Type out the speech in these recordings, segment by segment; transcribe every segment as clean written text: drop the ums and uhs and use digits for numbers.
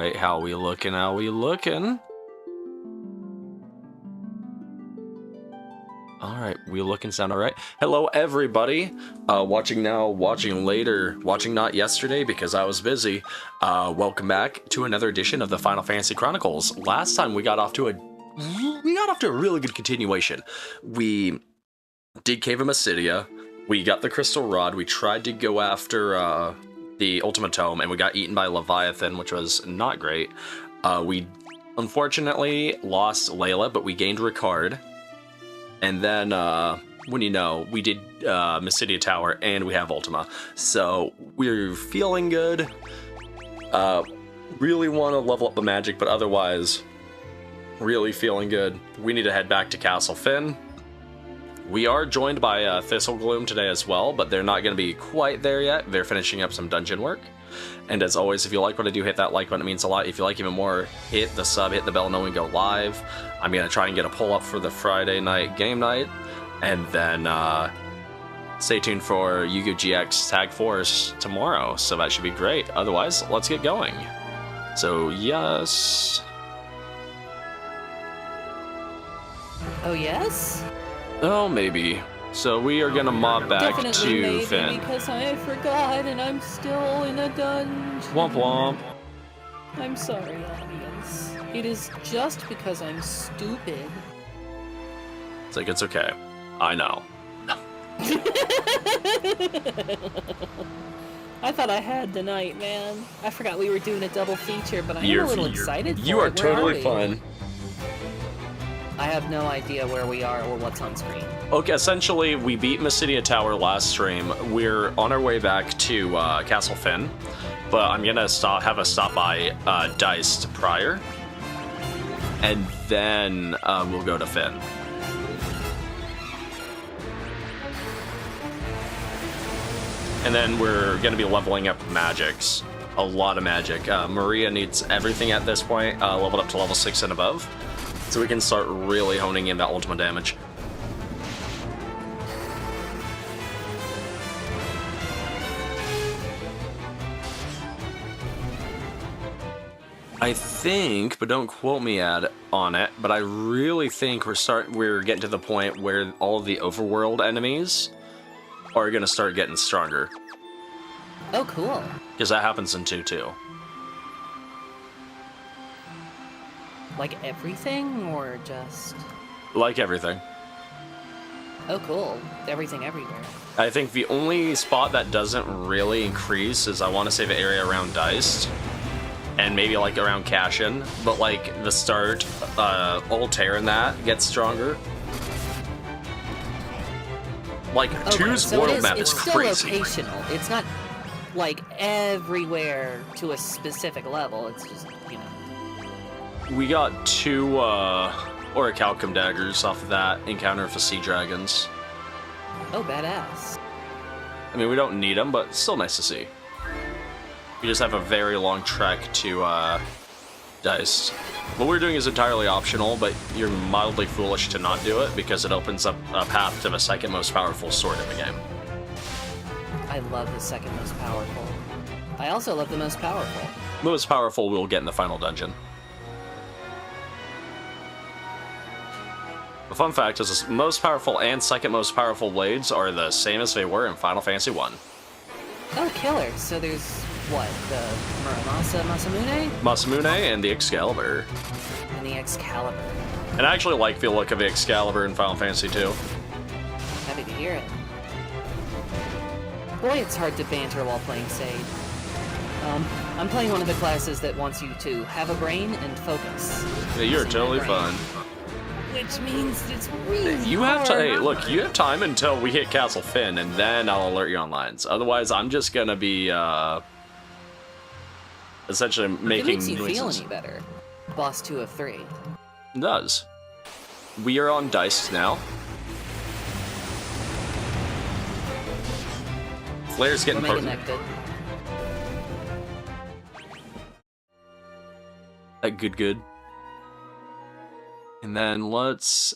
right. How we looking? How we looking? Alright, we looking sound alright. Hello everybody, watching now, watching later, watching not yesterday because I was busy. Welcome back to another edition of the Final Fantasy Chronicles. Last time we got off to a really good continuation. We did Cave of Myssidia, we got the Crystal Rod, we tried to go after the Ultima tome, and we got eaten by Leviathan, which was not great. We unfortunately lost Leila, but we gained Ricard. And then, when you know, we did Myssidian Tower, and we have Ultima. So, we're feeling good. Really want to level up the magic, but otherwise, really feeling good. We need to head back to Castle Finn. We are joined by Thistlegloom today as well, but they're not going to be quite there yet. They're finishing up some dungeon work. And as always, if you like what I do, hit that like button. It means a lot. If you like even more, hit the sub, hit the bell, knowing we go live. I'm going to try and get a pull up for the Friday night game night. And then stay tuned for Yu-Gi-Oh! GX Tag Force tomorrow. So that should be great. Otherwise, let's get going. So, yes. Oh, yes? Oh, maybe. So we are gonna mob back Definitely to maybe, Finn. because I forgot and I'm still in a dungeon. Womp womp. I'm sorry, audience. It is just because I'm stupid. It's like, it's okay. I know. I thought I had tonight, man. I forgot we were doing a double feature, but I'm a little excited for You are it. Where totally we? fun. I have no idea where we are or what's on screen. Okay, essentially, we beat Myssidian Tower last stream. We're on our way back to Castle Finn, but I'm gonna have us stop by Diced prior, and then we'll go to Finn. And then we're gonna be leveling up magics. A lot of magic. Maria needs everything at this point, leveled up to level 6 and above, so we can start really honing in that Ultima damage. I think, but don't quote me on it, but I really think we're getting to the point where all the overworld enemies are gonna start getting stronger. Oh, cool. Because that happens in 2 too. Like everything, or just... Like everything. Oh, cool. Everything everywhere. I think the only spot that doesn't really increase is, I want to say, the area around Diced. And maybe like around Cashin, but like the start, Altair and that gets stronger. Like, Okay, 2's so world map is crazy. It's still locational. It's not like everywhere to a specific level. It's just, you know. We got 2 Orichalcum daggers off of that encounter with the sea dragons. Oh, badass. I mean, we don't need them, but it's still nice to see. We just have a very long trek to Diced. What we're doing is entirely optional, but you're mildly foolish to not do it because it opens up a path to the second most powerful sword in the game. I love the second most powerful. I also love the most powerful. Most powerful we'll get in the final dungeon. The fun fact is the most powerful and second most powerful blades are the same as they were in Final Fantasy 1. Oh, killer. So there's, what, the Masamune? Masamune and the Excalibur. And the Excalibur. And I actually like the look of the Excalibur in Final Fantasy 2. Happy to hear it. Boy, it's hard to banter while playing Sage. I'm playing one of the classes that wants you to have a brain and focus. Yeah, you're Using totally your brain. fun. Which means it's really You have hard. to, hey, look, you have time until we hit Castle Finn, and then I'll alert you on lines. Otherwise, I'm just gonna be, essentially making It makes you feel noises. any better. Boss 2 of 3. It does. We are on Diced now. Flare's getting We're potent. connected. Good. And then let's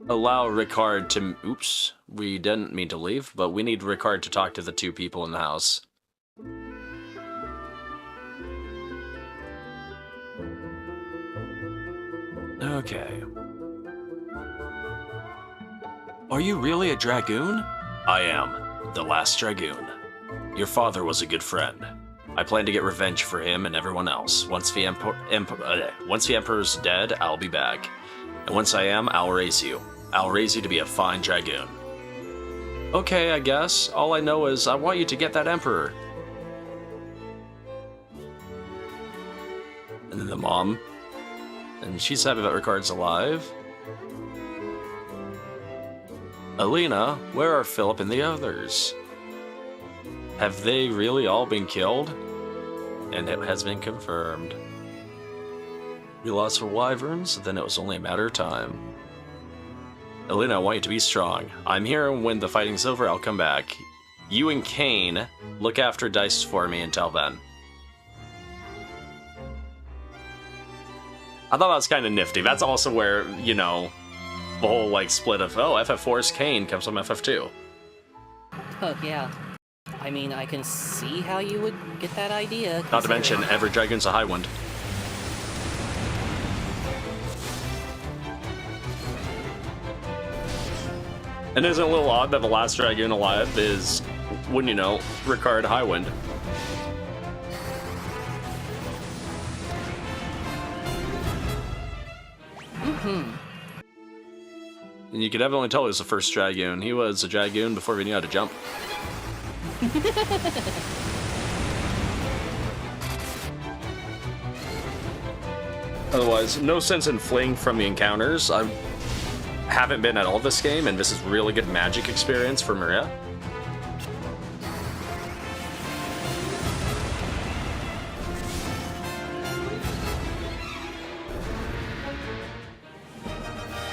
allow Ricard to... Oops, we didn't mean to leave, but we need Ricard to talk to the 2 people in the house. Okay. Are you really a Dragoon? I am, the last Dragoon. Your father was a good friend. I plan to get revenge for him and everyone else. Once the Emperor's dead, I'll be back. And once I am, I'll raise you. I'll raise you to be a fine Dragoon. Okay, I guess. All I know is I want you to get that Emperor. And then the mom. And she's happy that Ricard's alive. Alina, where are Philip and the others? Have they really all been killed? And it has been confirmed. We lost for wyverns, then it was only a matter of time. Alina, I want you to be strong. I'm here, and when the fighting's over, I'll come back. You and Kane, look after Dice for me until then. I thought that was kind of nifty. That's also where, you know, the whole, like, split of, oh, FF4 is Kane comes from FF2. Oh, yeah. I mean, I can see how you would get that idea. Not to mention, every Dragoon's a Highwind. And isn't it a little odd that the last Dragoon alive is, wouldn't you know, Ricard Highwind? And you could definitely tell he was the first Dragoon. He was a Dragoon before he knew how to jump. Otherwise, no sense in fleeing from the encounters. I haven't been at all this game, and this is really good magic experience for Maria.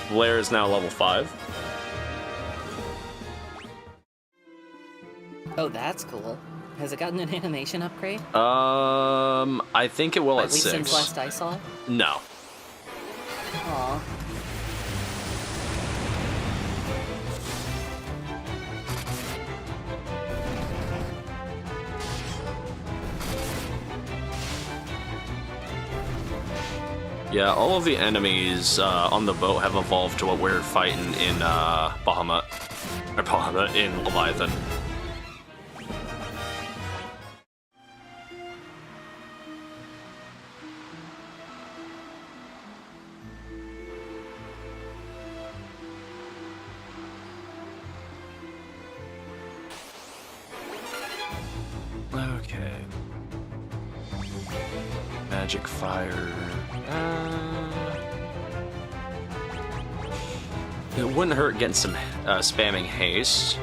Blair is now level 5. Oh, that's cool. Has it gotten an animation upgrade? I think it will at 6. Since last I saw it? No. Aw. Yeah, all of the enemies on the boat have evolved to what we're fighting in Bahamut. Or Bahamut in Leviathan. Okay. Magic fire. It wouldn't hurt getting some spamming haste.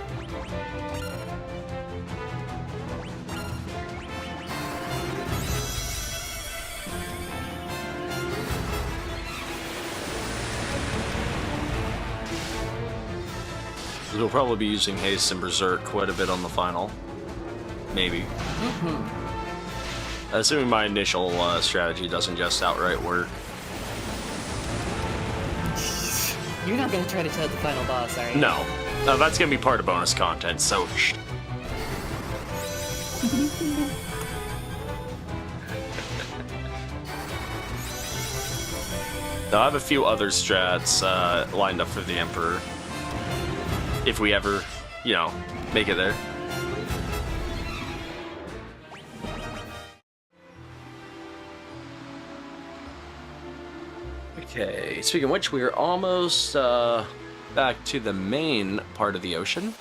We'll probably be using haste and berserk quite a bit on the final. Maybe. Assuming my initial strategy doesn't just outright work. You're not gonna try to tell the final boss, are you? No. That's gonna be part of bonus content, so shh. I have a few other strats lined up for the Emperor. If we ever, you know, make it there. Okay, speaking of which, we are almost back to the main part of the ocean.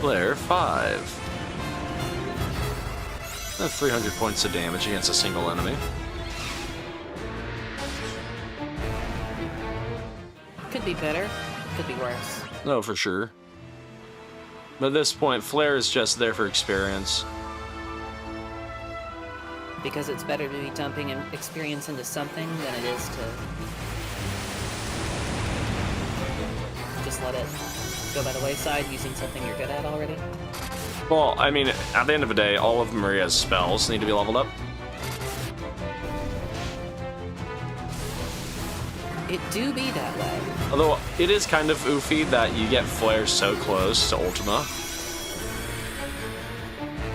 Blair 5. That's 300 points of damage against a single enemy. Could be better, could be worse. No, for sure. But at this point, Flare is just there for experience. Because it's better to be dumping experience into something than it is to just let it go by the wayside using something you're good at already. Well, I mean, at the end of the day, all of Maria's spells need to be leveled up. It do be that way. Although, it is kind of oofy that you get flares so close to Ultima.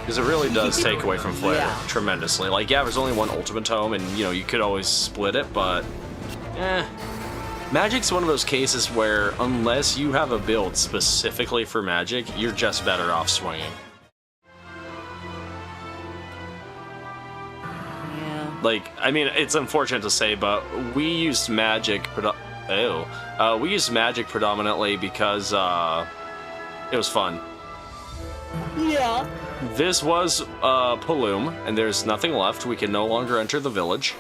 Because it really does take away from flare tremendously. Like, yeah, there's only one Ultima tome, and, you know, you could always split it, but... Magic's one of those cases where, unless you have a build specifically for Magic, you're just better off swinging. Like, I mean, it's unfortunate to say, but we used Magic we used Magic predominantly because, it was fun. Yeah. This was, Paloom, and there's nothing left. We can no longer enter the village.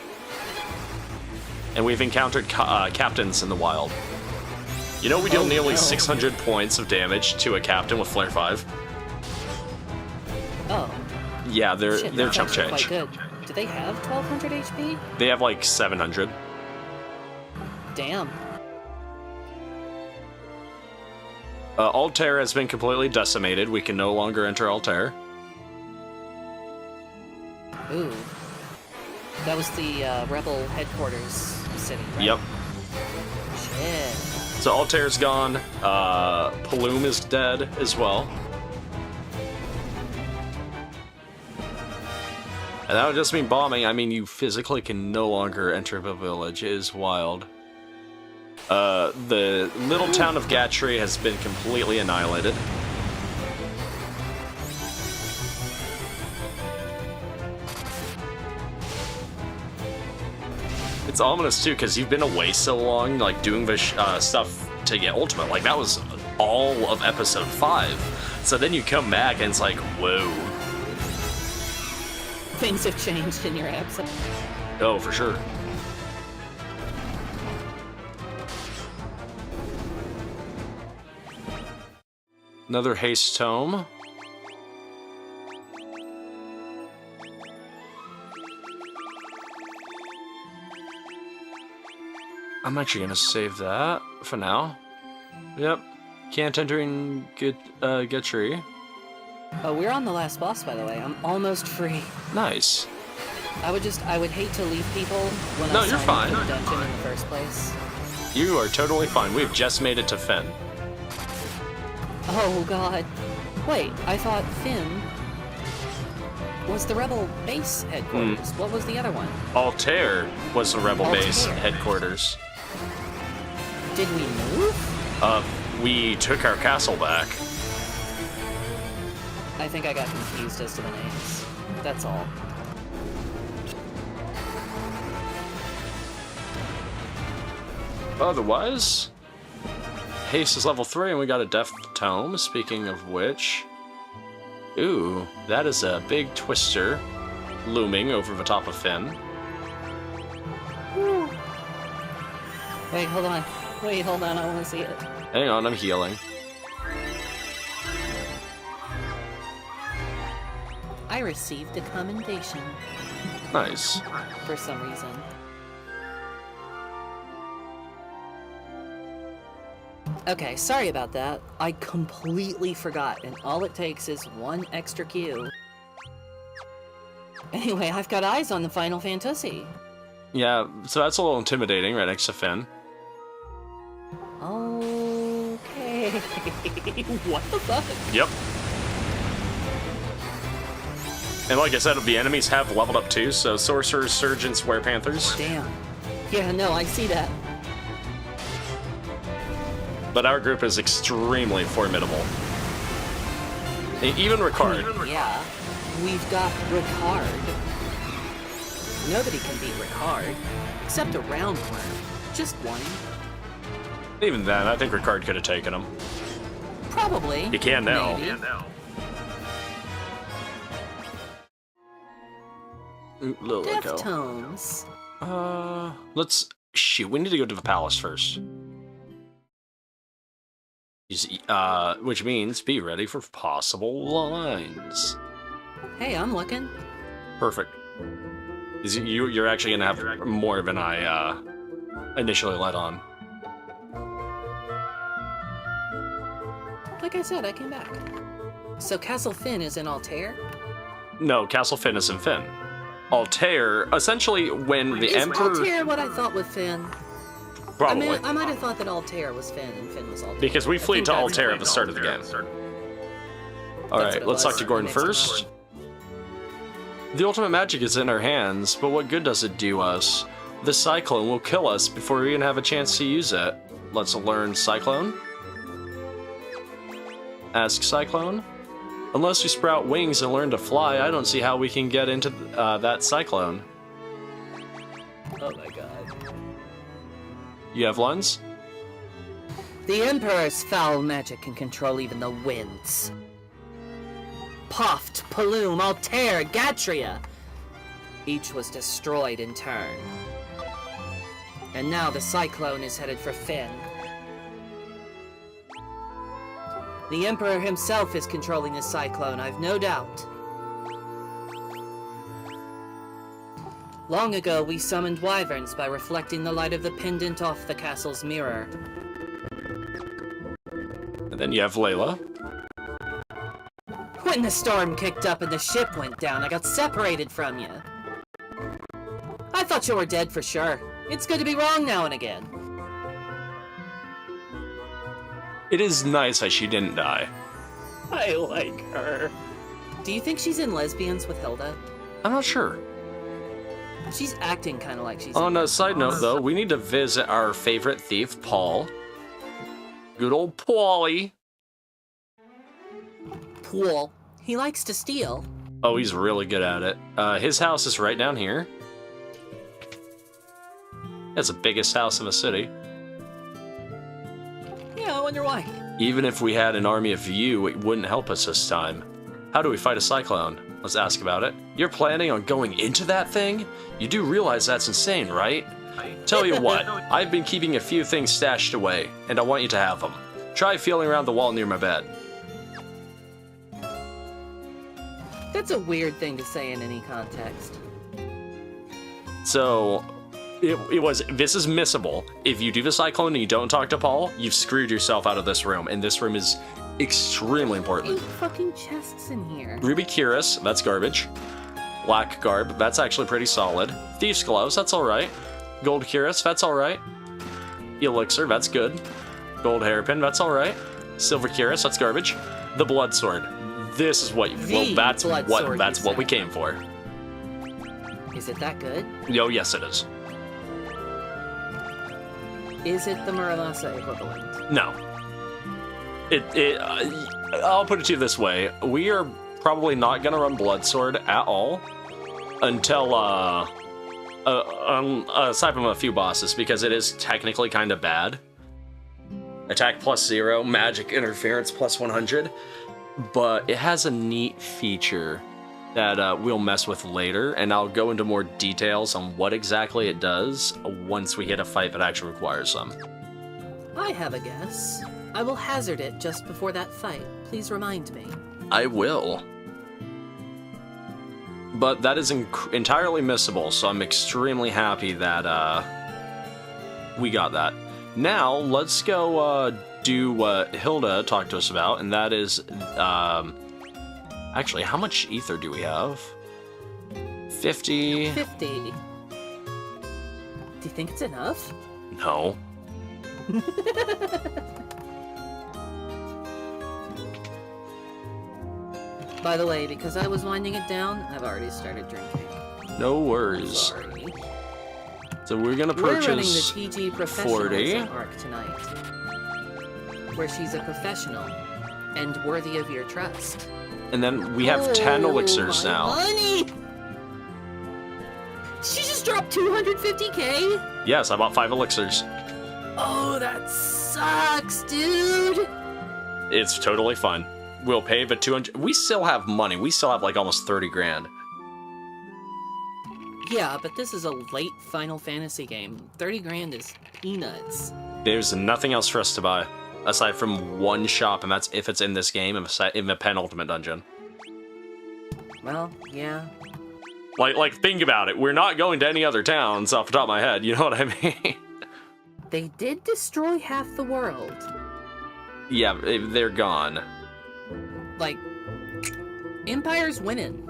And we've encountered, captains in the wild. You know, we deal nearly 600 points of damage to a captain with Flare 5. Oh. Yeah, they're chump change. Quite good. Do they have 1200 HP? They have like 700. Damn. Altair has been completely decimated. We can no longer enter Altair. Ooh. That was the rebel headquarters city, right? Yep. Shit. So Altair's gone. Paloom is dead as well. And that would just mean bombing. I mean, you physically can no longer enter the village. It is wild. The little town of Gatry has been completely annihilated. It's ominous too, because you've been away so long, like doing the stuff to get Ultima. Like, that was all of episode 5. So then you come back and it's like, whoa. Things have changed in your episode. Oh, for sure. Another haste tome. I'm actually gonna save that for now. Yep. Can't enter in Gatry. Oh, we're on the last boss, by the way. I'm almost free. Nice. I would hate to leave people when I you're fine. into the dungeon in the first place. You are totally fine. We've just made it to Finn. Oh, God. Wait, I thought Finn was the rebel base headquarters. What was the other one? Altair was the rebel base headquarters. Did we move? We took our castle back. I think I got confused as to the names. That's all. Otherwise, haste is level 3 and we got a death tome, speaking of which. Ooh, that is a big twister looming over the top of Finn. Woo. Wait, hold on. I want to see it. Hang on, I'm healing. I received a commendation. Nice. For some reason. Okay, sorry about that. I completely forgot, and all it takes is one extra Q. Anyway, I've got eyes on the Final Fantasy. Yeah, so that's a little intimidating right next to Finn. Okay. What the fuck? Yep. And like I said, the enemies have leveled up too, so Sorcerers, Surgeons, Werepanthers. Damn. Yeah, no, I see that. But our group is extremely formidable. Even Ricard. Yeah, we've got Ricard. Nobody can beat Ricard, except a roundworm. Just one. Even then, I think Ricard could have taken him. Probably. You can now. Maybe. Deftones. Shoot, we need to go to the palace first. Which means be ready for possible lines. Hey, I'm looking. Perfect. You're actually gonna have more than I initially let on. Like I said, I came back. So Castle Finn is in Altair? No, Castle Finn is in Finn. Altair, essentially, when the Emperor... Is Altair what I thought with Finn? Probably. I might have thought that Altair was Finn and Finn was Altair. Because we I flew think to that's- Altair at the start of the game. That's Alright, what it let's talk was. to Gordon That makes first. The ultimate magic is in our hands, but what good does it do us? The Cyclone will kill us before we even have a chance to use it. Let's learn Cyclone. Ask Cyclone. Unless we sprout wings and learn to fly, I don't see how we can get into that Cyclone. Oh my god. You have lens? The Emperor's foul magic can control even the winds. Puft, Paloom, Altair, Gatria. Each was destroyed in turn. And now the Cyclone is headed for Finn. The Emperor himself is controlling the Cyclone, I've no doubt. Long ago, we summoned wyverns by reflecting the light of the pendant off the castle's mirror. And then you have Leila. When the storm kicked up and the ship went down, I got separated from you. I thought you were dead for sure. It's good to be wrong now and again. It is nice that she didn't die. I like her. Do you think she's in Lesbians with Hilda? I'm not sure. She's acting kind of like she's On in a side note, though, we need to visit our favorite thief, Paul. Good old Paulie. Pool. He likes to steal. Oh, he's really good at it. His house is right down here. That's the biggest house in the city. Yeah, I wonder why. Even if we had an army of you, it wouldn't help us this time. How do we fight a cyclone? Let's ask about it. You're planning on going into that thing? You do realize that's insane, right? Tell you what, I've been keeping a few things stashed away, and I want you to have them. Try feeling around the wall near my bed. That's a weird thing to say in any context. So, this is missable. If you do the cyclone and you don't talk to Paul, you've screwed yourself out of this room, and this room is extremely important. 8 fucking chests in here. Ruby Cuirass, that's garbage. Black Garb, that's actually pretty solid. Thief's Gloves, that's alright. Gold Cuirass, that's alright. Elixir, that's good. Gold Hairpin, that's alright. Silver Cuirass, that's garbage. The Blood Sword. This is what that's what we came for. Is it that good? Oh, yes it is. Is it the Muramasa equivalent? No. I'll put it to you this way. We are probably not gonna run Blood Sword at all until, aside from a few bosses, because it is technically kind of bad. Attack +0, magic interference +100, but it has a neat feature that we'll mess with later, and I'll go into more details on what exactly it does once we hit a fight that actually requires them. I have a guess. I will hazard it just before that fight. Please remind me. I will. But that is entirely missable, so I'm extremely happy that we got that. Now, let's go do what Hilda talked to us about, and that is... actually, how much ether do we have? 50... 50. Do you think it's enough? No. By the way, because I was winding it down, I've already started drinking. No worries. Sorry. So we're gonna We're running the purchase TG 40. Professionalism arc tonight, where she's a professional and worthy of your trust. And then we have 10 elixirs my now. Money! She just dropped 250k? Yes, I bought 5 elixirs. Oh, that sucks, dude! It's totally fun. We'll pay the 200... We still have money. We still have like almost 30 grand. Yeah, but this is a late Final Fantasy game. 30 grand is peanuts. There's nothing else for us to buy. Aside from one shop, and that's if it's in this game, in the penultimate dungeon. Well, yeah. Like, think about it. We're not going to any other towns off the top of my head. You know what I mean? They did destroy half the world. Yeah, they're gone. Like, Empire's winning.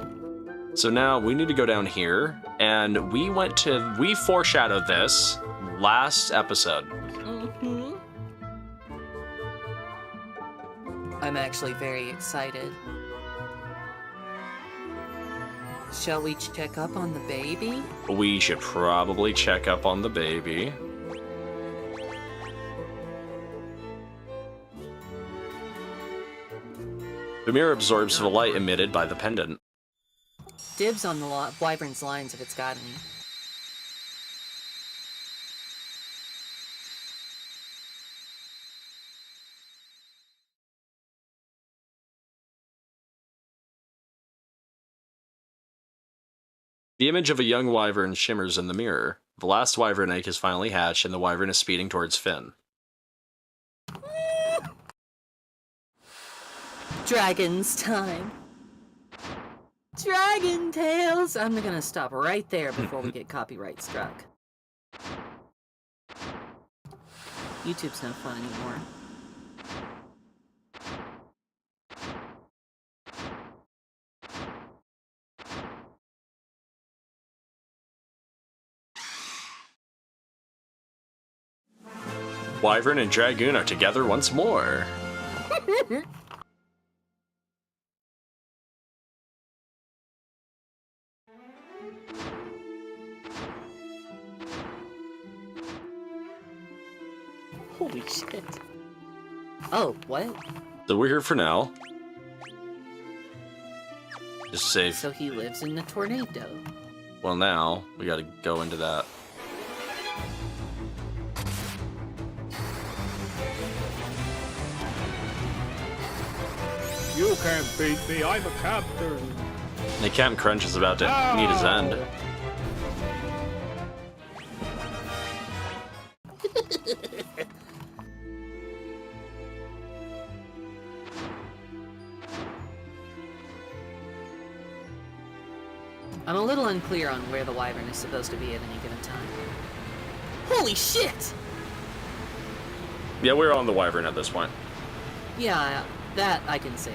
So now we need to go down here, and we foreshadowed this last episode. I'm actually very excited. Shall we check up on the baby? We should probably check up on the baby. The mirror absorbs the light emitted by the pendant. Dibs on the wyvern's lines if it's got any. The image of a young wyvern shimmers in the mirror. The last wyvern egg has finally hatched, and the wyvern is speeding towards Finn. Dragon's time. Dragon tales! I'm gonna stop right there before we get copyright struck. YouTube's no fun anymore. Wyvern and Dragoon are together once more. Holy shit. Oh, what? So we're here for now. Just safe. So he lives in a tornado. Well, now we gotta go into that. You can't beat me, I'm a captain. The Captain Crunch is about to meet his end. I'm a little unclear on where the wyvern is supposed to be at any given time. Holy shit! Yeah, we're on the Wyvern at this point. Yeah, that I can say.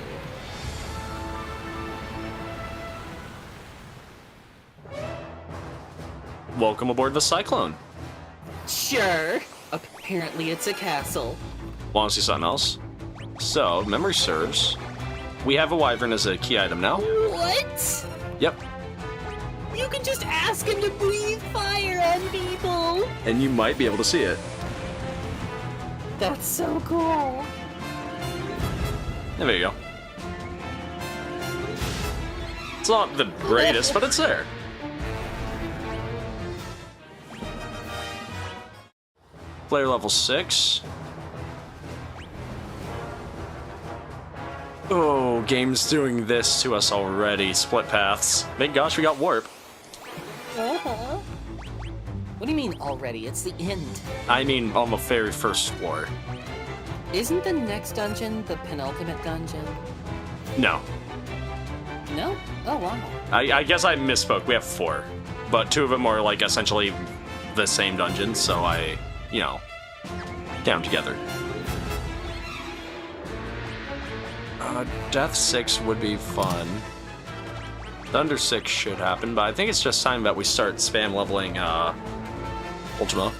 Welcome aboard the Cyclone. Sure. Apparently it's a castle. Want to see something else? So, memory serves. We have a Wyvern as a key item now. What? Yep. You can just ask him to breathe fire on people. And you might be able to see it. That's so cool. There you go. It's not the greatest, but it's there. Player level 6. Oh, game's doing this to us already. Split paths. Thank gosh we got warp. Uh-huh. What do you mean already? It's the end. I mean, on the very first floor. Isn't the next dungeon the penultimate dungeon? No. No? Oh, wow. I guess I misspoke. We have 4. But 2 of them are, like, essentially the same dungeon, so I, you know, down together. Death 6 would be fun. Thunder 6 should happen, but I think it's just time that we start spam leveling, Ultima.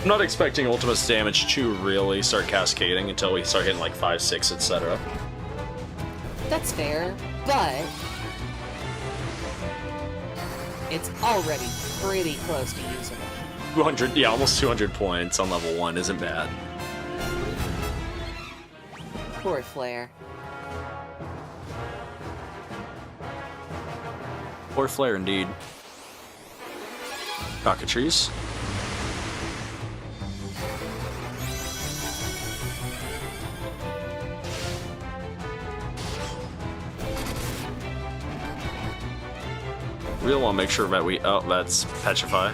I'm not expecting Ultima's damage to really start cascading until we start hitting like 5, 6, etc. That's fair, but it's already pretty close to usable. 200, yeah, almost 200 points on level 1 isn't bad. Poor Flare. Poor Flare indeed. Cockatrice. Really want to make sure that we... Oh, that's Petrify.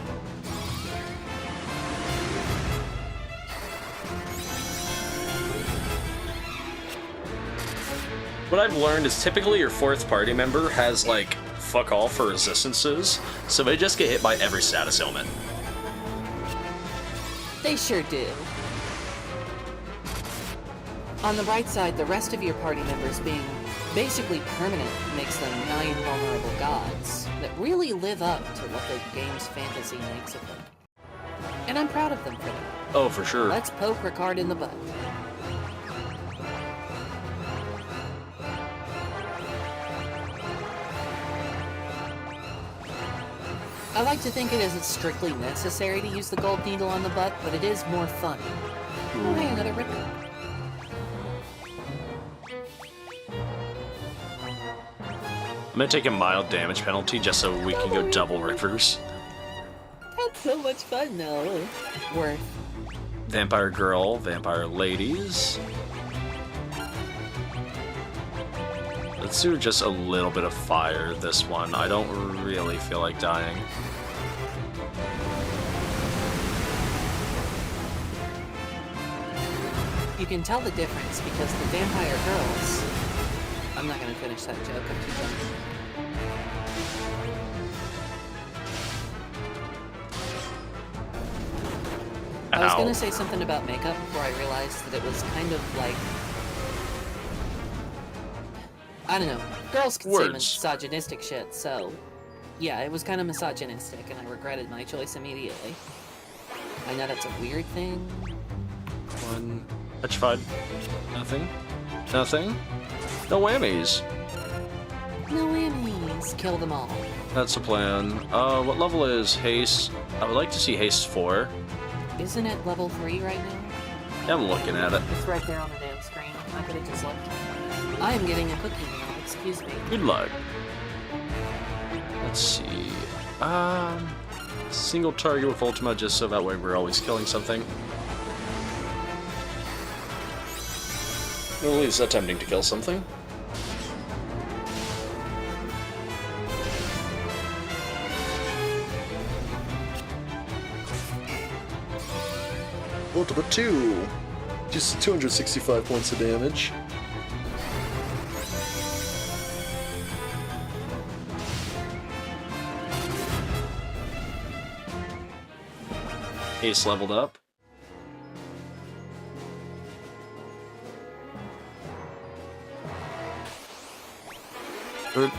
What I've learned is typically your 4th party member has, like, fuck all for resistances, so they just get hit by every status ailment. They sure do. On the right side, the rest of your party members being Basically permanent makes them 9 vulnerable gods that really live up to what the game's fantasy makes of them. And I'm proud of them for that. Oh, for sure. Let's poke Ricard in the butt. I like to think it isn't strictly necessary to use the gold needle on the butt, but it is more fun. Oh, hey, another Ricard. I'm gonna take a mild damage penalty just so we can go double Rippers. That's so much fun, though. Worth. Vampire girl, vampire ladies. Let's do just a little bit of fire this one. I don't really feel like dying. You can tell the difference because the vampire girls... I'm not gonna finish that joke, I'm too drunk. I was gonna say something about makeup before I realized that it was kind of like... I don't know. Girls can say misogynistic shit, so... Yeah, it was kind of misogynistic, and I regretted my choice immediately. I know that's a weird thing. One. Petrified. Nothing. Nothing. No whammies. No whammies. Kill them all. That's the plan. What level is haste? I would like to see haste 4. Isn't it level 3 right now? I'm looking at it. It's right there on the damn screen. I could have just looked. I am getting a cookie now. Excuse me. Good luck. Let's see. Single target with Ultima, just so that way we're always killing something. Or at least attempting to kill something. Ultima 2! Just 265 points of damage. Ace leveled up.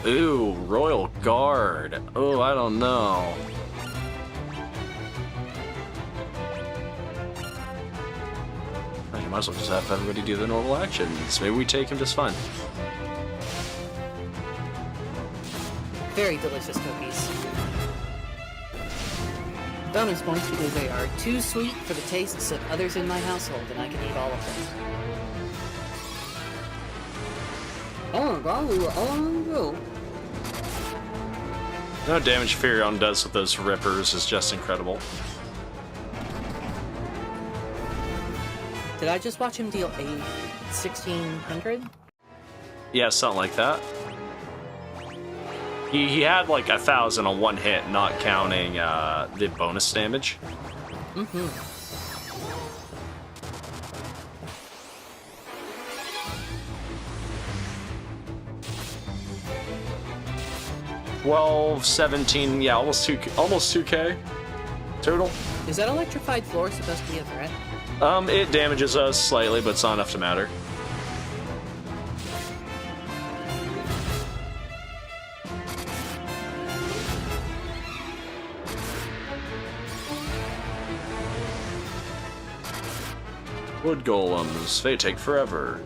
Ooh, Royal Guard. Oh, I don't know. You might as well just have everybody do the normal actions. Maybe we take him just fine. Very delicious cookies. Bonus points because they are too sweet for the tastes of others in my household, and I can eat all of them. Oh, God, No damage Furion does with those rippers is just incredible. Did I just watch him deal 1,600? Yeah, something like that. He had like 1,000 on one hit, not counting the bonus damage. Mm-hmm. $12, 17, yeah, almost 2K total. Is that electrified floor supposed to be a threat? It damages us slightly, but it's not enough to matter. Wood golems, they take forever.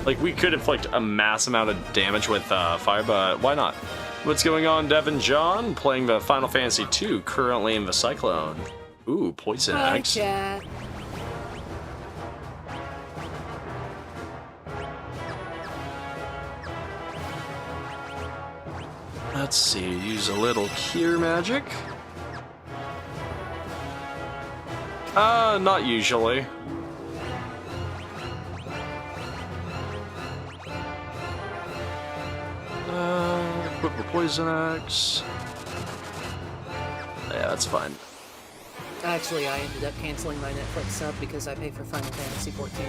Like, we could inflict a mass amount of damage with fire, but why not? What's going on, Devin John? Playing the Final Fantasy II, currently in the Cyclone. Ooh, Poison Hi, Axe. chat. Let's see, use a little cure magic. Not usually. Equip a Poison Axe. Yeah, that's fine. Actually, I ended up canceling my Netflix sub because I pay for Final Fantasy 14.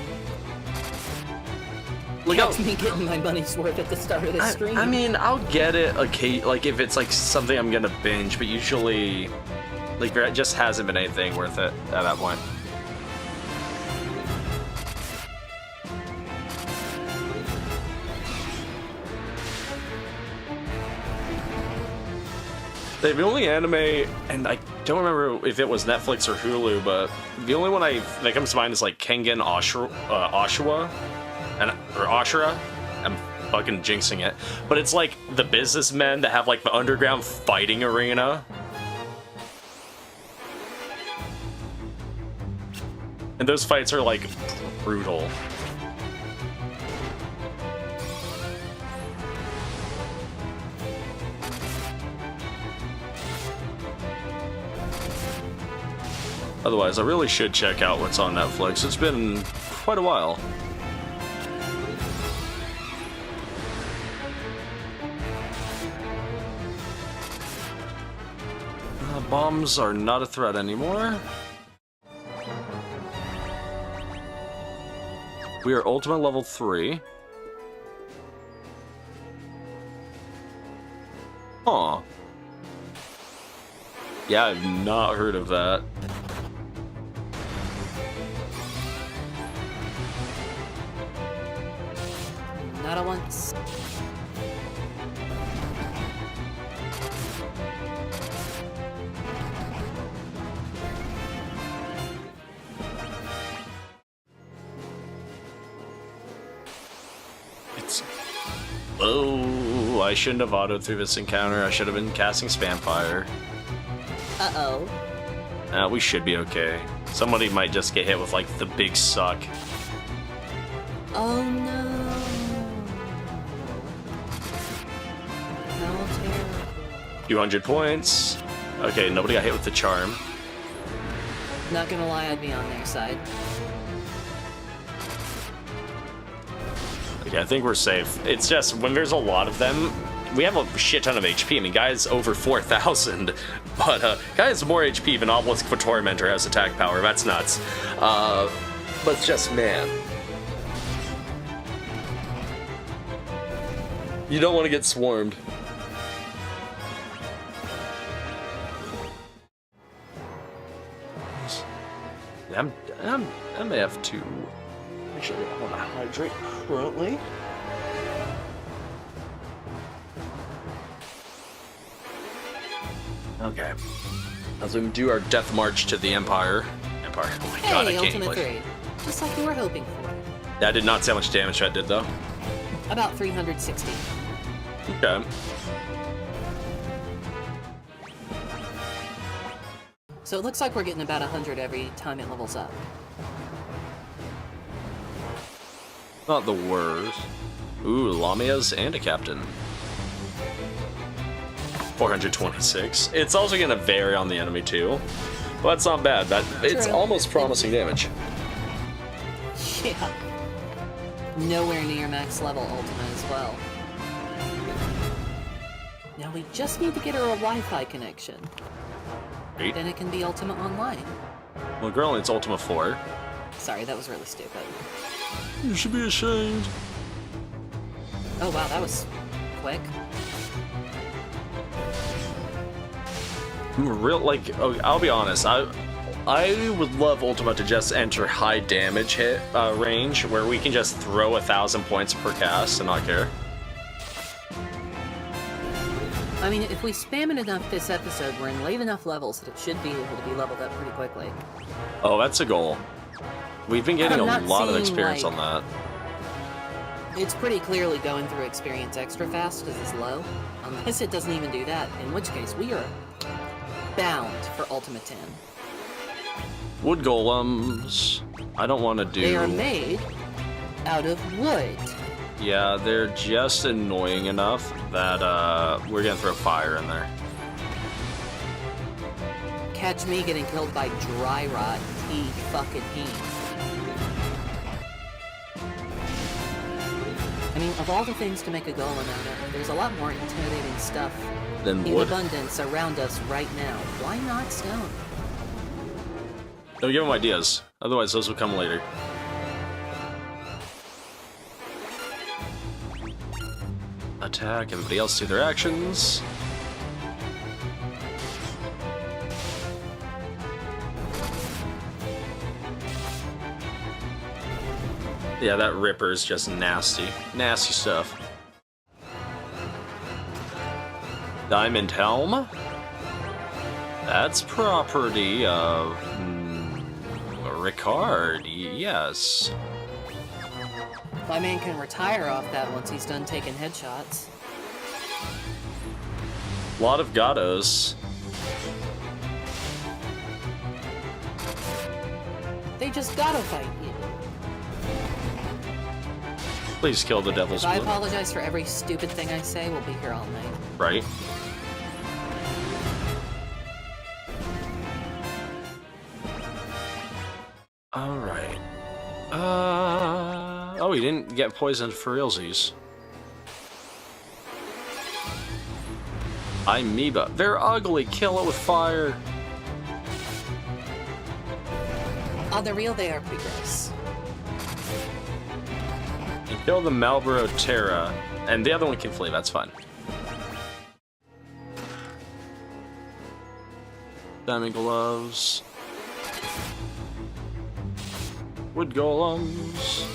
Look That's out. me getting my money's worth at the start of the stream. I mean, I'll get it, okay, like, if it's, like, something I'm gonna binge, but usually, like, there just hasn't been anything worth it at that point. The only anime, and I don't remember if it was Netflix or Hulu, but the only one that comes to mind is like Kengan Ashura, or Ashura. I'm fucking jinxing it, but it's like the businessmen that have like the underground fighting arena. And those fights are like brutal. Otherwise, I really should check out what's on Netflix. It's been quite a while. Bombs are not a threat anymore. We are Ultima level 3. Huh. Yeah, I've not heard of that. Not a once. Oh, I shouldn't have autoed through this encounter. I should have been casting Spam Fire. Uh-oh. We should be okay. Somebody might just get hit with, like, the big suck. Oh, no. How terrible. 200 points. Okay, nobody got hit with the charm. Not gonna lie, I'd be on their side. Okay, I think we're safe. It's just, when there's a lot of them, we have a shit ton of HP. I mean, guy's over 4,000, but guy has more HP than Obelisk for Tormentor has attack power. That's nuts. But it's just, man. You don't want to get swarmed. I may have to... Actually, I want to hydrate currently. Okay. As we do our death march to the Empire. Oh my god, I can't Ultima English. 3. Just like you were hoping for. That did not see how much damage that did, though. About 360. Okay. So it looks like we're getting about 100 every time it levels up. Not the worst. Ooh, Lamia's and a captain. 426. It's also going to vary on the enemy, too. But that's not bad. It's almost promising damage. Yeah. Nowhere near max level Ultima as well. Now we just need to get her a Wi-Fi connection. Great. Then it can be Ultima Online. Well, girl, it's Ultima 4. Sorry, that was really stupid. You should be ashamed. Oh wow, that was quick. I'll be honest, I would love Ultima to just enter high damage hit range, where we can just throw 1,000 points per cast and not care. I mean, if we spam it enough this episode, we're in late enough levels that it should be able to be leveled up pretty quickly. Oh, that's a goal. We've been getting a lot of experience on that. It's pretty clearly going through experience extra fast because it's low. Unless it doesn't even do that, in which case we are bound for Ultima 10. Wood golems. I don't want to do... They are made out of wood. Yeah, they're just annoying enough that we're gonna throw fire in there. Catch me getting killed by dry rot. Fucking heat. I mean, of all the things to make a golem out of, there's a lot more intimidating stuff Then in wood. abundance around us right now. Why not stone? Don't give them ideas. Otherwise, those will come later. Attack. Everybody else do their actions. Yeah, that Ripper is just nasty. Nasty stuff. Diamond Helm. That's property of Ricard, yes. My man can retire off that once he's done taking headshots. A lot of Gatos. They just gotta fight you. Please kill the Devil's If I Blood. apologize for every stupid thing I say, we'll be here all night. Right. Alright. Oh, he didn't get poisoned for realsies. Amoeba. They're ugly. Kill it with fire. On the real, they are pretty gross. And kill the Malboro Terra. And the other one can flee. That's fine. Diamond gloves. Wood golems.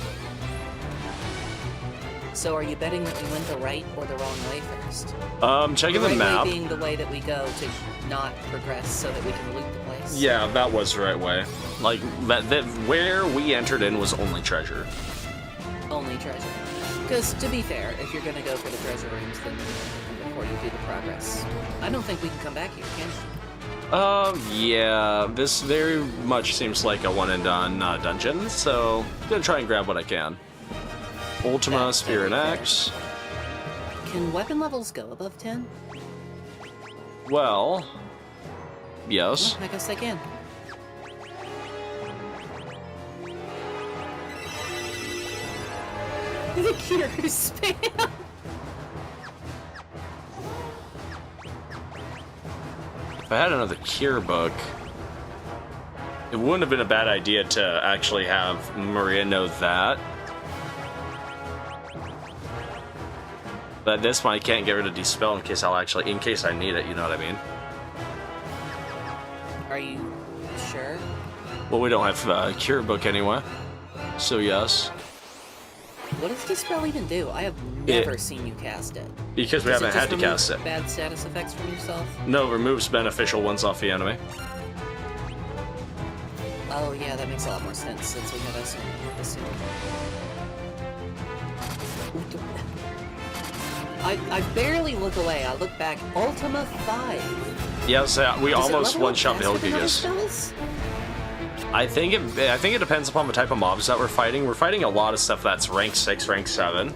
So are you betting that we went the right or the wrong way first? Checking The the right map. way being the way that we go to not progress so that we can loot the place. Yeah, that was the right way. Like, that where we entered in was only treasure. Only treasure. Because, to be fair, if you're gonna go for the treasure rooms, then before you do the progress. I don't think we can come back here, can we? Yeah, this very much seems like a one-and-done dungeon, so I'm gonna try and grab what I can. Ultima, That's Spear, and very fair. Axe. Can weapon levels go above 10? Well, yes. I guess they can. The cure spam! If I had another cure book, it wouldn't have been a bad idea to actually have Maria know that. But at this one, I can't get rid of Dispel in case in case I need it, you know what I mean? Are you sure? Well, we don't have a cure book anyway, so yes. What does Dispel even do? I have never seen you cast it. Because we Does haven't it had to just cast remove it. bad status effects from yourself? No, removes beneficial ones off the enemy. Oh yeah, that makes a lot more sense since we have assumed. I barely look away. I look back. Ultima 5. Yeah, so we Does it almost level up one-shot the faster than other Hillgigas. spells? I think it depends upon the type of mobs that we're fighting. We're fighting a lot of stuff that's rank 6, rank 7.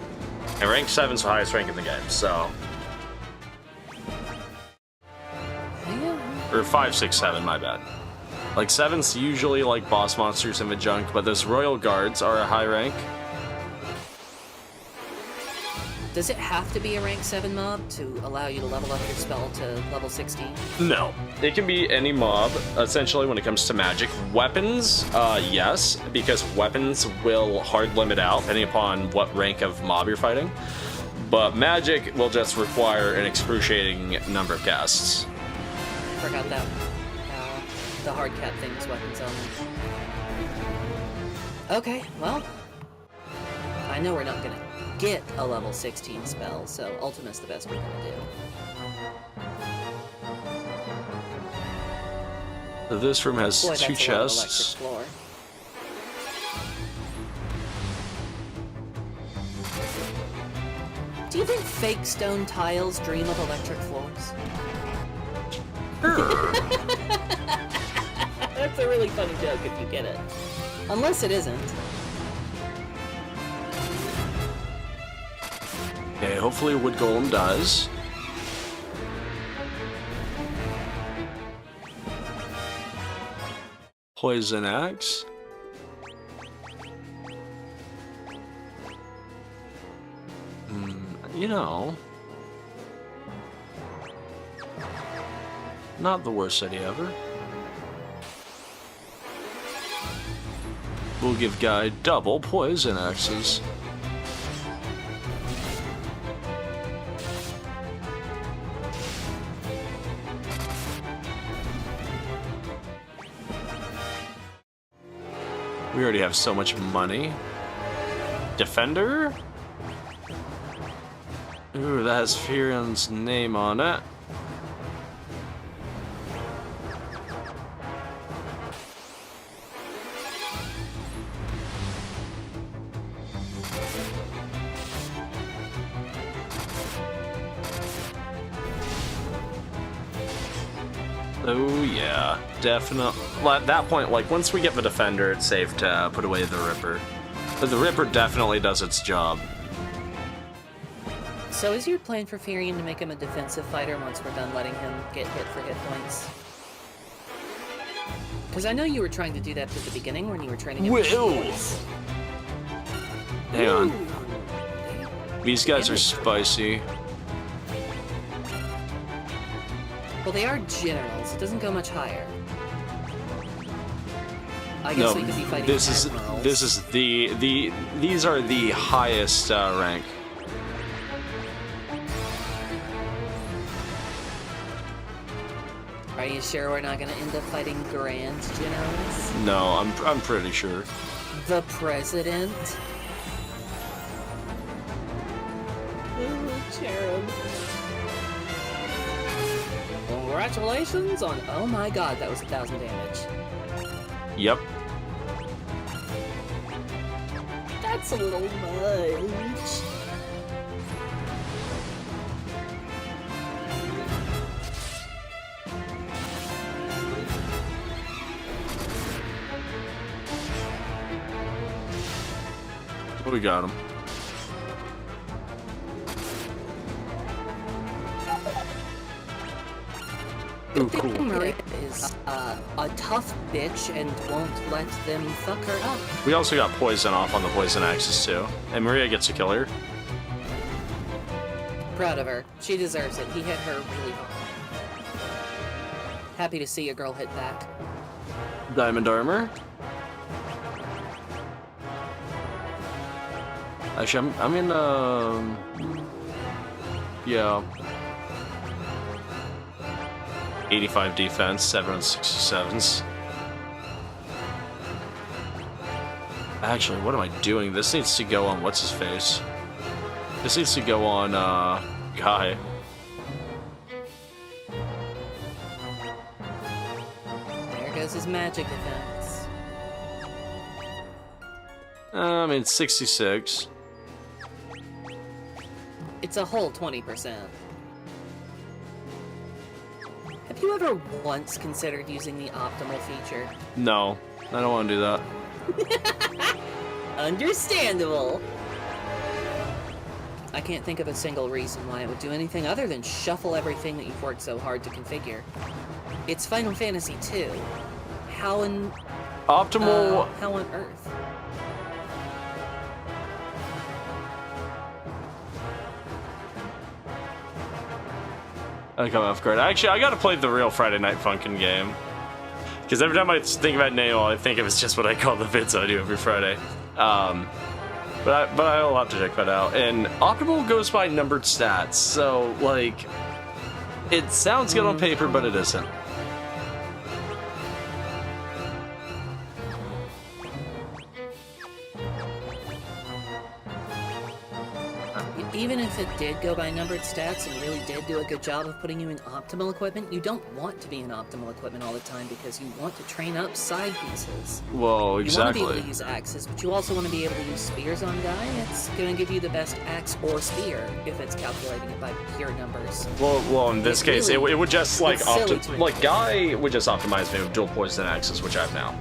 And rank 7's the highest rank in the game, so... Yeah. Or 5, 6, 7, my bad. Like, 7's usually like boss monsters in the junk, but those Royal Guards are a high rank. Does it have to be a rank 7 mob to allow you to level up your spell to level 16? No. It can be any mob, essentially, when it comes to magic. Weapons, yes, because weapons will hard limit out, depending upon what rank of mob you're fighting. But magic will just require an excruciating number of casts. Forgot that. The hard cap thing is weapons only. Okay, well. I know we're not gonna get a level 16 spell, so Ultima's the best we're gonna do. This room has Boy, that's 2 a lot of chests. electric floor. Do you think fake stone tiles dream of electric floors? Sure. That's a really funny joke if you get it. Unless it isn't. Okay, hopefully Wood Golem does. Poison Axe. You know, not the worst idea ever. We'll give Guy double poison axes. We already have so much money. Defender? Ooh, that has Furion's name on it. Oh yeah, definitely. At that point, like, once we get the Defender, it's safe to put away the Ripper. But the Ripper definitely does its job. So is your plan for Furion to make him a defensive fighter once we're done letting him get hit for hit points? Because I know you were trying to do that at the beginning when you were training him. Hang on. These guys are spicy. Well, they are generals. It doesn't go much higher. I guess we could be fighting admirals. These are the highest rank. Are you sure we're not going to end up fighting Grand Generals? No, I'm pretty sure. The President? Ooh, cherub. Congratulations on... Oh my god, that was 1,000 damage. Yep. That's a little much. We got him. Ooh, cool. Maria is a tough bitch and won't let them fuck her up. We also got poison off on the poison axis too, and Maria gets to kill her. Proud of her. She deserves it. He hit her really hard. Happy to see a girl hit back. Diamond armor. Actually, I'm in yeah. 85 defense, 767s. Actually, what am I doing? This needs to go on what's his face. This needs to go on Guy. There goes his magic defense. I mean, 66. It's a whole 20%. Have you ever once considered using the optimal feature? No, I don't want to do that. Understandable. I can't think of a single reason why it would do anything other than shuffle everything that you've worked so hard to configure. It's Final Fantasy II. How on earth? I come off guard. Actually, I gotta play the real Friday Night Funkin' game. Because every time I think about Nail, I think of it's just what I call the vids I do every Friday. But I'll have to check that out. And Optimal goes by numbered stats, so, like, it sounds good on paper, but it isn't. Even if it did go by numbered stats and really did do a good job of putting you in optimal equipment, you don't want to be in optimal equipment all the time because you want to train up side pieces. Well, exactly. You want to be able to use axes, but you also want to be able to use spears on Guy. It's going to give you the best axe or spear if it's calculating it by pure numbers. Well, in this case, really, it would just, like, like Guy would just optimize me with dual poison axes, which I have now.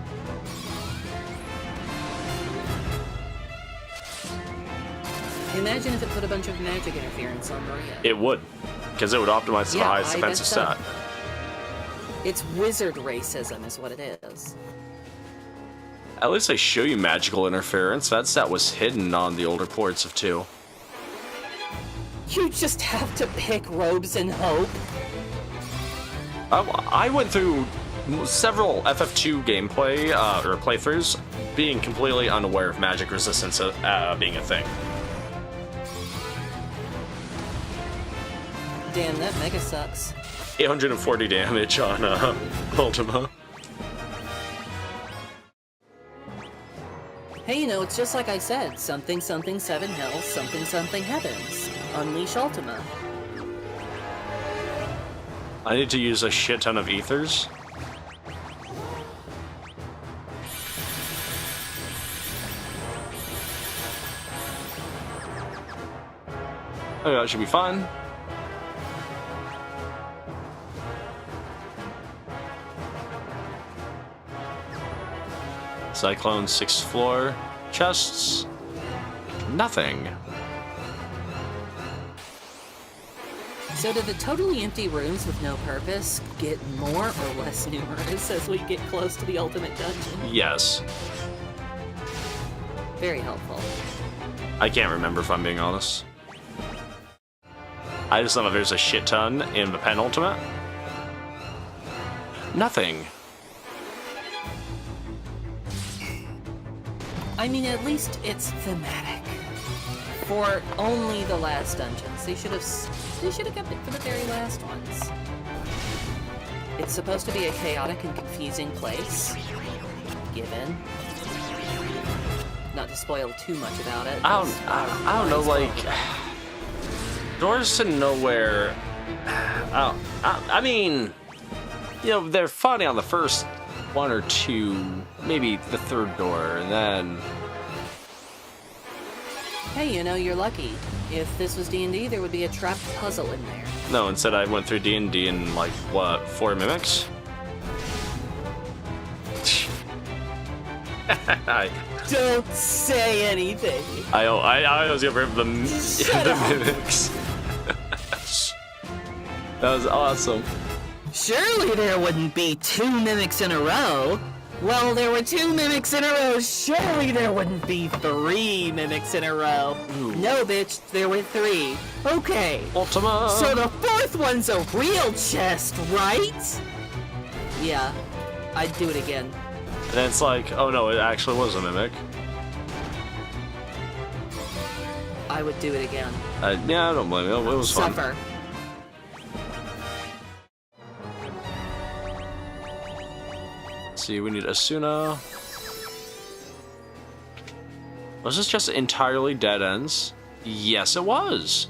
Imagine if it put a bunch of magic interference on Maria. It would, because it would optimize to the highest I defensive bet stat. It's wizard racism is what it is. At least they show you magical interference. That stat was hidden on the older ports of 2. You just have to pick robes and hope. I went through several FF2 gameplay, or playthroughs, being completely unaware of magic resistance being a thing. Damn, that mega sucks. 840 damage on Ultima. Hey, you know, it's just like I said. Something, something, 7 hells, something, something, heavens. Unleash Ultima. I need to use a shit ton of ethers. Oh, that should be fun. Cyclone 6th floor. Chests. Nothing. So do the totally empty rooms with no purpose get more or less numerous as we get close to the ultimate dungeon? Yes. Very helpful. I can't remember if I'm being honest. I just know that there's a shit ton in the penultimate. Nothing. I mean, at least it's thematic. For only the last dungeons. They should have kept it for the very last ones. It's supposed to be a chaotic and confusing place. Given. Not to spoil too much about it. I don't know, like... Doors to Nowhere... I mean... You know, they're funny on the first one or two, maybe the third door, and then... Hey, you know, you're lucky. If this was D&D, there would be a trapped puzzle in there. No, instead I went through D&D in, like, what, 4 mimics? Don't say anything. I was gonna remember the mimics. That was awesome. Surely there wouldn't be 2 mimics in a row. Well, there were 2 mimics in a row. Surely there wouldn't be 3 mimics in a row. Ooh. No, bitch, there were 3. Okay. Ultima! So the 4th one's a real chest, right? Yeah, I'd do it again. And then it's like, oh no, it actually was a mimic. I would do it again. Yeah, I don't blame you. It was fun. Suffer. See, we need Asuna. Was this just entirely dead ends? Yes, it was.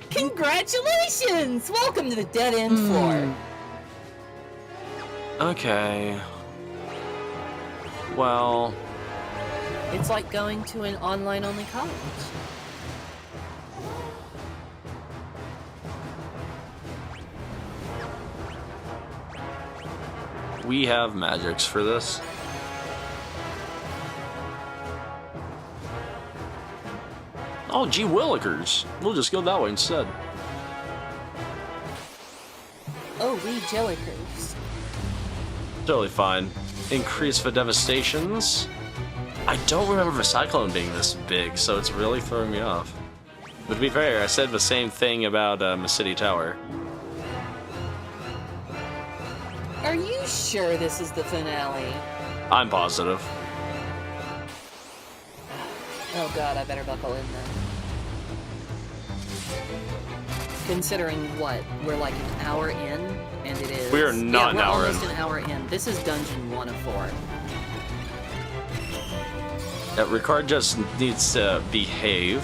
Congratulations! Welcome to the dead end floor. Okay. Well... It's like going to an online-only college. We have magics for this. Oh, gee willikers. We'll just go that way instead. Oh, we jellicers. Totally fine. Increase the devastations. I don't remember the cyclone being this big, so it's really throwing me off. But to be fair, I said the same thing about Myssidian Tower. Are you sure this is the finale? I'm positive. Oh god, I better buckle in then. Considering what? We're like an hour in, and it is... We are not an hour in. We're almost an hour in. This is dungeon 1 of 4. Ricard just needs to behave.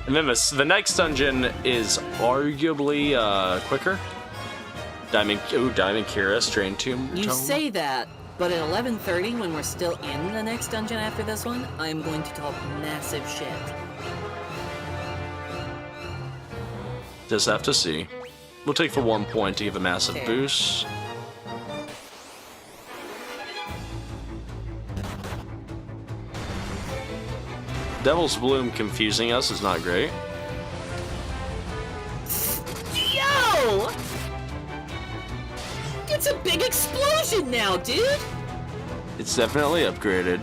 And then the next dungeon is arguably quicker. Diamond Kira, Drain Tomb. You say that, but at 11:30, when we're still in the next dungeon after this one, I'm going to talk massive shit. Just have to see. We'll take for 1 point to give a massive Fair. boost. Devil's Bloom confusing us is not great. Yo! It's a big explosion now, dude! It's definitely upgraded.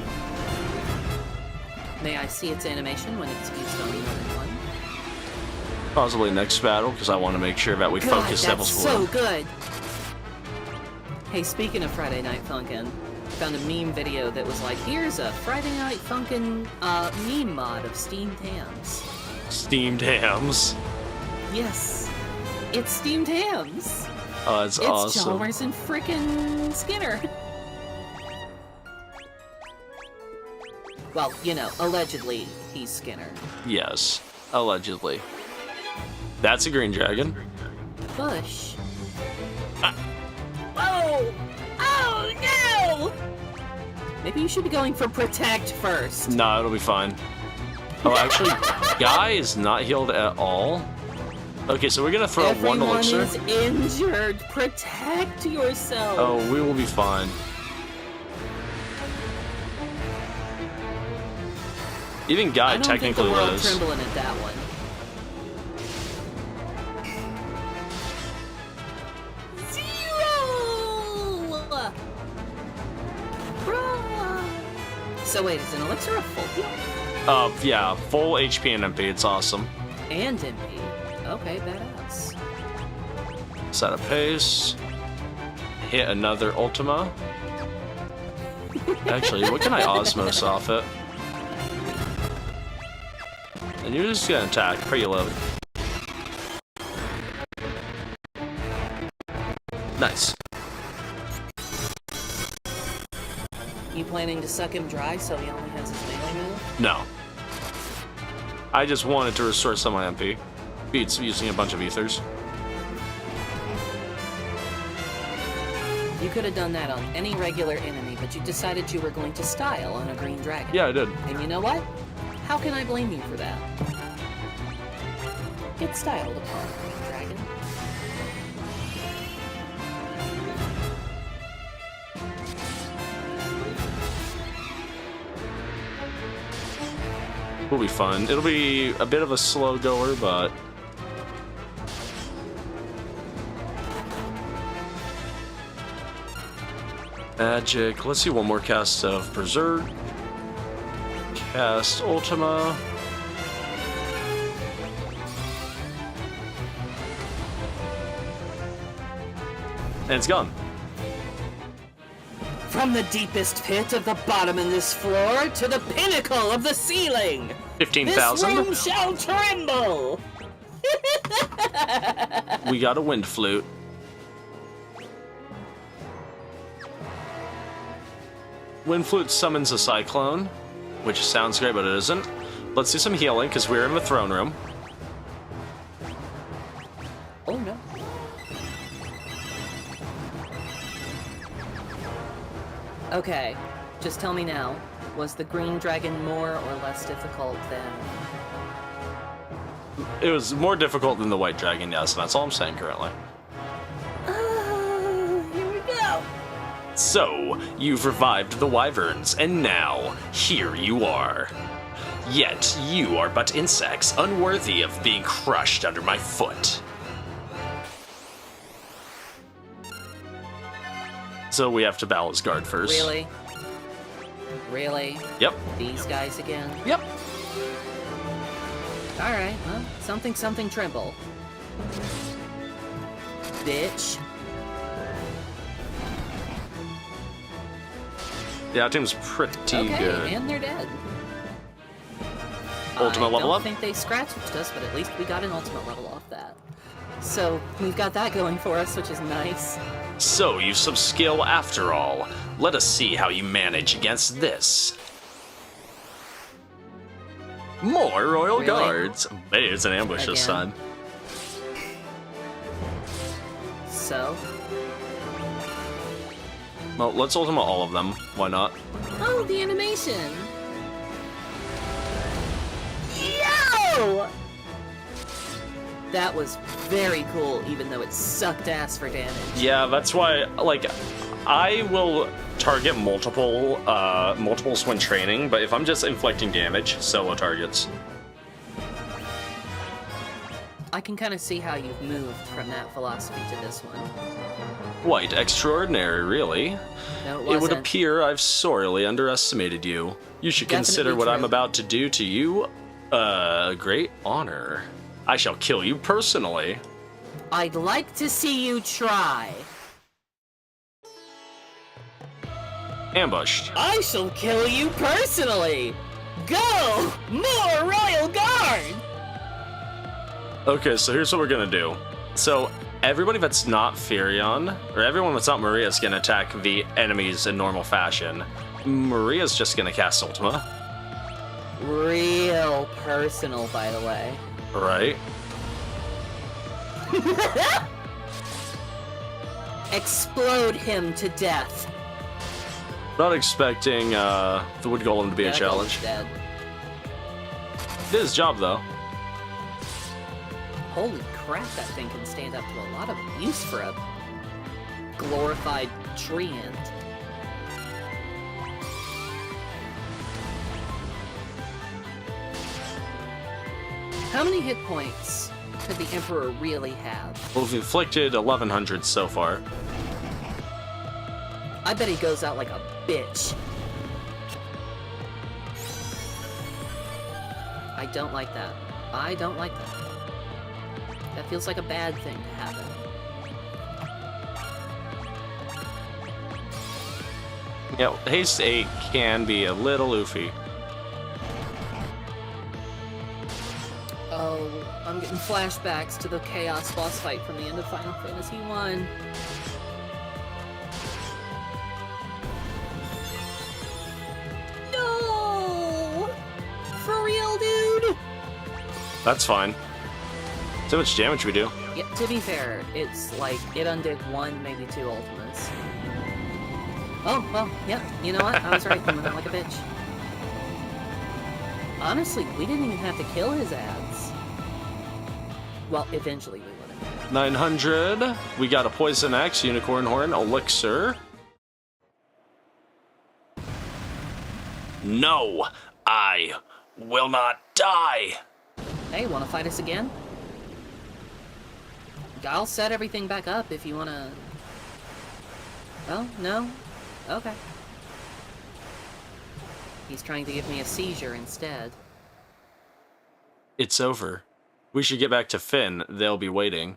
May I see its animation when it's used on more than one? Possibly next battle, because I want to make sure that we God, focus that's Devil's Bloom. so good! Hey, speaking of Friday Night Funkin', found a meme video that was like, here's a Friday Night Funkin' meme mod of steamed hams. Steamed hams. Yes, it's steamed hams. Oh, that's awesome. It's Chalmers and frickin' Skinner. Well, you know, allegedly, he's Skinner. Yes, allegedly. That's a green dragon. Bush. Oh! Oh, no! Maybe you should be going for Protect first. No, it'll be fine. Oh, actually, Guy is not healed at all. Okay, so we're gonna throw one elixir. Everyone is injured. Protect yourself. Oh, we will be fine. Even Guy technically I don't lives. think the world trembling at that one. So wait, is an elixir a full heal? Yeah, full HP and MP, it's awesome. And MP. Okay, badass. Set a pace. Hit another Ultima. Actually, what can I Osmos off it? And you're just gonna attack, pretty low. Nice. You planning to suck him dry so he only has his melee move? No. I just wanted to restore some of my MP. Beats using a bunch of ethers. You could have done that on any regular enemy, but you decided you were going to style on a green dragon. Yeah, I did. And you know what? How can I blame you for that? Get styled upon, green dragon. Will be fun. It'll be a bit of a slow goer, but magic. Let's see one more cast of Berserk. Cast Ultima. And it's gone. From the deepest pit of the bottom in this floor to the pinnacle of the ceiling, 15,000. this room shall tremble. We got a wind flute. Wind flute summons a cyclone, which sounds great, but it isn't. Let's do some healing because we're in the throne room. Oh no. Okay, just tell me now, was the green dragon more or less difficult than... It was more difficult than the white dragon, yes, and that's all I'm saying currently. Here we go! So, you've revived the wyverns, and now, here you are. Yet, you are but insects, unworthy of being crushed under my foot. So we have to battle his guard first. Really? Really? Yep. These guys again? Yep. Alright, well, something tremble. Bitch. Yeah, our team's pretty Okay, good. and they're dead. Ultimate level I up? don't think they scratched us, but at least we got an ultimate level off that. So, we've got that going for us, which is nice. So, you've some skill after all. Let us see how you manage against this. More Royal Really? Guards. Hey, it's an ambush this Again? time. So? Well, let's Ultima all of them. Why not? Oh, the animation! Yo! That was very cool, even though it sucked ass for damage. Yeah, that's why, like, I will target multiples when training, but if I'm just inflicting damage, solo targets. I can kind of see how you've moved from that philosophy to this one. Quite extraordinary, really. No, it It would wasn't. appear I've sorely underestimated you. You should consider Definitely what I'm true. about to do to you a great honor. I shall kill you personally. I'd like to see you try. Ambushed. I shall kill you personally! Go! More Royal Guard! Okay, so here's what we're gonna do. So, everybody that's not Furion, or everyone that's not Maria is gonna attack the enemies in normal fashion. Maria's just gonna cast Ultima. Real personal, by the way. Right? Explode him to death. Not expecting the Wood Golem to be a That challenge. golem's dead. Did his job though. Holy crap, that thing can stand up to a lot of use for a glorified treant. How many hit points could the Emperor really have? Well, we've inflicted 1,100 so far. I bet he goes out like a bitch. I don't like that. I don't like that. That feels like a bad thing to happen. Yeah, haste 8 can be a little oofy. Oh, I'm getting flashbacks to the Chaos boss fight from the end of Final Fantasy 1. No! For real, dude? That's fine. So much damage we do. Yeah, to be fair, it's like it undid 1, maybe 2 Ultimas. Oh, well, yeah, you know what? I was right, I went out like a bitch. Honestly, we didn't even have to kill his ads. Well, eventually we would have. 900. We got a Poison Axe, Unicorn Horn, Elixir. No, I will not die. Hey, wanna fight us again? I'll set everything back up if you wanna... Well, no? Okay. He's trying to give me a seizure instead. It's over. We should get back to Finn. They'll be waiting.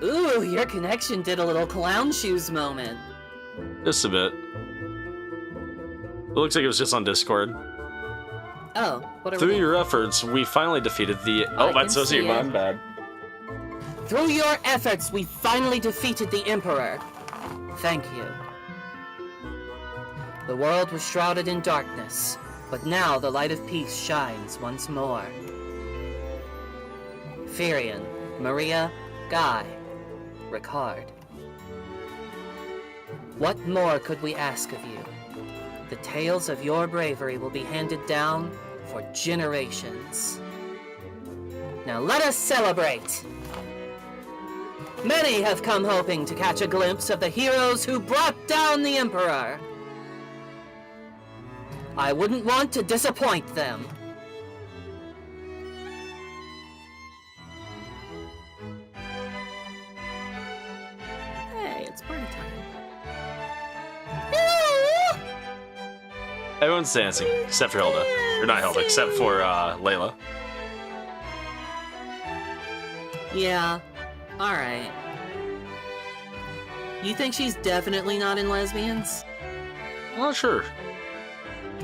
Ooh, your connection did a little clown shoes moment. Just a bit. It looks like it was just on Discord. Oh, what are Through we... your efforts, we finally defeated the... Oh, that's so see my it. bad. Through your efforts, we finally defeated the Emperor. Thank you. The world was shrouded in darkness, but now the light of peace shines once more. Firion, Maria, Guy, Ricard. What more could we ask of you? The tales of your bravery will be handed down for generations. Now let us celebrate! Many have come hoping to catch a glimpse of the heroes who brought down the Emperor. I wouldn't want to disappoint them. Hey, it's party time. Everyone's dancing, except for Hilda. Or not Hilda, except for Leila. Yeah, alright. You think she's definitely not in Lesbians? I'm not sure.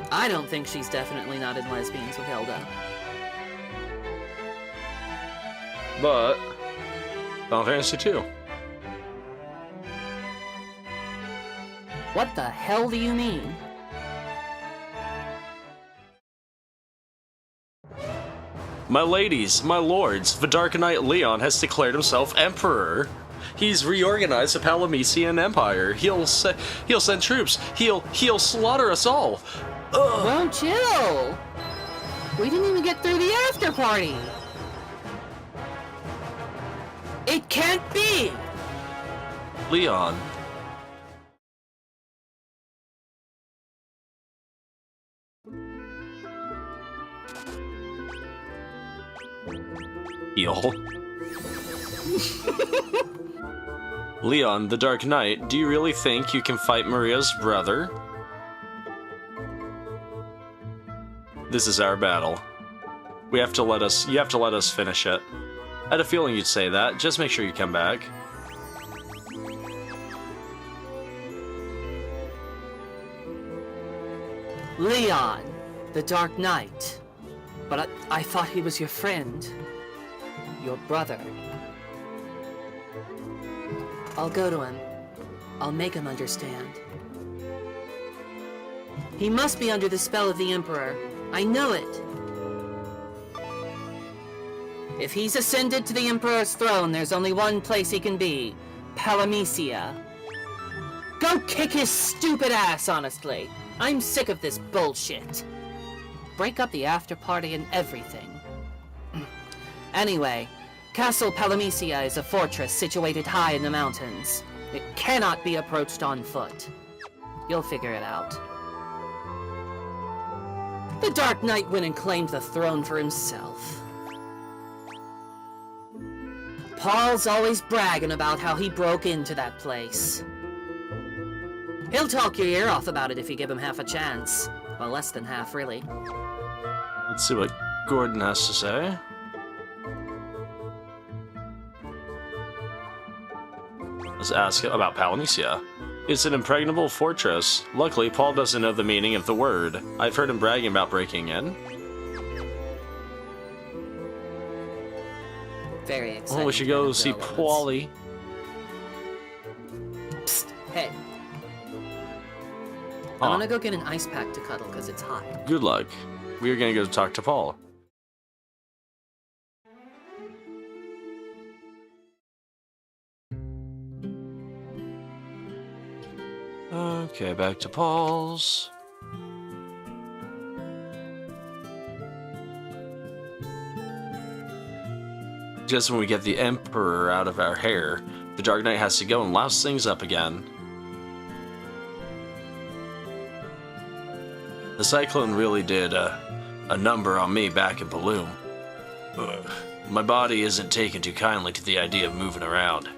I don't think she's definitely not in Lesbians with Hilda. But Final Fantasy 2. What the hell do you mean? My ladies, my lords, the Dark Knight Leon has declared himself Emperor. He's reorganized the Palamecian Empire. He'll send troops. He'll slaughter us all. Ugh. Well, chill! We didn't even get through the after party! It can't be! Leon. Heal. Leon, the Dark Knight, do you really think you can fight Maria's brother? This is our battle. You have to let us finish it. I had a feeling you'd say that. Just make sure you come back. Leon, the Dark Knight. But I thought he was your friend. Your brother. I'll go to him. I'll make him understand. He must be under the spell of the Emperor. I know it. If he's ascended to the Emperor's throne, there's only one place he can be. Palamecia. Go kick his stupid ass, honestly. I'm sick of this bullshit. Break up the after party and everything. Anyway, Castle Palamecia is a fortress situated high in the mountains. It cannot be approached on foot. You'll figure it out. The Dark Knight went and claimed the throne for himself. Paul's always bragging about how he broke into that place. He'll talk your ear off about it if you give him half a chance. Well, less than half, really. Let's see what Gordon has to say. Let's ask about Palanicia. It's an impregnable fortress. Luckily, Paul doesn't know the meaning of the word. I've heard him bragging about breaking in. Very exciting. Oh, we should go see Paulie. Psst, hey. Huh. I'm gonna go get an ice pack to cuddle because it's hot. Good luck. We are gonna go talk to Paul. Okay, back to Paul's. Just when we get the Emperor out of our hair, the Dark Knight has to go and louse things up again. The cyclone really did a number on me back in Bloom. My body isn't taken too kindly to the idea of moving around.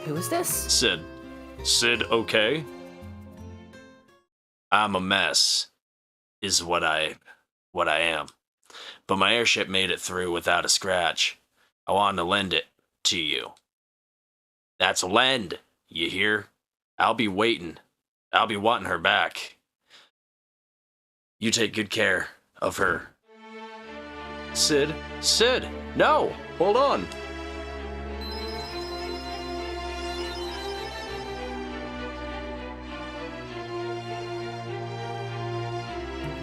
Who is this? Sid. Sid, okay? I'm a mess, is what I am. But my airship made it through without a scratch. I wanted to lend it to you. That's a lend, you hear? I'll be waiting. I'll be wanting her back. You take good care of her. Sid? Sid! No! Hold on!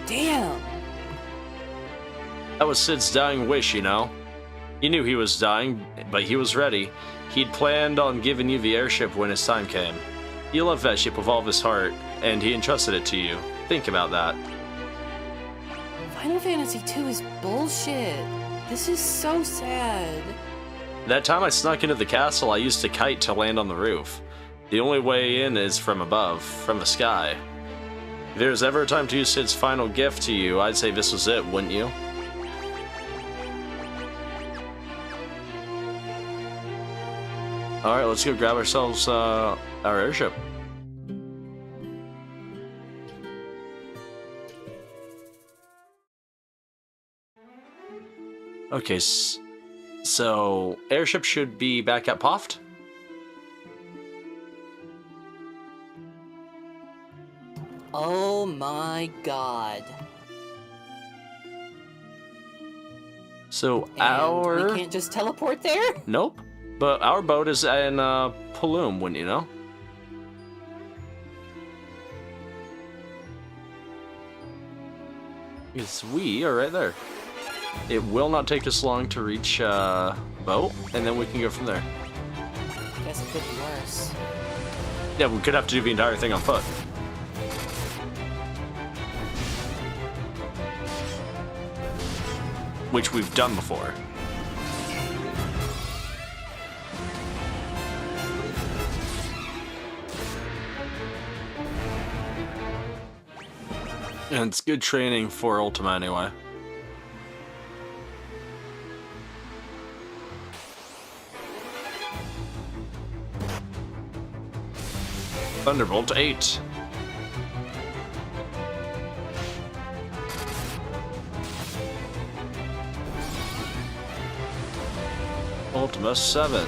Damn! That was Sid's dying wish, you know. He knew he was dying, but he was ready. He'd planned on giving you the airship when his time came. He loved that ship with all of his heart, and he entrusted it to you. Think about that. Final Fantasy II is bullshit. This is so sad. That time I snuck into the castle, I used a kite to land on the roof. The only way in is from above, from the sky. If there's ever a time to use Sid's final gift to you, I'd say this was it, wouldn't you? Alright, let's go grab ourselves our airship. Okay, so airship should be back at Poft? Oh my god. So And we can't just teleport there? Nope. But our boat is in Paloom, wouldn't you know? Because we are right there. It will not take us long to reach boat, and then we can go from there. I guess it could be worse. Yeah, we could have to do the entire thing on foot. Which we've done before. And it's good training for Ultima anyway. Thunderbolt 8. Ultima 7.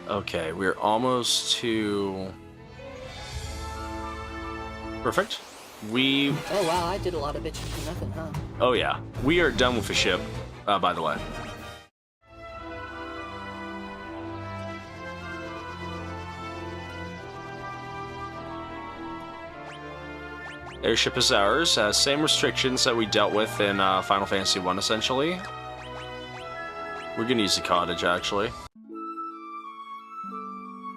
Okay, we're almost to... Perfect. Oh wow, I did a lot of bitching for nothing, huh? Oh yeah, we are done with the ship, by the way. Airship is ours, same restrictions that we dealt with in Final Fantasy 1 essentially. We're gonna use the cottage actually.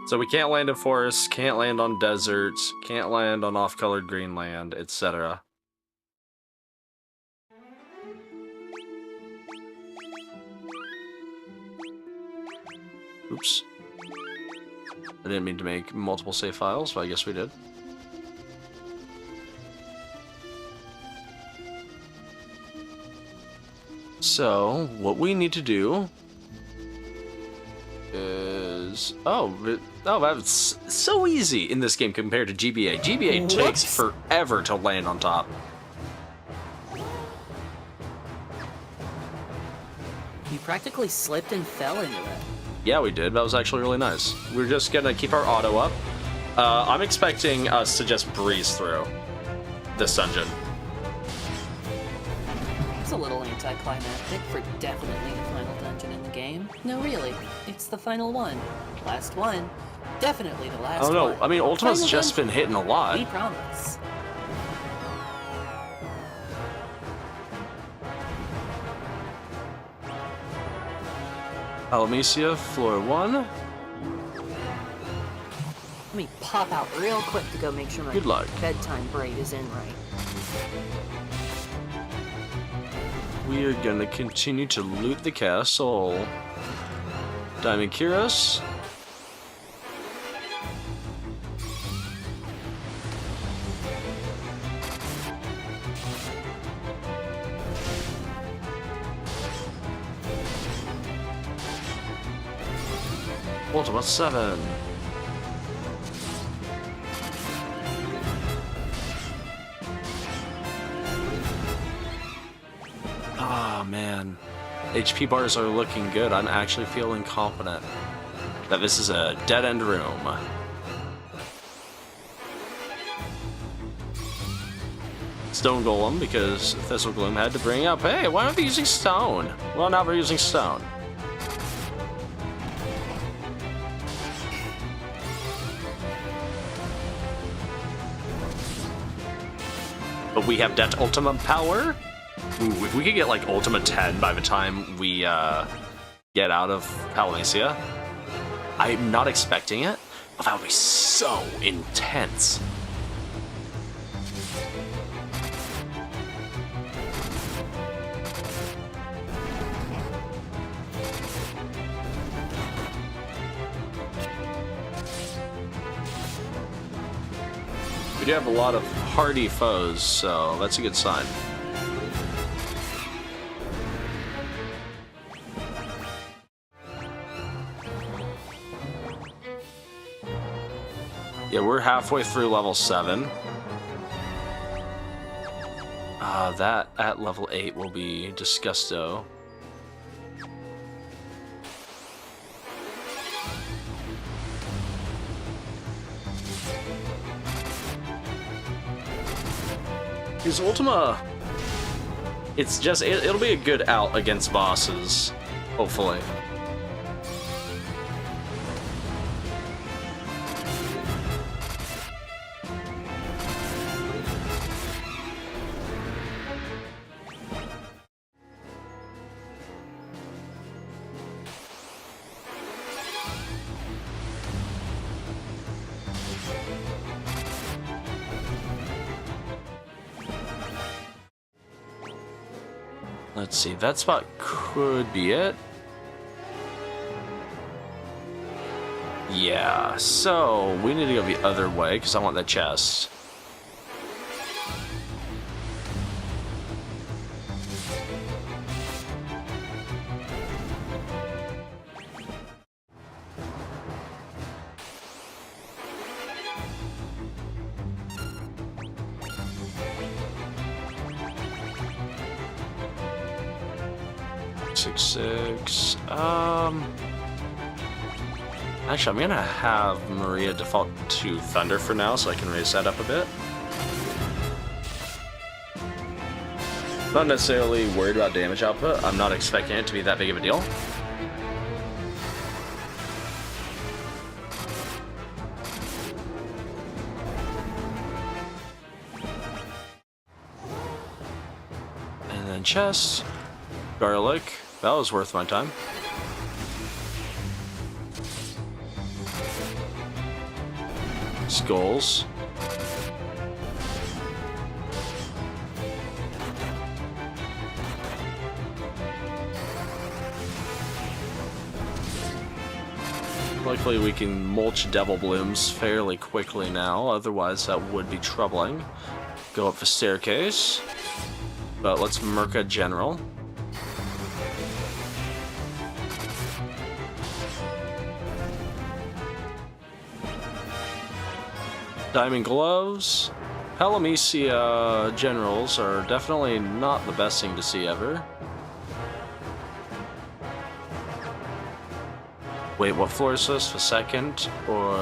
So we can't land in forests, can't land on deserts, can't land on off-colored green land, etc. Oops. I didn't mean to make multiple save files, but I guess we did. So, what we need to do is... Oh, that's so easy in this game compared to GBA. GBA takes forever to land on top. You practically slipped and fell into it. Yeah, we did. That was actually really nice. We're just gonna keep our auto up. I'm expecting us to just breeze through this dungeon. It's a little anticlimactic for definitely the final dungeon in the game. No, really. It's the final one. Last one. Definitely the last one. I don't know. I mean, Ultima's just been hitting a lot. We promise. Alamecia, floor 1. Let me pop out real quick to go make sure my Good luck. bedtime braid is in right. We are gonna continue to loot the castle. Diamond Kyros. Ultima 7. Ah, man. HP bars are looking good. I'm actually feeling confident that this is a dead-end room. Stone Golem, because Thistle Gloom had to bring up, hey, why aren't they using stone? Well, now we're using stone. But we have that Ultima power. Ooh, if we could get like Ultima 10 by the time we get out of Alamecia, I'm not expecting it, but that would be so intense. We do have a lot of hardy foes, so that's a good sign. Yeah, we're halfway through level 7. That at level 8 will be Disgusto. Because Ultima, it's just, it'll be a good out against bosses, hopefully. Let's see, that spot could be it. Yeah, so we need to go the other way because I want that chest. Six. Actually, I'm gonna have Maria default to Thunder for now, so I can raise that up a bit. Not necessarily worried about damage output. I'm not expecting it to be that big of a deal. And then chest, garlic. That was worth my time. skulls. Luckily we can mulch Devil Blooms fairly quickly now, otherwise that would be troubling. Go up the staircase, but let's Merca General. Diamond Gloves. Palamecia Generals are definitely not the best thing to see ever. Wait, what floor is this? The second, or...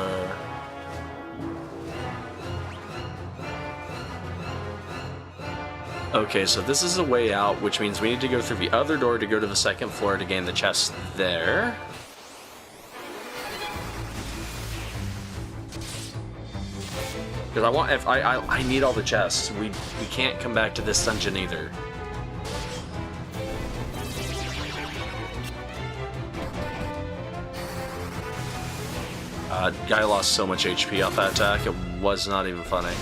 Okay, so this is the way out, which means we need to go through the other door to go to the second floor to gain the chest there. Because I want, if I need all the chests. We can't come back to this dungeon either. Guy lost so much HP off that attack, it was not even funny.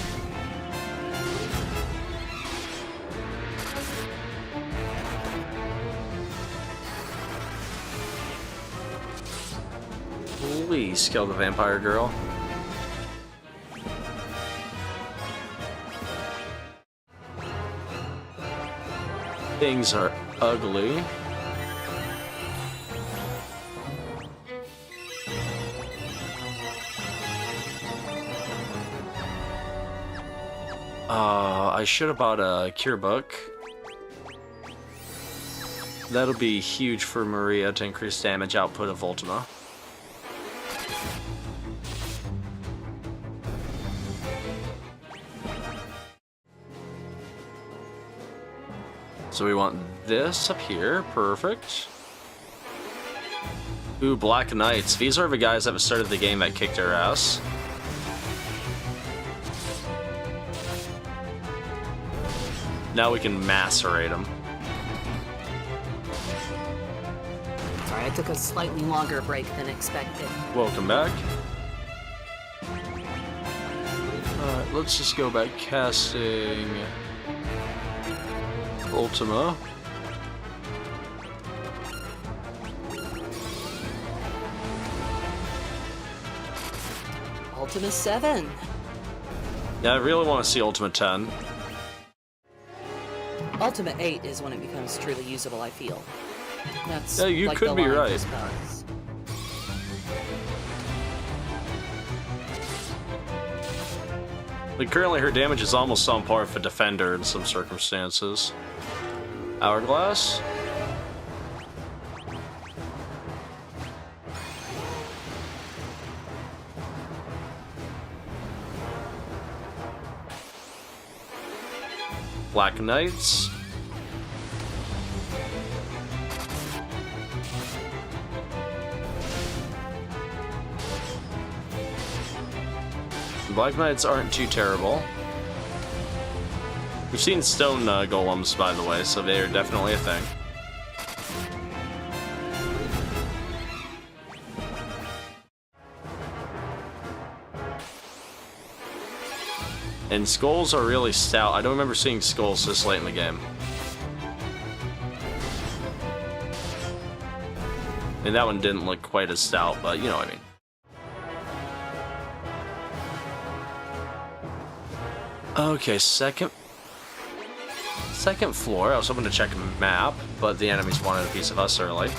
Please kill the vampire girl. Things are ugly. I should have bought a cure book. That'll be huge for Maria to increase damage output of Ultima. So we want this up here, perfect. Ooh, Black Knights. These are the guys at the start of the game that kicked our ass. Now we can macerate them. Sorry, I took a slightly longer break than expected. Welcome back. Alright, let's just go back casting Ultima. Ultima 7. Yeah, I really want to see Ultima 10. Ultima 8 is when it becomes truly usable, I feel. That's Yeah, you like could the be line right. just goes. Like, currently her damage is almost on par with a defender in some circumstances. Hourglass. Black Knights. Black Knights aren't too terrible. We've seen stone golems, by the way, so they are definitely a thing. And skulls are really stout. I don't remember seeing skulls this late in the game. And that one didn't look quite as stout, but you know what I mean. Okay, second floor. I was hoping to check a map, but the enemies wanted a piece of us early.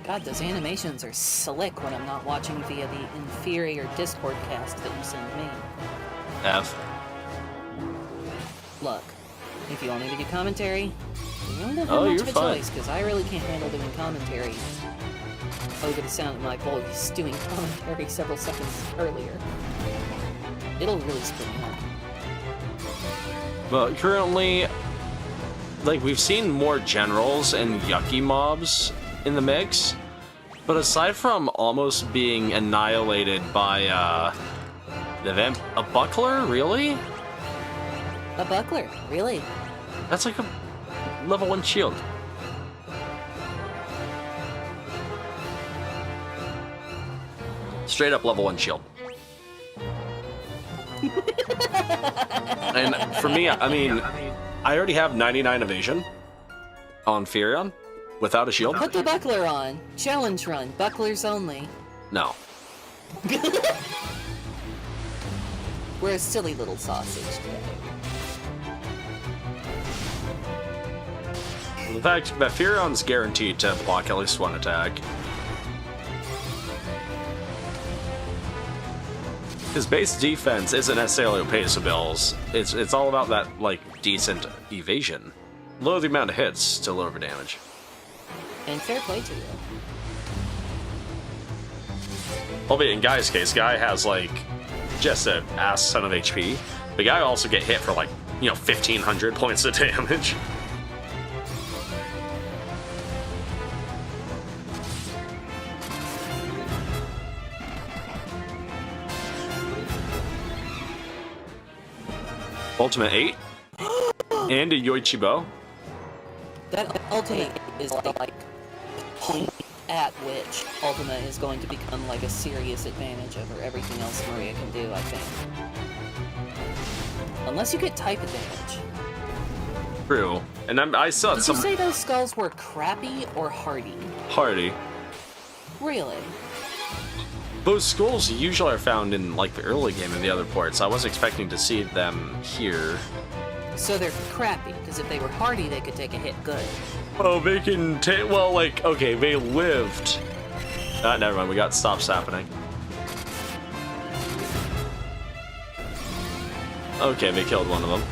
God, those animations are slick when I'm not watching via the inferior Discord cast that you send me. F. Look, if you want me to do commentary, you don't have Oh, much you're of a fine. choice, because I really can't handle doing commentary over the sound of my voice doing commentary several seconds earlier. It'll really spin me up. But currently, like, we've seen more generals and yucky mobs in the mix, but aside from almost being annihilated by a buckler, really? A buckler, really? That's like a level 1 shield. Straight up level 1 shield. And for me, I mean, I already have 99 evasion on Furion without a shield. Put the buckler on. Challenge run. Bucklers only. No. We're a silly little sausage today. The fact that Furion's guaranteed to block at least one attack. His base defense isn't necessarily what pays the bills. It's all about that, like, decent evasion. Lower the amount of hits to lower damage. And fair play to you. Albeit in Guy's case, Guy has, like, just an ass ton of HP. But Guy also get hit for, like, 1,500 points of damage. Ultimate 8 and a Yoichibo. That ultimate is like point at which Ultima is going to become like a serious advantage over everything else Maria can do, I think. Unless you get type advantage. True. And I saw Did some... you say those skulls were crappy or hardy? Hardy. Really? Those skulls usually are found in, like, the early game in the other ports. I wasn't expecting to see them here. So they're crappy, because if they were hardy, they could take a hit good. Oh, they can take... Well, like, okay, they lived. Never mind, we got stops happening. Okay, they killed one of them.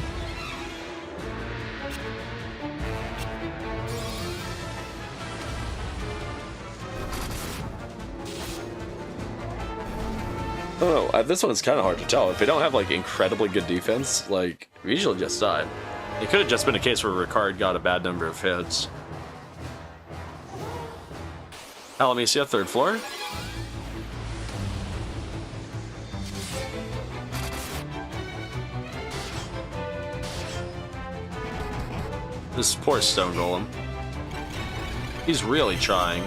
Oh, this one's kind of hard to tell. If they don't have, like, incredibly good defense, like, we usually just die. It could have just been a case where Ricard got a bad number of hits. Let me see a 3rd floor. This poor stone golem. He's really trying.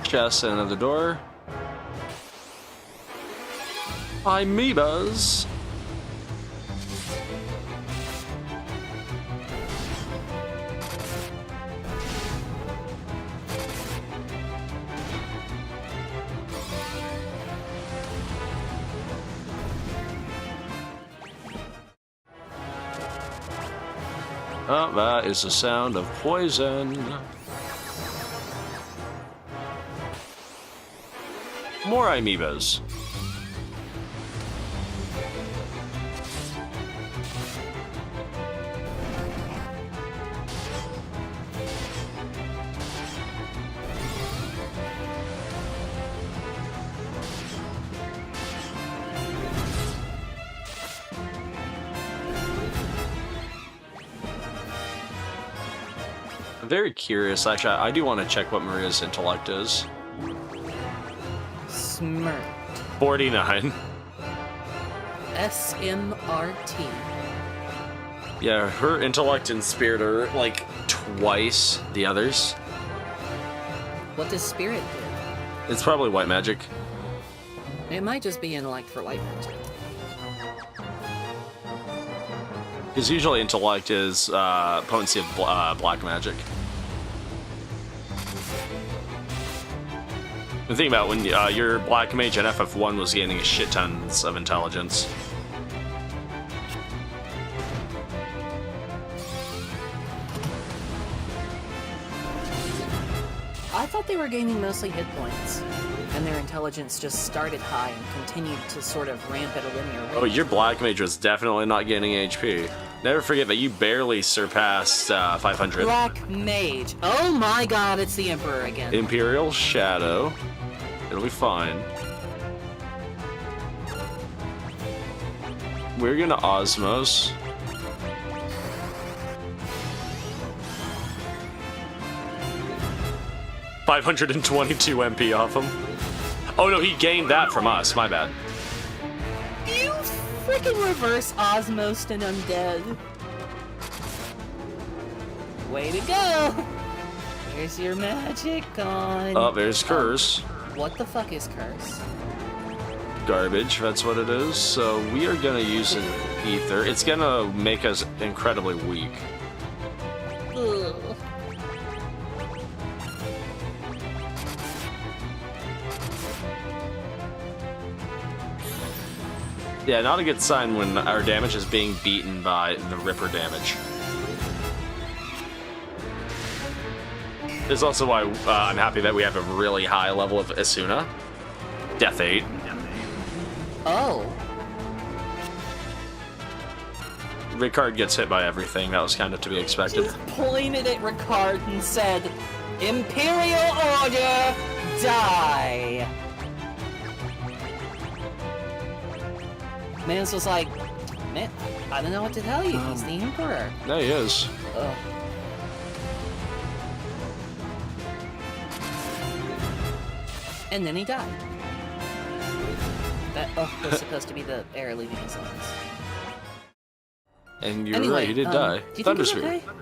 Chest and another door. Amoebas. Oh, that is the sound of poison. More amoebas. I'm very curious, actually. I do want to check what Maria's intellect is. Smirk. 49. SMRT. Yeah, her intellect and spirit are like twice the others. What does spirit do? It's probably white magic. It might just be intellect for white magic. Because usually intellect is potency of black magic. The thing about when your black mage at FF1 was gaining a shit tons of intelligence. I thought they were gaining mostly hit points, and their intelligence just started high and continued to sort of ramp at a linear rate. Oh, your black mage was definitely not gaining HP. Never forget that you barely surpassed 500. Black mage. Oh my god, it's the Emperor again. Imperial Shadow. It'll be fine. We're gonna Osmos. $522 MP off him. Oh no, he gained that from us. My bad. You freaking reverse osmosed and undead. Way to go! Here's your magic on. Oh, there's Curse. What the fuck is Curse? Garbage, that's what it is. So we are gonna use an ether. It's gonna make us incredibly weak. Ugh. Yeah, not a good sign when our damage is being beaten by the Ripper damage. This is also why I'm happy that we have a really high level of Asuna. Death 8. Oh. Ricard gets hit by everything. That was kind of to be expected. Just pointed at Ricard and said, Imperial Order, die! Mans was like, man, I don't know what to tell you. He's the Emperor. There he is. Ugh. And then he died. That was supposed to be the air leaving his lungs. And you're Anyway, right, he did die. Do you Thunder think he's Sphere. okay?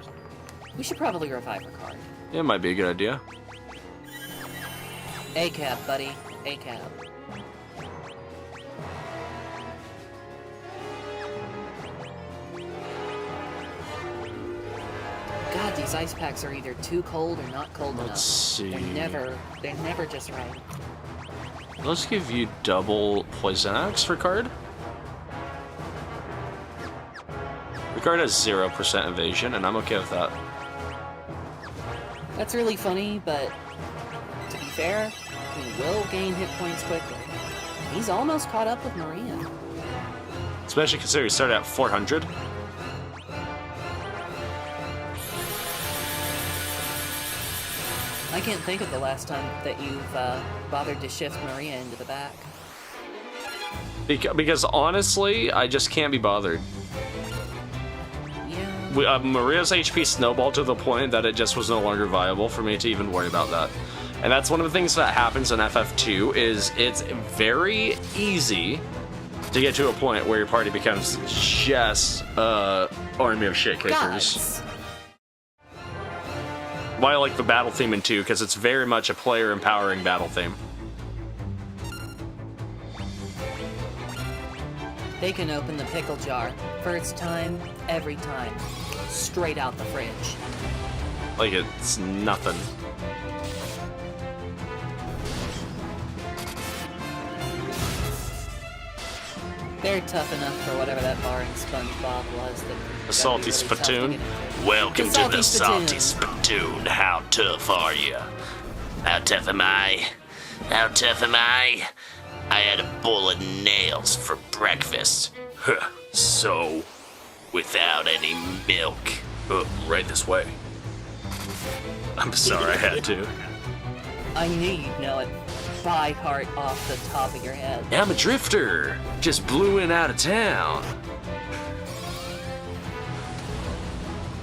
We should probably revive Ricard. Yeah, it might be a good idea. A-cab, buddy. A-cab. God, these ice packs are either too cold or not cold enough. Let's see. They're never just right. Let's give you double Poison Axe, Ricard. Ricard has 0% evasion, and I'm okay with that. That's really funny, but to be fair, he will gain hit points quickly. He's almost caught up with Maria. Especially considering he started at 400. I can't think of the last time that you've bothered to shift Maria into the back. Because honestly, I just can't be bothered. Yeah. Maria's HP snowballed to the point that it just was no longer viable for me to even worry about that. And that's one of the things that happens in FF2 is it's very easy to get to a point where your party becomes just army of shit kickers. Gods. Why I like the battle theme in 2, because it's very much a player empowering battle theme. They can open the pickle jar. First time, every time. Straight out the fridge. Like it's nothing. They're tough enough for whatever that bar in SpongeBob was. A salty spittoon. Welcome to the salty spittoon. spittoon. How tough are you? How tough am I? How tough am I? I had a bowl of nails for breakfast. Huh. So, without any milk. Right this way. I'm sorry, I had to. I knew you'd know it by heart off the top of your head. I'm a drifter. Just blew in out of town.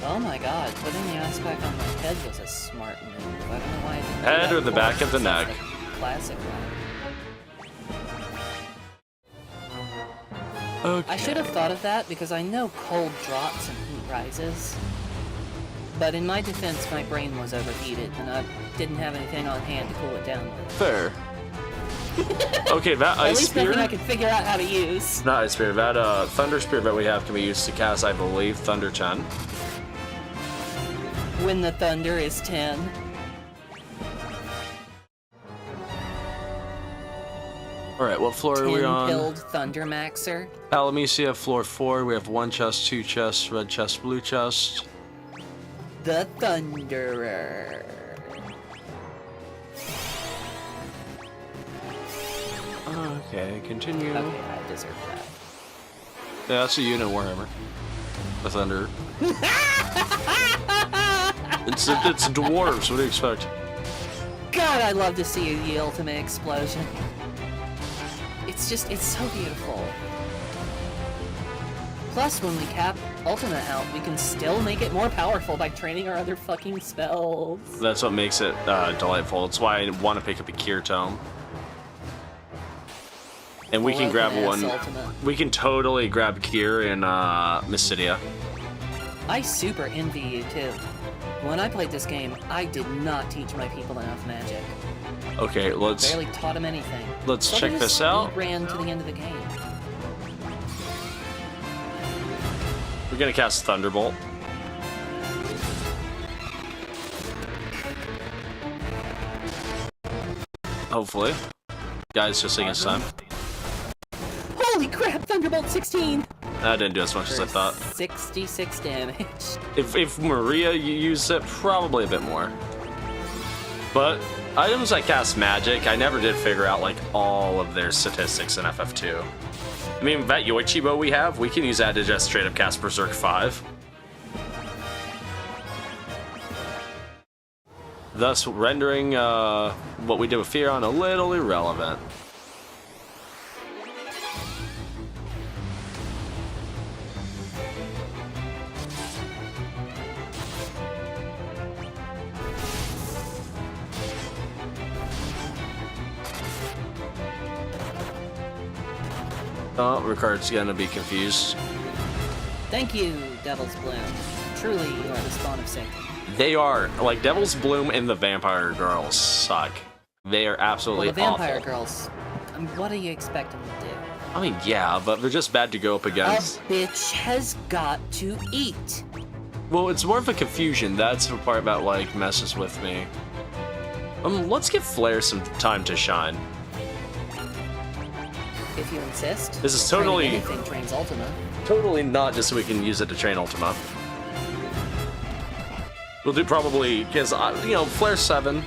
Oh my god, putting the ice pack on my head was a smart move. I don't know why I didn't do Head that or the before, back of the since neck? the classic one. Okay. I should have thought of that because I know cold drops and heat rises. But in my defense, my brain was overheated and I didn't have anything on hand to cool it down with. Fair. Okay, that At ice least spear. nothing I could figure out how to use. Not ice spear. That thunder spear that we have can be used to cast, I believe, Thunder 10. When the thunder is 10. All right, what floor are we on? 10-pilled Thunder Maxer. Alamesia, floor 4. We have 1 chest, 2 chests, red chest, blue chest. The Thunderer. Okay, continue. Okay, I deserve that. Yeah, that's a unit Warhammer. The Thunder. it's dwarves. What do you expect? God, I'd love to see the Ultima explosion. It's so beautiful. Plus, when we cap Ultima out, we can still make it more powerful by training our other fucking spells. That's what makes it delightful. It's why I want to pick up a Kier Tome. And we can grab one. Ultima. We can totally grab Kier in Myssidia. I super envy you too. When I played this game, I did not teach my people enough magic. Okay, let's Barely taught them anything. let's So check they this just out. ran to the end of the game. We're gonna cast Thunderbolt. Hopefully. Guys, just taking his time. Holy crap! Thunderbolt 16. That didn't do as much as I thought. 66 damage. If Maria used it, probably a bit more. But items that cast magic, I never did figure out like all of their statistics in FF2. I mean, that Yoichibo we have, we can use that to just straight up cast Berserk 5. Thus rendering what we did with Fionn a little irrelevant. Oh, Ricard's gonna be confused. Thank you, Devil's Bloom. Truly, you are the spawn of Satan. They are, like, Devil's Bloom and the Vampire Girls suck. They are absolutely Well, the Vampire awful. Girls, what do you expect them to do? I mean, yeah, but they're just bad to go up A against. bitch has got to eat. Well, it's more of a confusion. That's the part that, like, messes with me. Let's give Flare some time to shine. If you insist. This is Training totally- anything trains Ultima. Totally not just so we can use it to train Ultima. We'll do probably, because, you know, Flare 7.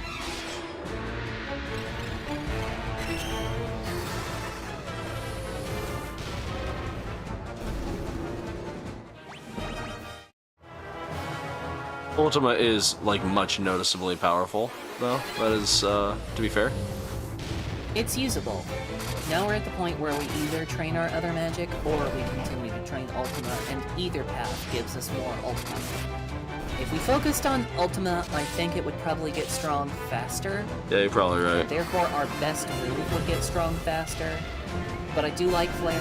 Ultima is, like, much noticeably powerful, though. That is, to be fair. It's usable. Now we're at the point where we either train our other magic or we continue to train Ultima, and either path gives us more Ultima. If we focused on Ultima, I think it would probably get strong faster. Yeah, you're probably right. Therefore, our best move would get strong faster. But I do like Flare.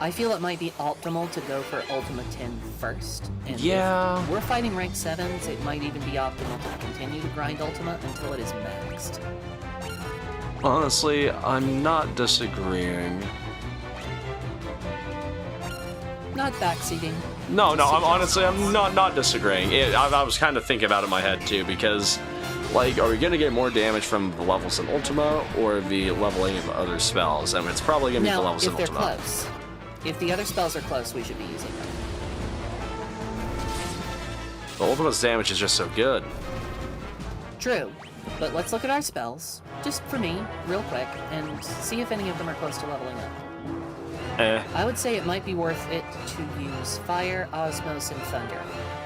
I feel it might be optimal to go for Ultima 10 first. And Yeah. if we're fighting rank 7s, it might even be optimal to continue to grind Ultima until it is maxed. Honestly, I'm not disagreeing. Not backseating. No, I'm not disagreeing. I was kind of thinking about it in my head too, because, like, are we gonna get more damage from the levels in Ultima or the leveling of other spells? I mean, it's probably gonna be the Now, levels in if they're Ultima. close. If the other spells are close, we should be using them. The Ultima's damage is just so good. True. But let's look at our spells, just for me, real quick, and see if any of them are close to leveling up. I would say it might be worth it to use Fire, Osmos, and Thunder.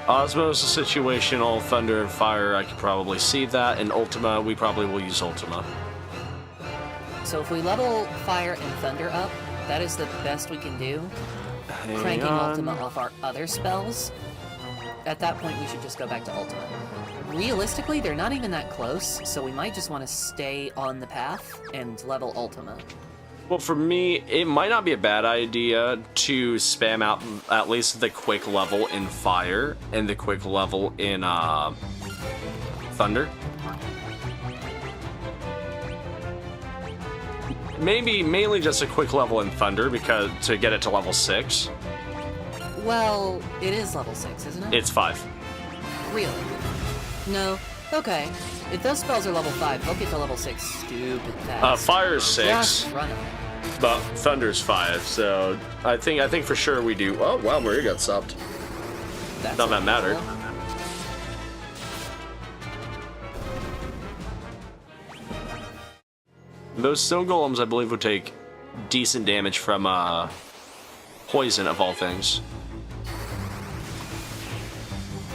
Osmos is situational, Thunder and Fire, I could probably see that. In Ultima, we probably will use Ultima. So if we level Fire and Thunder up, that is the best we can do. Hang Cranking on. Ultima off our other spells. At that point, we should just go back to Ultima. Realistically, they're not even that close, so we might just want to stay on the path and level Ultima. Well, for me, it might not be a bad idea to spam out at least the quick level in Fire and the quick level in Thunder. Maybe mainly just a quick level in Thunder because to get it to level 6. Well, it is level 6, isn't it? It's 5. Really? No. Okay. If those spells are level 5, they'll get to level 6 stupid fast. Fire is 6, Just run 'em. but Thunder's 5. So I think for sure we do. Oh wow, Maria got stopped. That's Not that mattered. cool. Those stone golems, I believe, would take decent damage from poison of all things.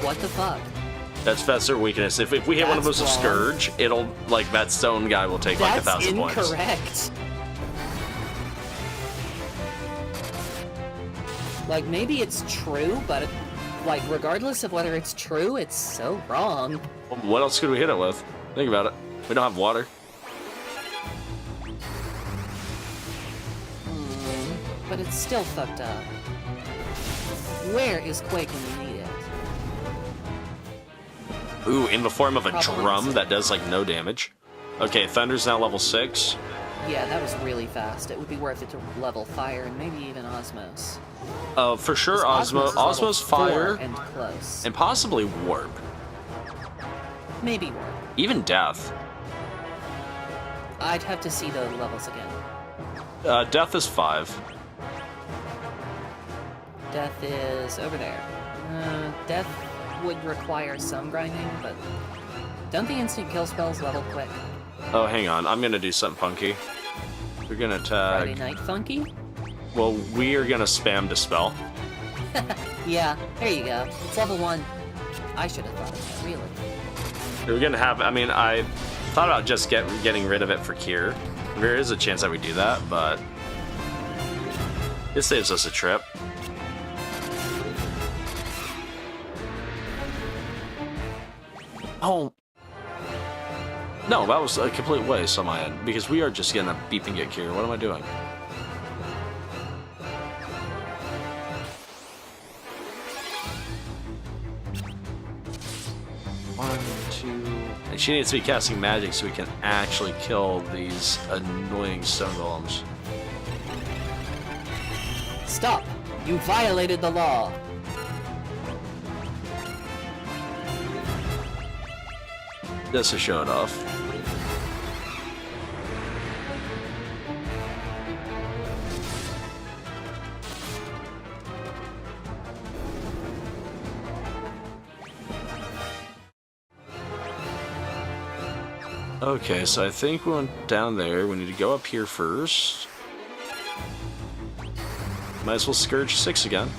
What the fuck? That's their weakness. If we hit one of those That's with wrong. Scourge, it'll, like, that stone guy will take like That's 1,000 points. incorrect. Like, maybe it's true, but, like, regardless of whether it's true, it's so wrong. What else could we hit it with? Think about it. We don't have water. But it's still fucked up. Where is Quake when you need it? Ooh, in the form of a Probably drum isn't. that does like no damage. Okay, Thunder's now level 6. Yeah, that was really fast. It would be worth it to level Fire and maybe even Osmos. For sure, 'Cause Osmos is level Fire, 4 and close. and possibly Warp. Maybe Warp. Even Death. I'd have to see the levels again. Death is 5. Death is over there. Death would require some grinding, but don't the instant kill spells level quick? Oh, hang on. I'm gonna do something funky. We're gonna Friday tag. Night Funky? Well, we are gonna spam Dispel. Yeah, there you go. It's level 1. I should have thought of that, really. We're gonna have. I mean, I thought about just getting rid of it for Cure. There is a chance that we do that, but it saves us a trip. Oh. No, that was a complete waste on my end, because we are just gonna beep and get Cure. What am I doing? One, two... And she needs to be casting magic so we can actually kill these annoying stone golems. Stop! You violated the law! Just to show it off. Okay, so I think we went down there. We need to go up here first. Might as well Scourge 6 again.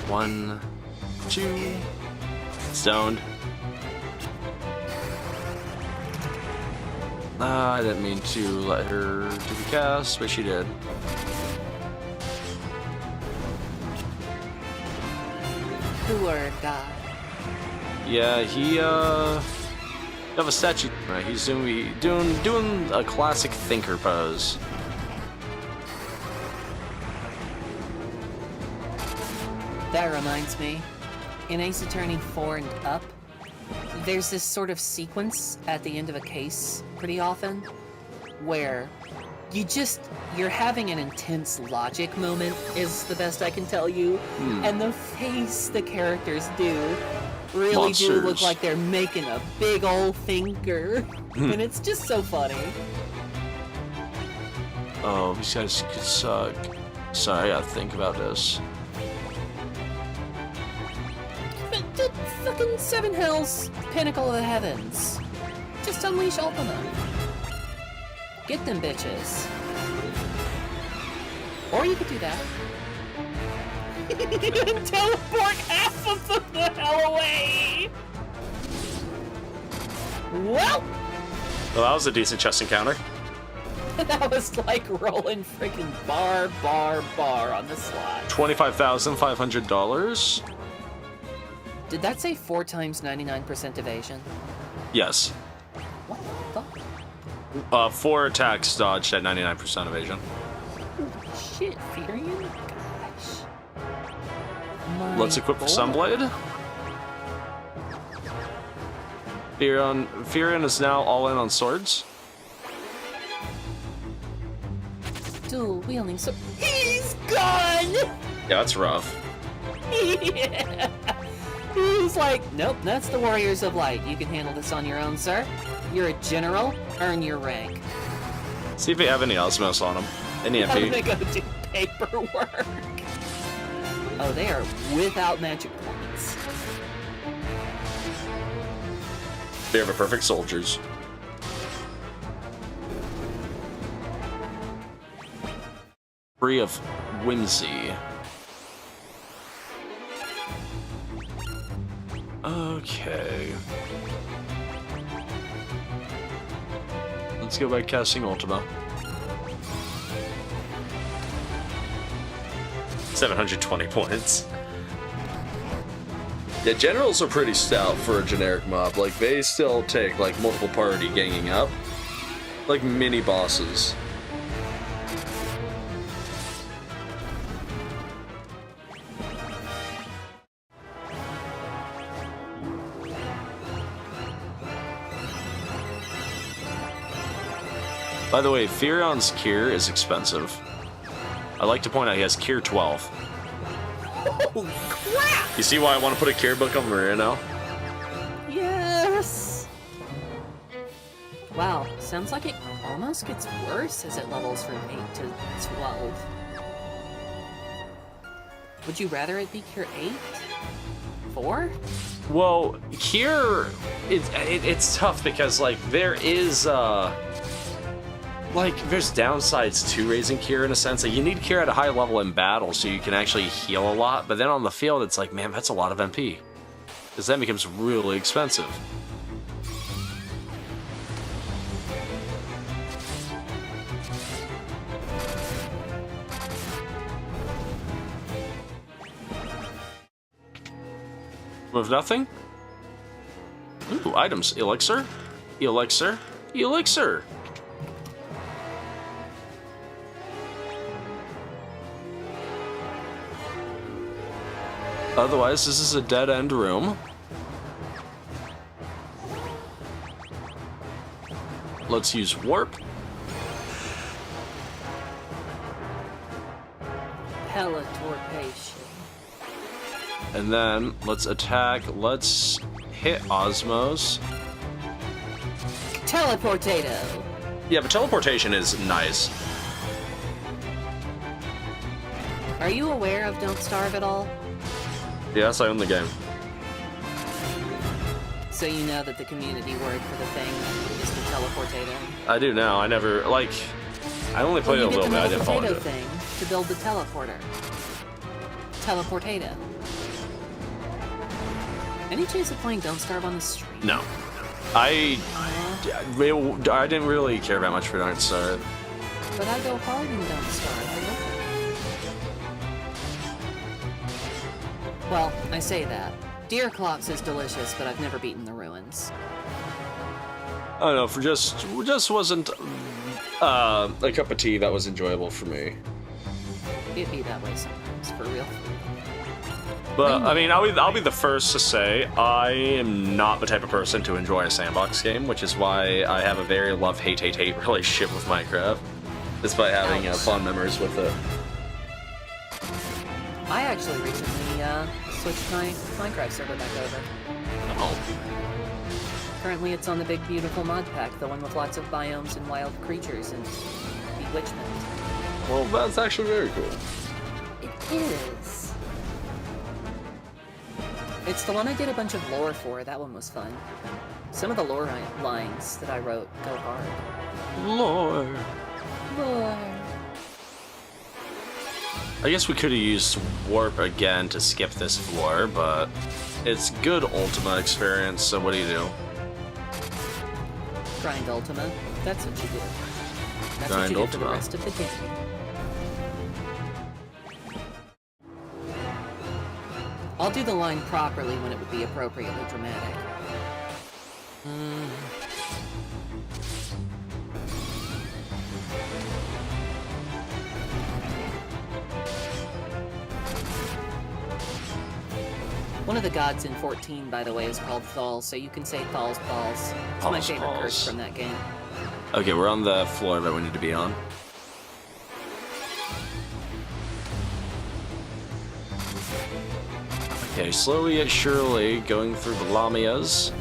One, two, stoned. I didn't mean to let her do the cast, but she did. Poor guy. Yeah, he have a statue. Right, he's doing a classic thinker pose. That reminds me, in Ace Attorney 4 and up, there's this sort of sequence at the end of a case pretty often where you're having an intense logic moment is the best I can tell you, and the face the characters do really do look Monsters. like they're making a big old thinker, and it's just so funny. Oh, these guys could suck. Sorry, I gotta think about this. But the fucking Seven Hells, Pinnacle of the Heavens. Just unleash Ultima. Get them bitches. Or you could do that. Teleport half of them the hell away! Well, Well, that was a decent chest encounter. that was like rolling freaking bar on the slide. $25,500. Did that say 4 times 99% evasion? Yes. What the fuck? 4 attacks dodged at 99% evasion. Shit, Furion? Gosh. My Let's equip boy. Sunblade. Furion is now all in on swords. Dual wielding, so he's gone! Yeah, that's rough. Yeah. He's like, nope, that's the Warriors of Light. You can handle this on your own, sir. You're a general, earn your rank. See if they have any Osmos on them. Any I'm gonna MP. go do paperwork. Oh, they are without magic points. They have a perfect soldiers. Free of whimsy. Okay. Let's go by casting Ultima. 720 points. Yeah, generals are pretty stout for a generic mob. Like, they still take, like, multiple party ganging up. Like, mini bosses. By the way, Furion's Cure is expensive. I like to point out he has Cure 12. Holy crap! You see why I want to put a Cure book on Maria now? Yes! Wow, sounds like it almost gets worse as it levels from 8 to 12. Would you rather it be Cure 8? 4? Well, Cure, it's tough because, like, there is, like, there's downsides to raising Cure in a sense. Like, you need Cure at a high level in battle so you can actually heal a lot, but then on the field, it's like, man, that's a lot of MP. Because that becomes really expensive. With nothing? Ooh, items. Elixir? Elixir? Elixir! Otherwise, this is a dead-end room. Let's use warp. Teleportation. And then, let's attack. Let's hit Osmos. Teleportato! Yeah, but teleportation is nice. Are you aware of Don't Starve at all? Yes, I own the game. So you know that the community word for the thing is the teleportato. I do now. I never, like, I only played it a little bit. I didn't follow Potato it. thing to build the teleporter. Teleportato. Any chance of playing Don't Starve on the stream? No. I didn't really care that much for Don't Starve. But I go hard in Don't Starve. I love it. Well, I say that. Deer Clops is delicious, but I've never beaten the ruins. I don't know, for just wasn't a cup of tea that was enjoyable for me. It'd be that way sometimes, for real. But I mean, I'll be the first to say I am not the type of person to enjoy a sandbox game, which is why I have a very love-hate relationship with Minecraft, despite having fond memories with it. I actually recently switched my Minecraft server back over. Oh. Currently it's on the big beautiful mod pack, the one with lots of biomes and wild creatures and bewitchment. Well, that's actually very cool. It is. It's the one I did a bunch of lore for. That one was fun. Some of the lore lines that I wrote go hard. Lore. Lore. I guess we could have used warp again to skip this floor, but it's good Ultima experience, so what do you do? Grind Ultima. That's what you do. That's Grind what you do for the Ultima. rest of the game. I'll do the line properly when it would be appropriately dramatic. One of the gods in 14, by the way, is called Thal, so you can say Thal's balls. It's my Thal's favorite balls. curse from that game. Okay, we're on the floor that we need to be on. Okay, slowly yet surely going through the Lamias.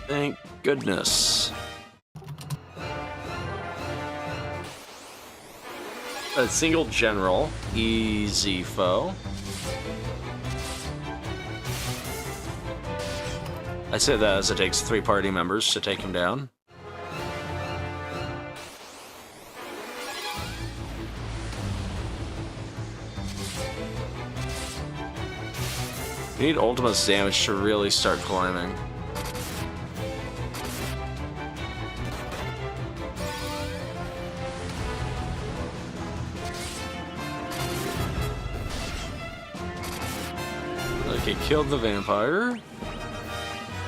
Thank goodness. A single general, easy foe. I say that as it takes 3 party members to take him down. We need Ultima's damage to really start climbing. Okay, killed the vampire.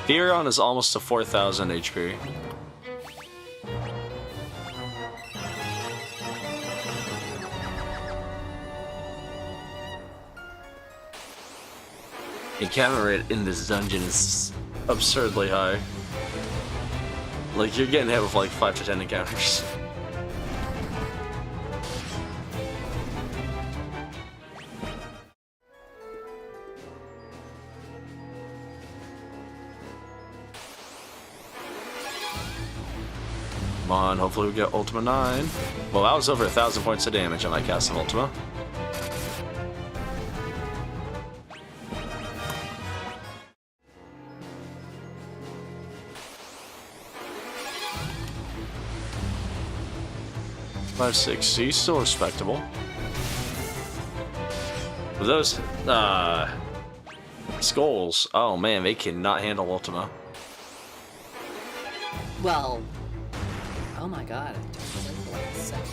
Therion is almost to 4,000 HP. Encounter rate in this dungeon is absurdly high. Like, you're getting hit with like 5 to 10 encounters. Come on, hopefully we get Ultima 9. Well, that was over 1,000 points of damage on that cast of Ultima. $560, still respectable. But those skulls, oh man, they cannot handle Ultima. Well, oh my god, I turned away for like a second.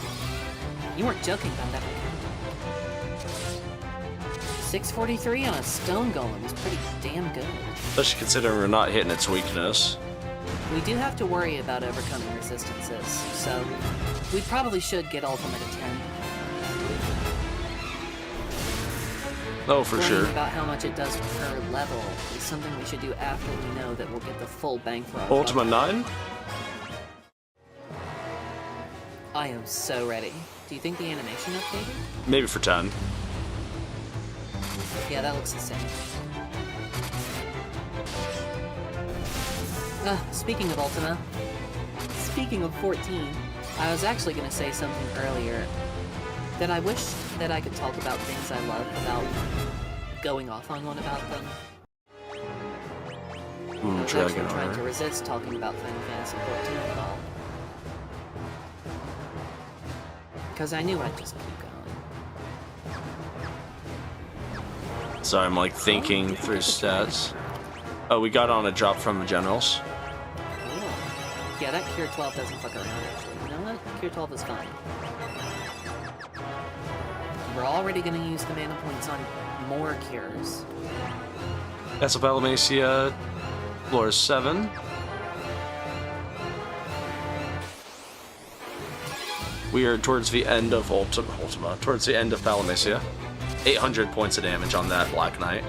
You weren't joking about that one. 643 on a stone golem is pretty damn good. Especially considering we're not hitting its weakness. We do have to worry about overcoming resistances, so we probably should get Ultimate at 10. Oh, for Worrying sure. about how much it does per level is something we should do after we know that we'll get the full bang for our Ultima buck. 9? I am so ready. Do you think the animation updated? Maybe for 10. Yeah, that looks the same. Speaking of Ultima, speaking of 14, I was actually going to say something earlier that I wish that I could talk about things I love without going off on one about them. Ooh, I was Dragon actually trying to armor. resist talking about Final Fantasy 14 at all. Because I knew I'd just keep going. So I'm like thinking through stats. Oh, we got on a drop from the generals. Cool. Yeah, that Cure 12 doesn't fuck around, actually. You know what? Cure 12 is fine. We're already going to use the mana points on more cures. That's a Palamacia, floor 7. We are towards the end of Ultima, towards the end of Palamacia. 800 points of damage on that Black Knight.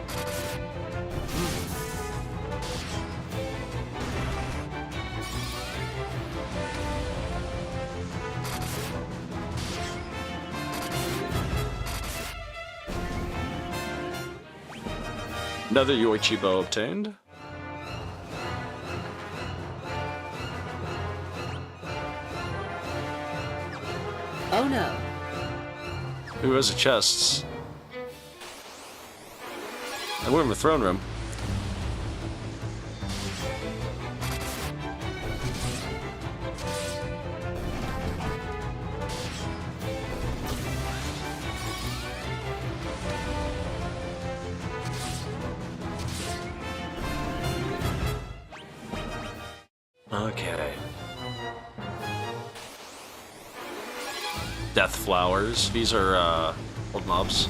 Another Yoichi bow obtained. Oh no! Ooh, those are chests. And we're in the throne room. Okay. Death flowers. These are old mobs.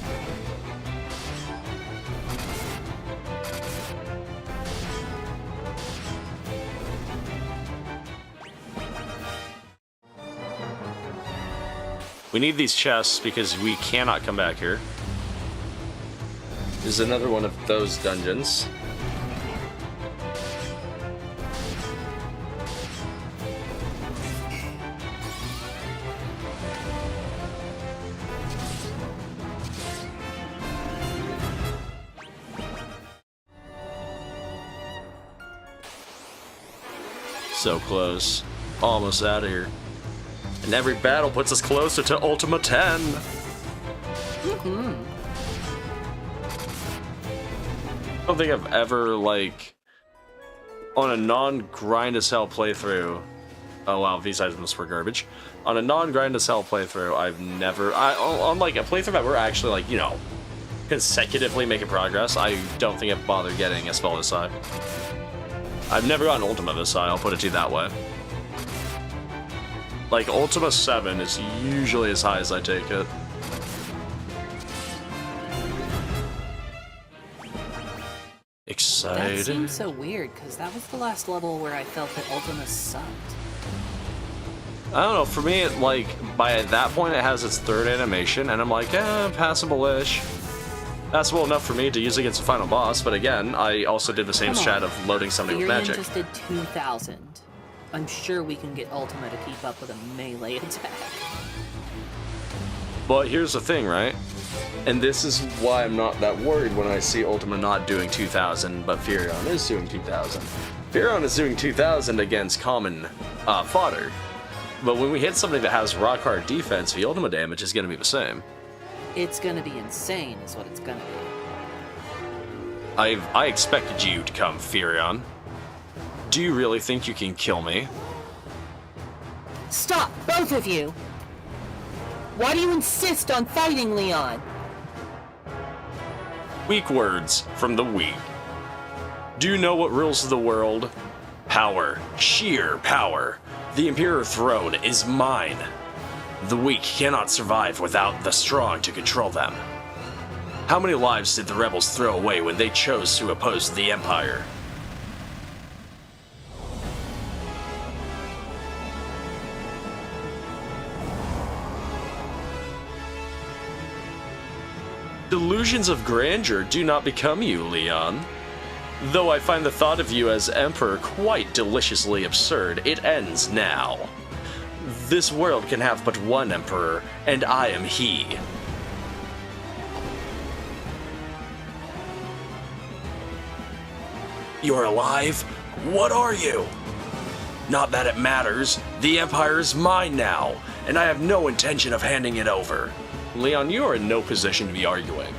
We need these chests because we cannot come back here. There's another one of those dungeons. So close. Almost out of here. And every battle puts us closer to Ultima 10. Mm-hmm. I don't think I've ever, like, on a non-grind as hell playthrough. Oh wow, these items were garbage. On a non-grind as hell playthrough, I've never, on like a playthrough that we're actually like, you know, consecutively making progress. I don't think I've bothered getting as far this high. I've never gotten Ultima this high, I'll put it to you that way. Like, Ultima 7 is usually as high as I take it. Excited. That seems so weird, because that was the last level where I felt that Ultima sucked. I don't know, for me, like, by that point it has its third animation, and I'm like, passable-ish. Passable enough for me to use against the final boss, but again, I also did the same strat of loading something with magic. just did 2,000. I'm sure we can get Ultima to keep up with a melee attack. But here's the thing, right? And this is why I'm not that worried when I see Ultima not doing 2,000, but Furion is doing 2,000. Furion is doing 2,000 against common fodder. But when we hit something that has rock hard defense, the Ultima damage is going to be the same. It's gonna be insane, is what it's gonna be. I expected you to come, Furion. Do you really think you can kill me? Stop, both of you! Why do you insist on fighting, Leon? Weak words from the weak. Do you know what rules the world? Power. Sheer power. The Imperial throne is mine. The weak cannot survive without the strong to control them. How many lives did the rebels throw away when they chose to oppose the Empire? Delusions of grandeur do not become you, Leon. Though I find the thought of you as Emperor quite deliciously absurd, it ends now. This world can have but one Emperor, and I am he. You're alive? What are you? Not that it matters. The Empire is mine now, and I have no intention of handing it over. Leon, you are in no position to be arguing.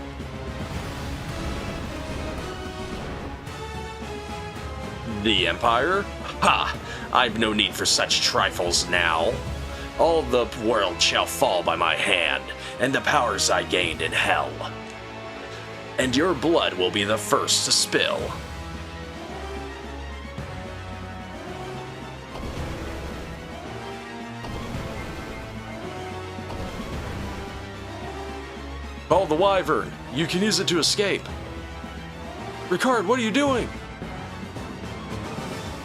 The Empire? Ha! I've no need for such trifles now. All the world shall fall by my hand, and the powers I gained in hell. And your blood will be the first to spill. Call the Wyvern. You can use it to escape. Ricard, what are you doing?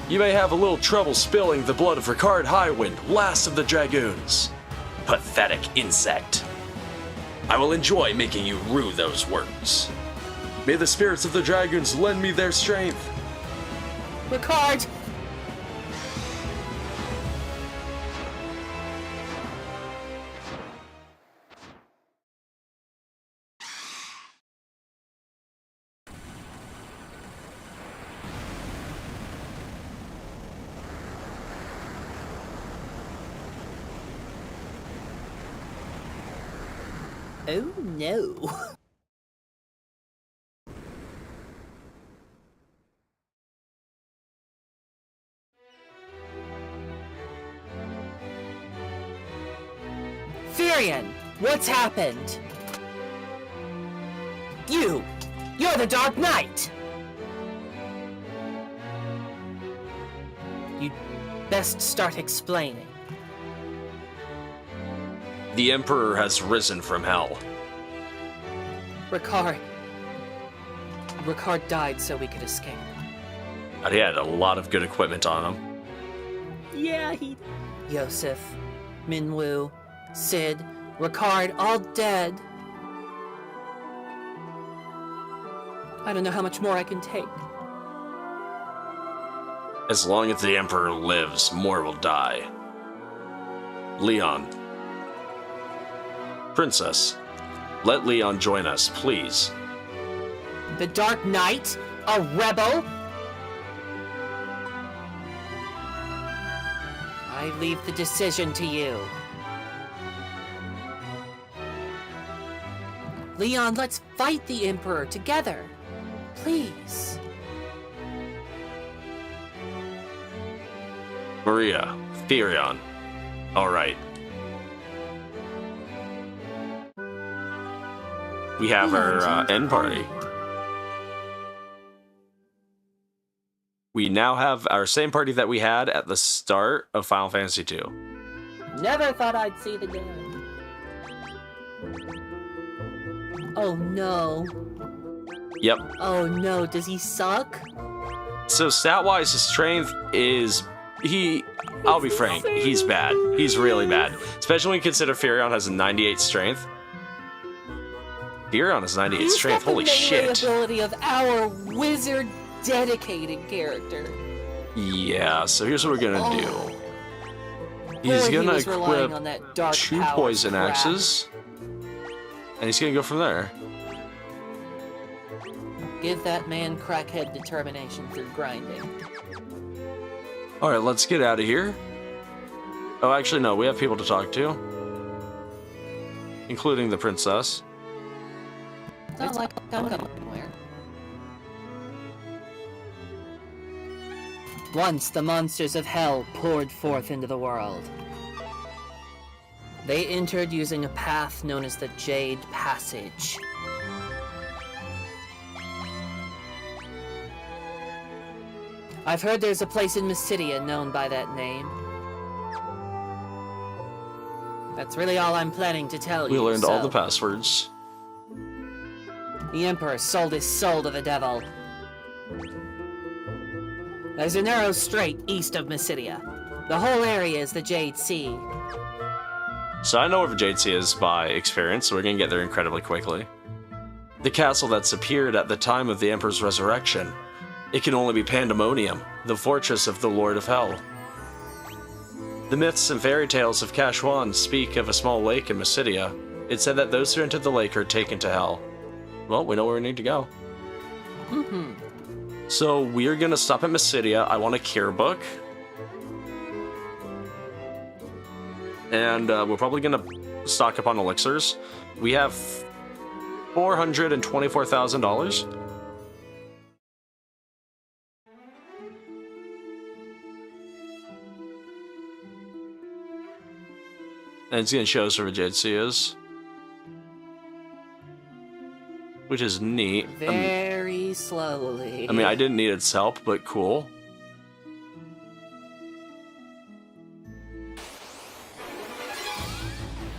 You may have a little trouble spilling the blood of Ricard Highwind, last of the Dragoons. Pathetic insect. I will enjoy making you rue those words. May the spirits of the Dragoons lend me their strength. Ricard! Oh no. Furion, what's happened? You're the Dark Knight! You'd best start explaining. The Emperor has risen from hell. Ricard died so we could escape. And he had a lot of good equipment on him. Yeah, he... Yosef, Minwu, Sid, Ricard, all dead. I don't know how much more I can take. As long as the Emperor lives, more will die. Leon. Princess, let Leon join us, please. The Dark Knight? A rebel? I leave the decision to you. Leon, let's fight the Emperor together. Please. Maria, Furion. All right. we have our end party. We now have our same party that we had at the start of Final Fantasy II. Never thought I'd see the day. Oh no. Yep. Oh no, does he suck? So stat-wise, his strength is... I'll be frank, he's bad. He's really bad. Especially when you consider Furion has a 98 strength. Furion has 98 strength, holy shit. He's got the melee ability of our wizard dedicated character. Yeah, so here's what we're gonna do. He's gonna equip 2 poison axes, and he's gonna go from there. Give that man crackhead determination through grinding. Alright, let's get out of here. Oh, actually, no, we have people to talk to. Including the princess. It's not like I'm going anywhere. Once the monsters of hell poured forth into the world. They entered using a path known as the Jade Passage. I've heard there's a place in Myssidia known by that name. That's really all I'm planning to tell you. We learned all the passwords. The Emperor sold his soul to the devil. There's a narrow strait east of Myssidia. The whole area is the Jade Sea. So I know where the Jade Sea is by experience, so we're gonna get there incredibly quickly. The castle that's appeared at the time of the Emperor's resurrection. It can only be Pandemonium, the fortress of the Lord of Hell. The myths and fairy tales of Kashwan speak of a small lake in Myssidia. It's said that those who enter the lake are taken to hell. Well, we know where we need to go. So we're gonna stop at Myssidia. I want a cure book. And we're probably gonna stock up on elixirs. We have $424,000. And it's gonna show us where Jade Sea is. Which is neat. Very slowly. I mean, I didn't need its help, but cool.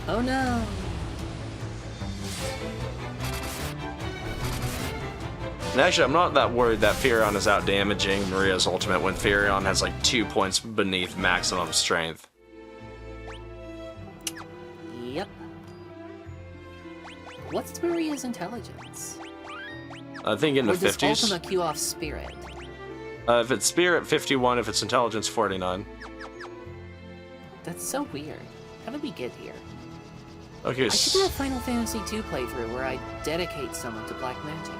Oh no. And actually, I'm not that worried that Furion is out damaging Maria's ultimate when Furion has like 2 points beneath maximum strength. Yep. What's Maria's intelligence? I think in the 50s. Or does Ultima queue off Spirit? If it's Spirit, 51. If it's Intelligence, 49. That's so weird. How did we get here? Okay, I should do a Final Fantasy II playthrough where I dedicate someone to black magic.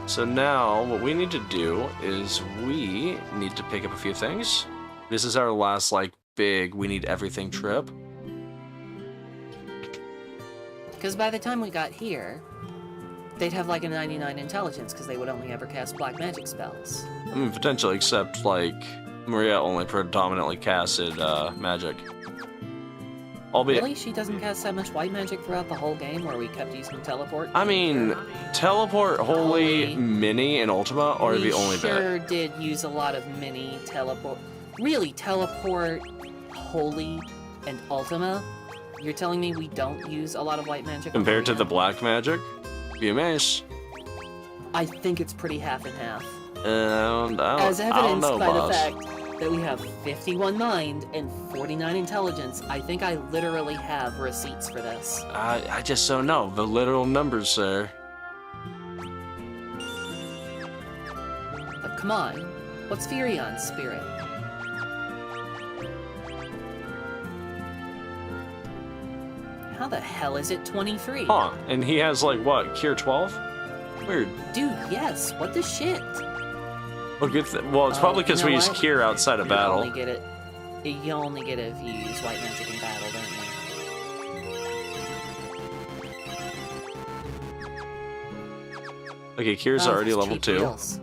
so now what we need to do is we need to pick up a few things. This is our last, like, big we need everything trip. Because by the time we got here, they'd have like a 99 intelligence because they would only ever cast black magic spells. I mean, potentially, except, like, Maria only predominantly casted magic. Albeit, Really? She doesn't cast that much white magic throughout the whole game where we kept using teleport? I mean, Teleport, Holy, Mini, and Ultima are the only bit. We sure did use a lot of mini teleport. Really, teleport, Holy, and Ultima? You're telling me we don't use a lot of white magic? Compared to the black magic? Be amazed. I think it's pretty half and half. As I don't evidenced know, by boss. the fact that we have 51 mind and 49 intelligence, I think I literally have receipts for this. I just don't know. The literal numbers there. But come on, what's Furion's spirit? How the hell is it 23? Huh, and he has, like, what, Cure 12? Weird. Dude, yes, what the shit? Well, well, it's probably because you know we use what? Cure outside of battle. You only get it if you use white magic in battle, don't you? Okay, Cure's already those level cheap 2. deals.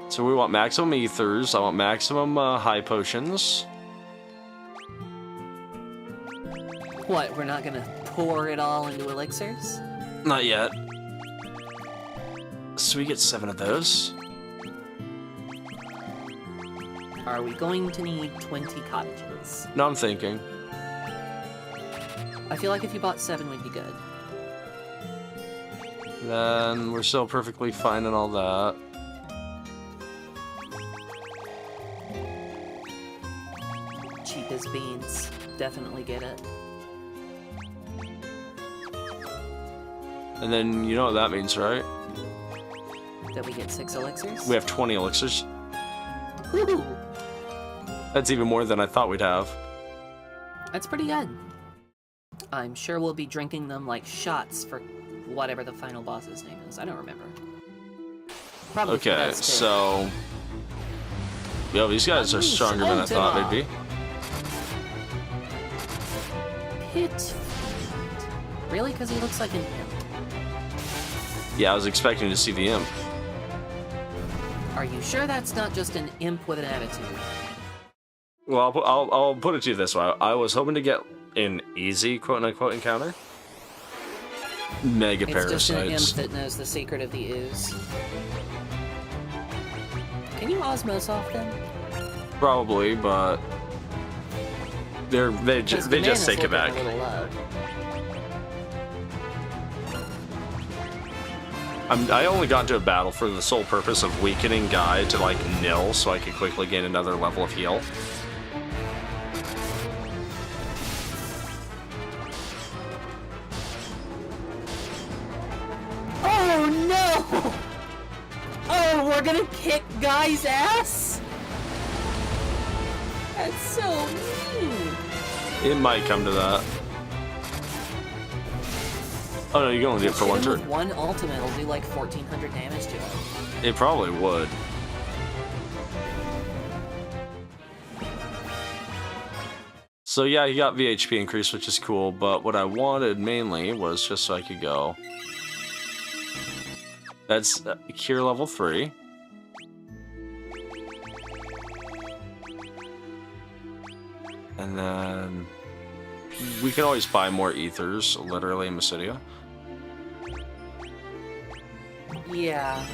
So we want maximum ethers. I want maximum high potions. What, we're not gonna pour it all into elixirs? Not yet. So we get 7 of those. Are we going to need 20 cottages? No, I'm thinking. I feel like if you bought 7, we'd be good. Then we're still perfectly fine and all that. Cheap as beans. Definitely get it. And then you know what that means, right? That we get 6 elixirs? We have 20 elixirs. Woohoo! That's even more than I thought we'd have. That's pretty good. I'm sure we'll be drinking them like shots for whatever the final boss's name is. I don't remember. Probably for Okay, us, too. so... Yo, these guys are stronger than I thought they'd be. Pit. Really? Because he looks like an imp. Yeah, I was expecting to see the imp. Are you sure that's not just an imp with an attitude? Well, I'll put it to you this way. I was hoping to get an easy quote-unquote encounter. Mega It's just an imp parasites. that knows the secret of the ooze. Can you osmos off them? Probably, but... they Because just the man take is it back. looking a little low. I only got into a battle for the sole purpose of weakening Guy to like nil so I could quickly gain another level of heal. Oh no! Oh, we're gonna kick Guy's ass? That's so mean. It might come to that. Oh no, you can only do it for one Hit him turn. with one ultimate will do like 1400 damage to him. It probably would. So yeah, he got VHP increase, which is cool, but what I wanted mainly was just so I could go. That's Cure level 3. And then we can always buy more ethers, literally in Myssidia. Yeah.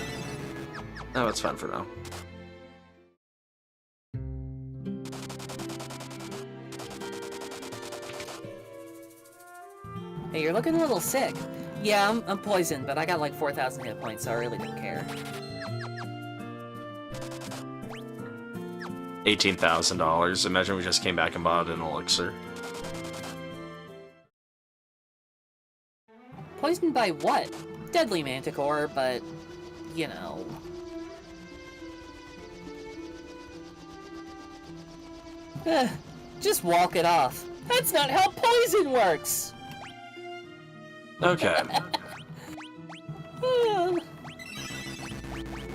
Oh, that's fine for now. Hey, you're looking a little sick. Yeah, I'm poisoned, but I got like 4,000 hit points, so I really don't care. $18,000. Imagine we just came back and bought an elixir. Poisoned by what? Deadly manticore, but, you know. Just walk it off. That's not how poison works! Okay.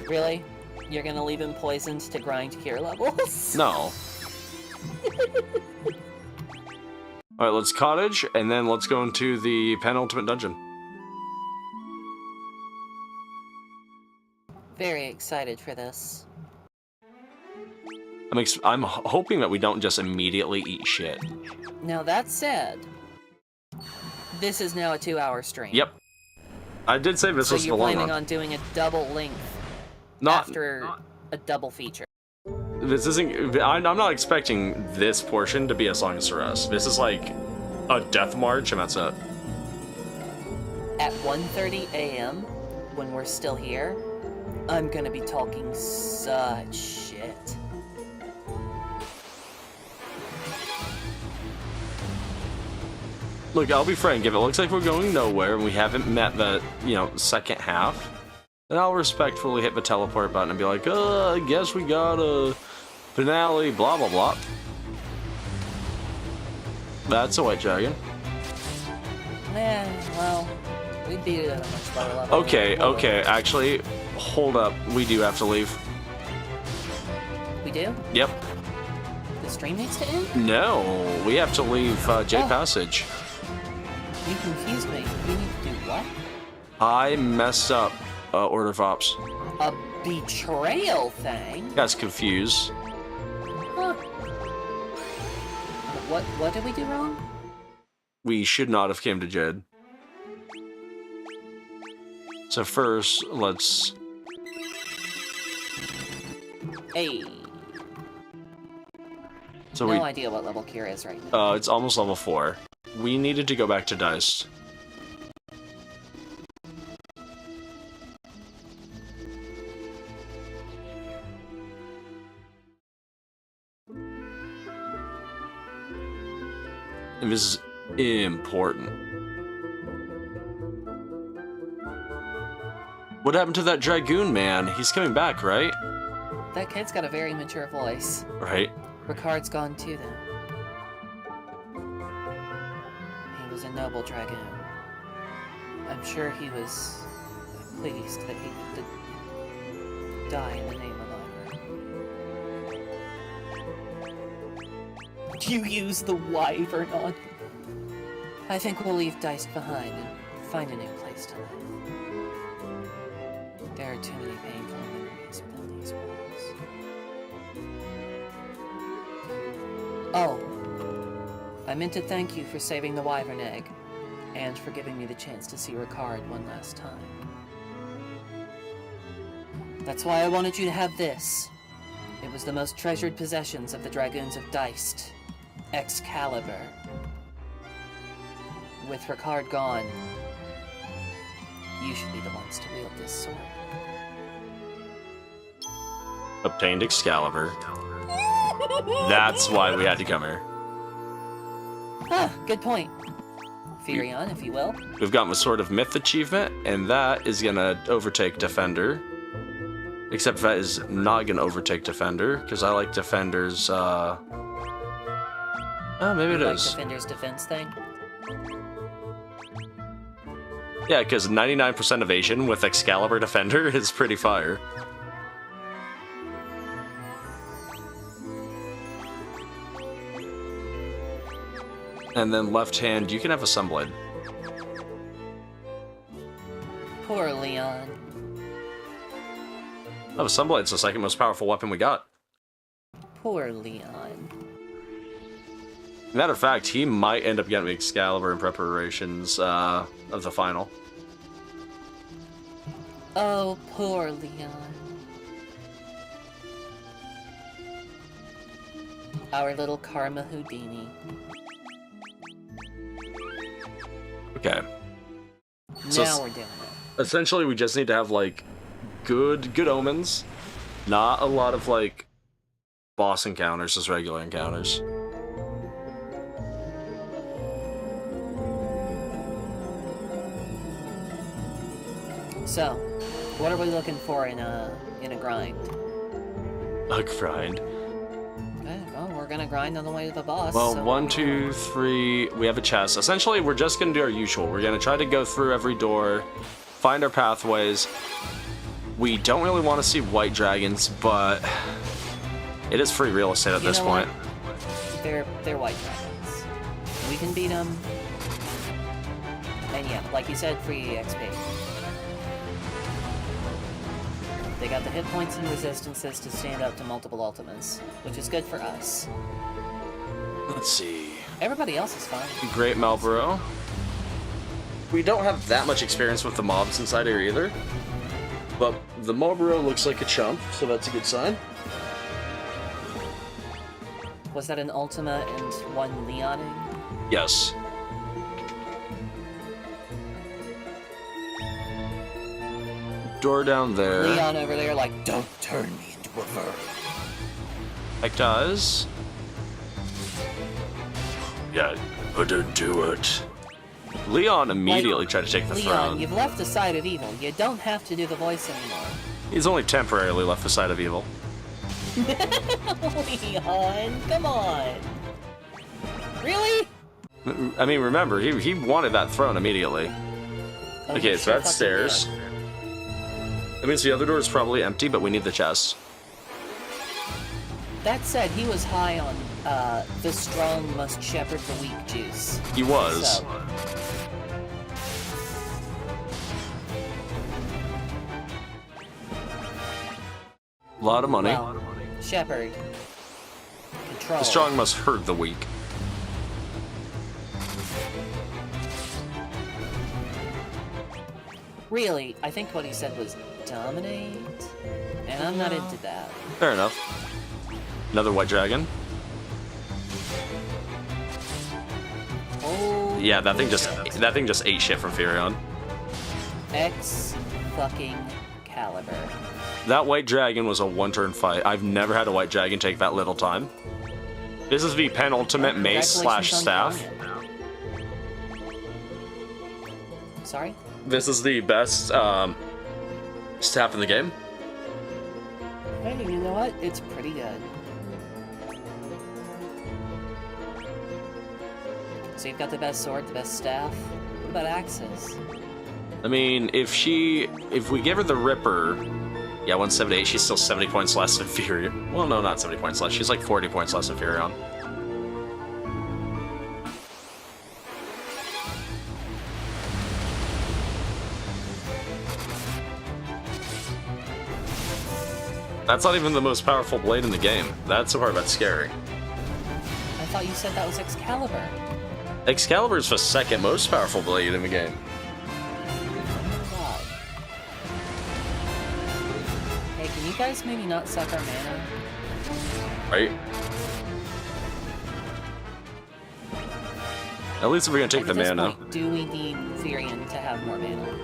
Really? You're gonna leave him poisoned to grind cure levels? No. Alright, let's cottage, and then let's go into the penultimate dungeon. Very excited for this. I'm hoping that we don't just immediately eat shit. Now that said, this is now a 2-hour stream. Yep. I did say this So was the you're long planning run. on doing a double length after a double feature. This isn't... I'm not expecting this portion to be as long as the rest. This is like a death march, and that's it. At 1:30 a.m., when we're still here, I'm gonna be talking such shit. Look, I'll be frank. If it looks like we're going nowhere and we haven't met the, second half, then I'll respectfully hit the teleport button and be like, I guess we got a finale, blah, blah, blah. That's a white dragon. Well, we beat it at a much lower level. Okay, actually, hold up. We do have to leave. We do? Yep. The stream needs to end? No, we have to leave J Passage. You confused me. We need to do what? I messed up Order of Ops. A betrayal thing? Guys confused. Huh. What did we do wrong? we should not have came to Jed. So first, let's... Hey. So No idea what level Kira is right now. It's almost level 4. We needed to go back to Dice. And this is important. What happened to that Dragoon man? He's coming back, right? That kid's got a very mature voice. Right. Ricard's gone too, then. He was a noble Dragoon. I'm sure he was pleased that he could die in the name of honor. You use the wyvern on... I think we'll leave Dice behind and find a new place to live. There are too many painful memories within these walls. Oh, I meant to thank you for saving the wyvern egg, and for giving me the chance to see Ricard one last time. That's why I wanted you to have this. It was the most treasured possessions of the Dragoons of Diced. Excalibur. With Ricard gone, you should be the ones to wield this sword. Obtained Excalibur. That's why we had to come here. Ah, good point. Furion, if you will. We've gotten a Sword of Myth achievement, and that is gonna overtake Defender. Except that is not gonna overtake Defender, because I like Defender's, oh, maybe it Like is. Defender's defense thing? Yeah, because 99% evasion with Excalibur Defender is pretty fire. And then left hand, you can have a Sunblade. Poor Leon. Oh, Sunblade's the second most powerful weapon we got. Poor Leon. Matter of fact, he might end up getting Excalibur in preparations of the final. Oh, poor Leon. Our little Karma Houdini. Okay. Now we're doing it. Essentially, we just need to have, like, good omens. Not a lot of, like, boss encounters, just regular encounters. So, what are we looking for in a grind? A grind. Okay, well, we're gonna grind on the way to the boss. Well, so 1, 2, 3, we have a chest. Essentially, we're just gonna do our usual. We're gonna try to go through every door, find our pathways. We don't really want to see white dragons, but it is free real estate at this point. They're white dragons. We can beat them. And yeah, like you said, free XP. They got the hit points and resistances to stand up to multiple ultimas, which is good for us. Let's see. Everybody else is fine. Great Malboro. We don't have that much experience with the mobs inside here either. But the Marlboro looks like a chump, so that's a good sign. Was that an Ultima and one Leoning? Yes. Door down there. Leon over there like, don't turn me into a verb. Like does. Yeah, but don't do it. Leon immediately tried to take the Leon, throne. you've left the side of evil. You don't have to do the voice anymore. He's only temporarily left the side of evil. Leon, come on. Really? I mean, remember, he wanted that throne immediately. Oh, Okay, you so sure that's fucking stairs. did. That means the other door is probably empty, but we need the chest. That said, he was high on the strong must shepherd the weak juice. He was. So, A lot of money. well, shepherd. Control. The strong must hurt the weak. Really, I think what he said was dominate, and I'm not into that. Fair enough. Another white dragon. Oh. Yeah, that thing just ate shit from Furion. X fucking caliber. That white dragon was a one-turn fight. I've never had a white dragon take that little time. This is the penultimate mace slash staff. Sorry? This is the best staff in the game. Hey, you know what? It's pretty good. So you've got the best sword, the best staff. What about axes? I mean, if we give her the Ripper, yeah, 178, she's still 70 points less than Furion. Well, no, not 70 points less. She's like 40 points less than Furion. That's not even the most powerful blade in the game. That's the part that's scary. I thought you said that was Excalibur. Excalibur's the second most powerful blade in the game. God. Hey, can you guys maybe not suck our mana? Right? At least if we're gonna take the At this mana. point, do we need Furion to have more mana?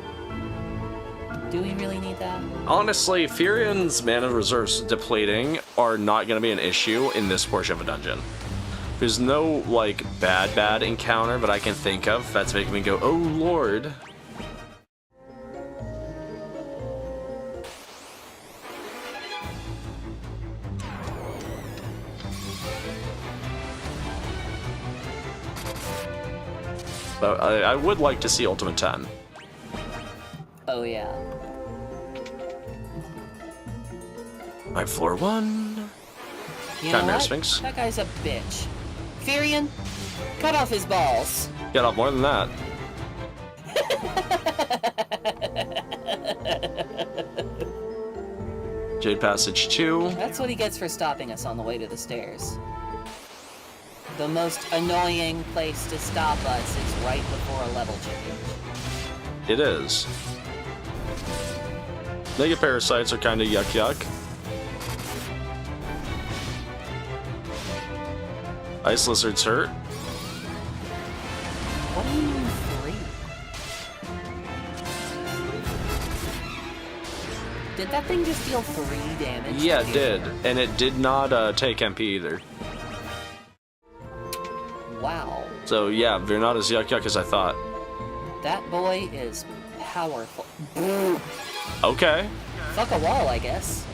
Do we really need that? Honestly, Furion's mana reserves depleting are not gonna be an issue in this portion of a dungeon. There's no, like, bad encounter that I can think of that's making me go, oh lord. But I would like to see Ultima 10. Oh yeah. Alright, floor 1. You know Chimera what? Sphinx. That guy's a bitch. Furion, cut off his balls. Get off more than that. Jade Passage 2. That's what he gets for stopping us on the way to the stairs. The most annoying place to stop us is right before a level change. It is. Mega Parasites are kinda yuck. Ice Lizards hurt. What do you mean 3? Did that thing just deal 3 damage? Yeah, to it did. you? And it did not take MP either. Wow. So yeah, they're not as yuck as I thought. That boy is powerful. Okay. Fuck a wall, I guess.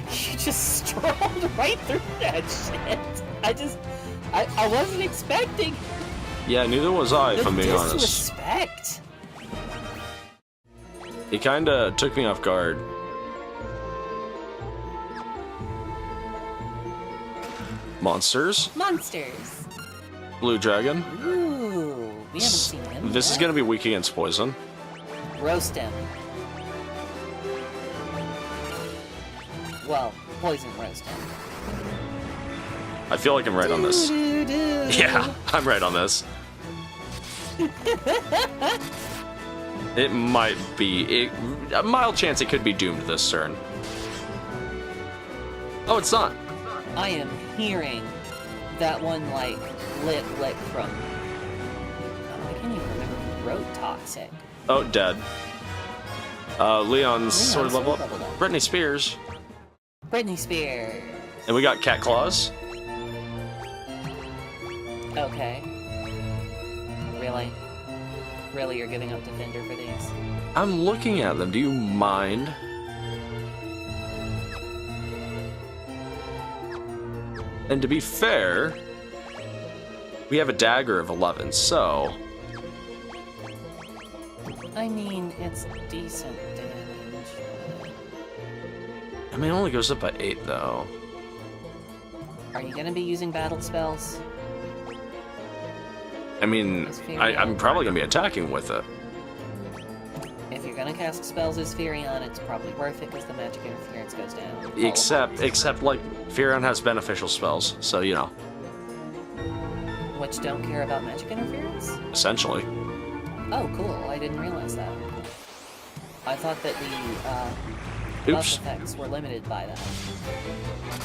You just strolled right through that shit. I wasn't expecting Yeah, neither was I, if the I'm being honest. disrespect. It kinda took me off guard. Monsters. Monsters. Blue Dragon. Ooh, we haven't seen him. This is yet. gonna be weak against poison. Roast him. Well, poison roast him. I feel like I'm right on this. Yeah, I'm right on this. It might be. A mild chance it could be doomed this turn. Oh, it's not. I am hearing that one, like, lit lick from... Oh, I can't even remember who wrote Toxic. Oh, dead. Leon's sort of level up. leveled up. Britney Spears. Britney Spears. And we got Cat Claws. Okay. Really? Really, you're giving up Defender for these? I'm looking at them. Do you mind? And to be fair, we have a dagger of 11, so... I mean, it's decent damage. I mean, it only goes up by 8, though. Are you gonna be using battle spells? I mean, I'm probably going to be attacking with it. If you're gonna cast spells as Furion, it's probably worth it because the magic interference goes down. Except, like, Furion has beneficial spells, so, you know. which don't care about magic interference? Essentially. Oh, cool. I didn't realize that. I thought that the buff effects were limited by that.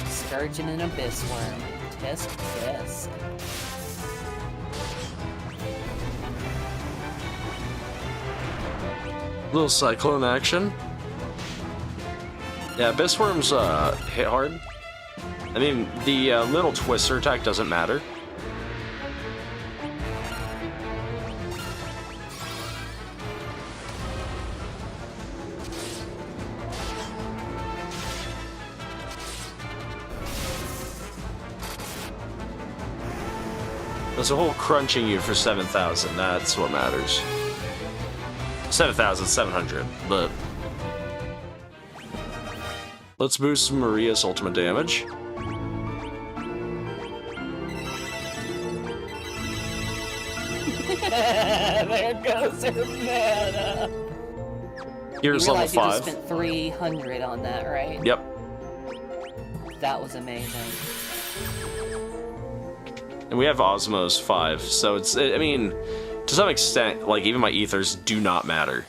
Scourgeon and Abyss Worm. Tisk tisk. Little cyclone action. Yeah, Abyss Worms hit hard. I mean, the little twister attack doesn't matter. There's a whole crunching you for 7,000. That's what matters. 7,700, but let's boost Maria's Ultima damage. There goes her mana. Here's level 5. You just spent 300 on that, right? Yep. That was amazing. And we have Osmos 5, so it's, I mean, to some extent, like, even my ethers do not matter.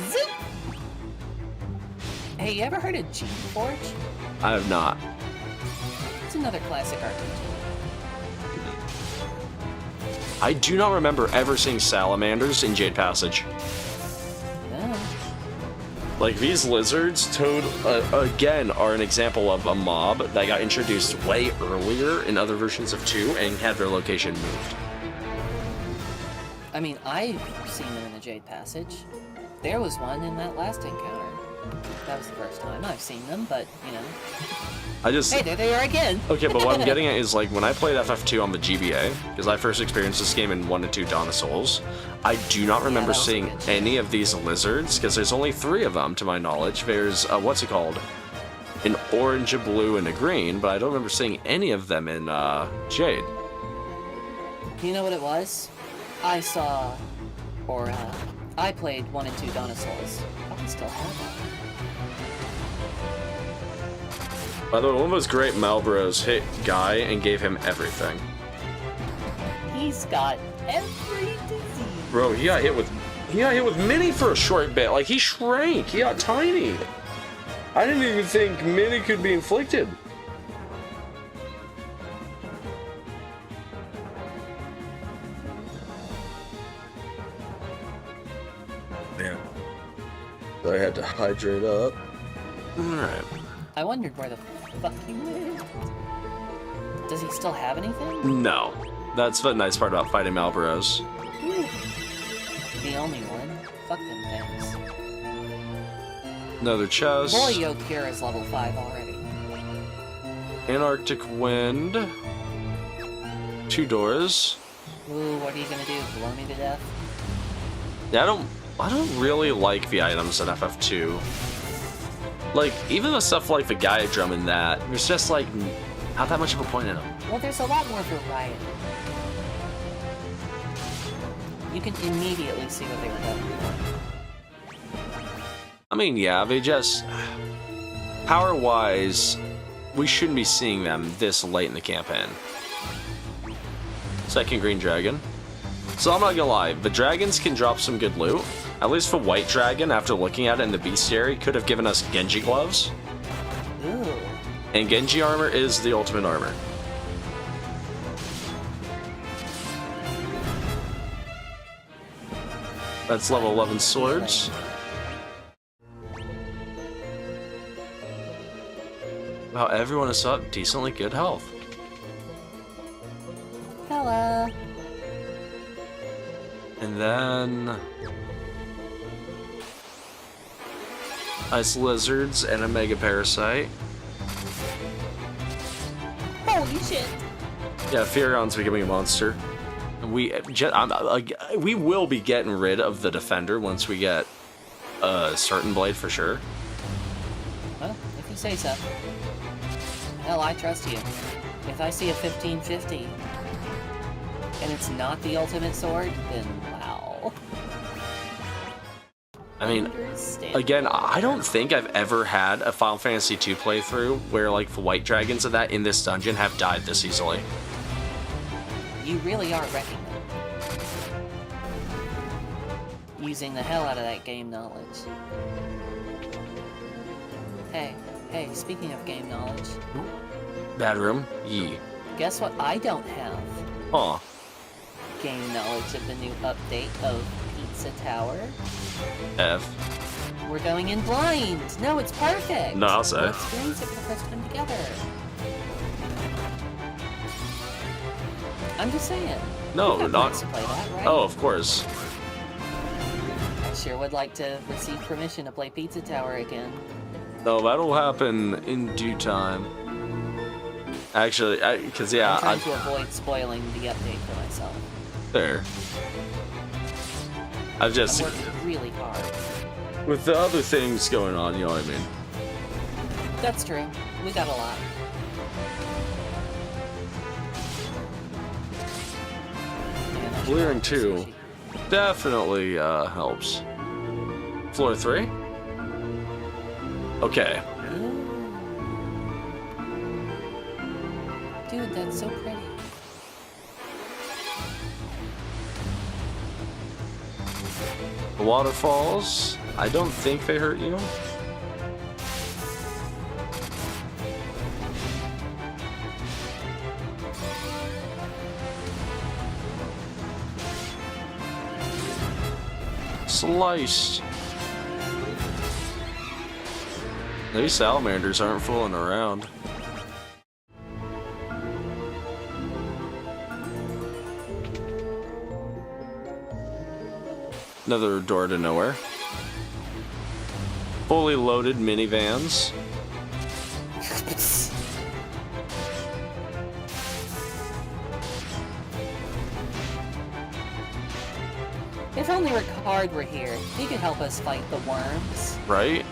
Zip. Hey, you ever heard of Gene Forge? I have not. It's another classic RPG. I do not remember ever seeing salamanders in Jade Passage. Oh. Like, these lizards, again, are an example of a mob that got introduced way earlier in other versions of 2 and had their location moved. I mean, I've seen them in the Jade Passage. There was one in that last encounter. That was the first time I've seen them, but, you know. Hey, there they are again! Okay, but what I'm getting at is, like, when I played FF2 on the GBA, because I first experienced this game in 1 and 2 Dawn of Souls, I do not remember seeing any of these lizards, because there's only 3 of them, to my knowledge. There's, what's it called? An orange, a blue, and a green, but I don't remember seeing any of them in, Jade. You know what it was? I saw, or, I played 1 and 2 Dawn of Souls. I still have it. By the way, one of those great Malbros hit Guy and gave him everything. He's got every disease. Bro, he got hit with Mini for a short bit. Like, he shrank. He got tiny. I didn't even think Mini could be inflicted. Man. I had to hydrate up. Alright. I wondered where the fuck he went. Does he still have anything? No. That's the nice part about fighting Malboros. The only one. Fuck them things. Another chest. Boy, Yokir is level 5 already. Antarctic Wind. 2 doors. Ooh, what are you gonna do? Blow me to death? Yeah, I don't really like the items in FF2. Like, even the stuff like the Gaia drum and that, there's just, like, not that much of a point in them. Well, there's a lot more variety. You can immediately see what they were going for. I mean, yeah, they just... Power-wise, we shouldn't be seeing them this late in the campaign. Second Green Dragon. So I'm not gonna lie, the dragons can drop some good loot. At least for White Dragon, after looking at it in the bestiary, could have given us Genji gloves. Ooh. And Genji armor is the ultimate armor. That's level 11 swords. Wow, everyone is up decently good health. Hello. And then... Ice lizards and a mega parasite. Holy shit. Yeah, Furion's becoming a monster. We will be getting rid of the defender once we get a certain blade for sure. Well, if you say so. Hell, I trust you. If I see a 1550 and it's not the ultimate sword, then wow. I mean, again, I don't think I've ever had a Final Fantasy II playthrough where, like, the white dragons of that in this dungeon have died this easily. You really are wrecking them. Using the hell out of that game knowledge. Hey, speaking of game knowledge. Bad room? Yee. Guess what I don't have? Huh. Game knowledge of the new update of Pizza Tower. F. We're going in blind! No, it's perfect! No, I'll say. We'll experience it for the first time together. I'm just saying. No, You've got not. rights to play that, right? Oh, of course. I sure would like to receive permission to play Pizza Tower again. No, that'll happen in due time. Actually, because yeah, I'm trying to avoid spoiling the update for myself. there. I've just I'm working really hard. with the other things going on, you know what I mean. That's true. We got a lot. Man, I should Clearing order 2 sushi. definitely helps. Floor 3? Okay. Dude, that's so pretty. The waterfalls, I don't think they hurt you. Sliced. These salamanders aren't fooling around. Another door to nowhere. Fully loaded minivans. If only Ricard were here, he could help us fight the worms. Right?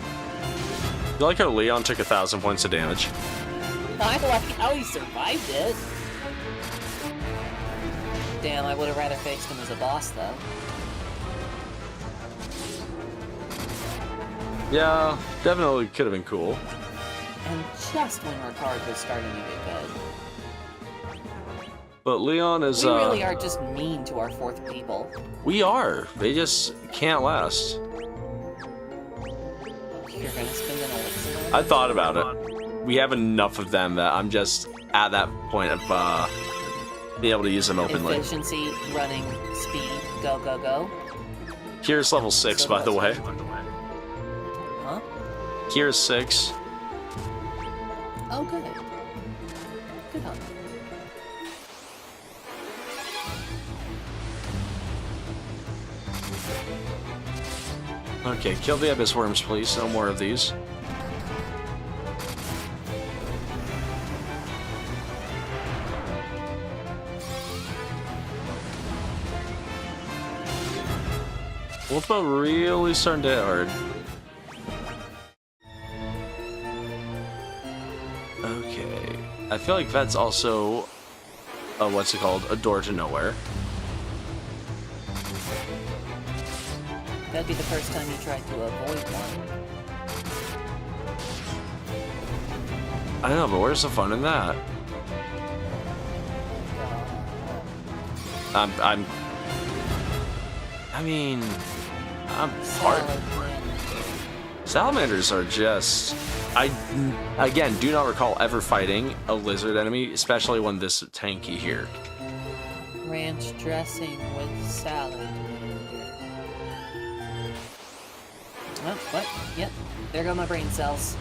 You like how Leon took 1,000 points of damage? I like how he survived it. Damn, I would have rather faced him as a boss, though. Yeah, definitely could have been cool. And just when Ricard was starting to get good. But Leon is, We really are just mean to our fourth people. we are. They just can't last. You're gonna spend an elixir? I thought about it. We have enough of them that I'm just at that point of being able to use them openly. Efficiency, running, speed, go, go, go. Here's level 6, by the way. Huh? Here's 6. Oh, good. Good on you. Okay, kill the abyss worms, please. No more of these. Ultima really starting to hit hard. Okay. I feel like that's also what's it called? A door to nowhere. That'd be the first time you tried to avoid one. I know, but where's the fun in that? I mean, I'm part. Salamanders are just. I, again, do not recall ever fighting a lizard enemy, especially one this tanky here. Ranch dressing with salad. Oh, what? Yep. There go my brain cells.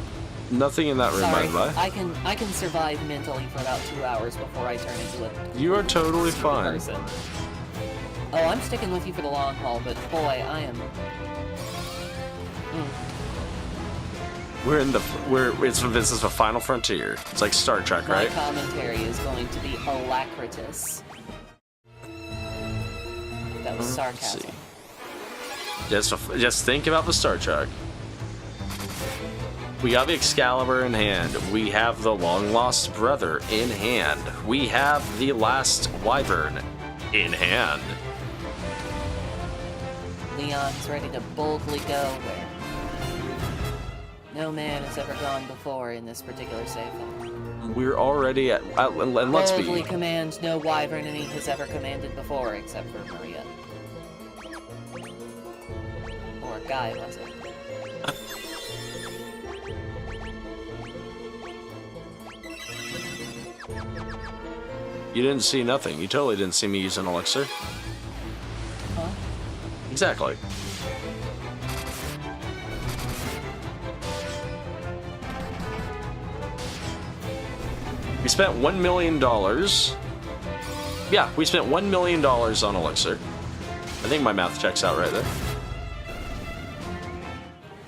Nothing in that room, by Sorry, the way. I can survive mentally for about 2 hours before I turn into a You are totally fine. person. Oh, I'm sticking with you for the long haul, but boy, I am. We're in the this is the final frontier. It's like Star Trek, My right? commentary is going to be alacritus. That was sarcasm. see. Just think about the Star Trek. We got the Excalibur in hand. We have the long lost brother in hand. We have the last wyvern in hand. Leon's ready to boldly go where No man has ever gone before in this particular save file. We're already at and let's Boldly be. command no wyvern any has ever commanded before, except for Maria. Or Guy, was it? You didn't see nothing. You totally didn't see me use an elixir. Huh? Exactly. We spent $1 million. Yeah, we spent $1 million on elixir. I think my math checks out right there.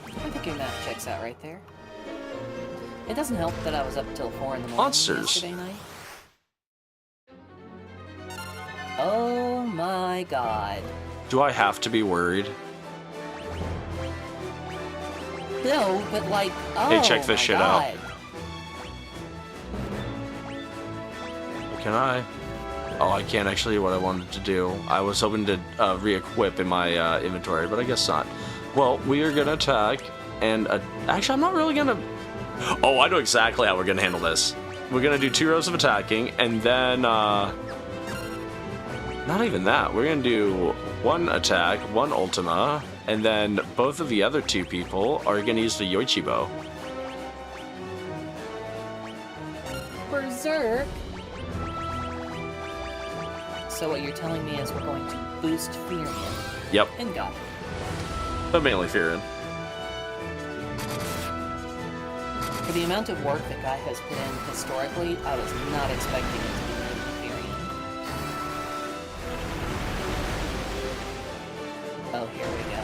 I think your math checks out right there. It doesn't help that I was up till 4 in the morning Monsters. yesterday night. Oh my god. Do I have to be worried? No, but like, oh Hey, check this my shit out. god. Can I? Oh, I can't actually do what I wanted to do. I was hoping to re-equip in my inventory, but I guess not. Well, we are gonna attack, and actually, I'm not really gonna... Oh, I know exactly how we're gonna handle this. We're gonna do 2 rows of attacking, and then, not even that. We're gonna do 1 attack, 1 Ultima, and then both of the other 2 people are gonna use the Yoichi bow. Berserk. So what you're telling me is we're going to boost Furion. Yep, And God. but mainly Fearin. For the amount of work that Guy has put in historically, I was not expecting it to be named Furion. Oh, here we go.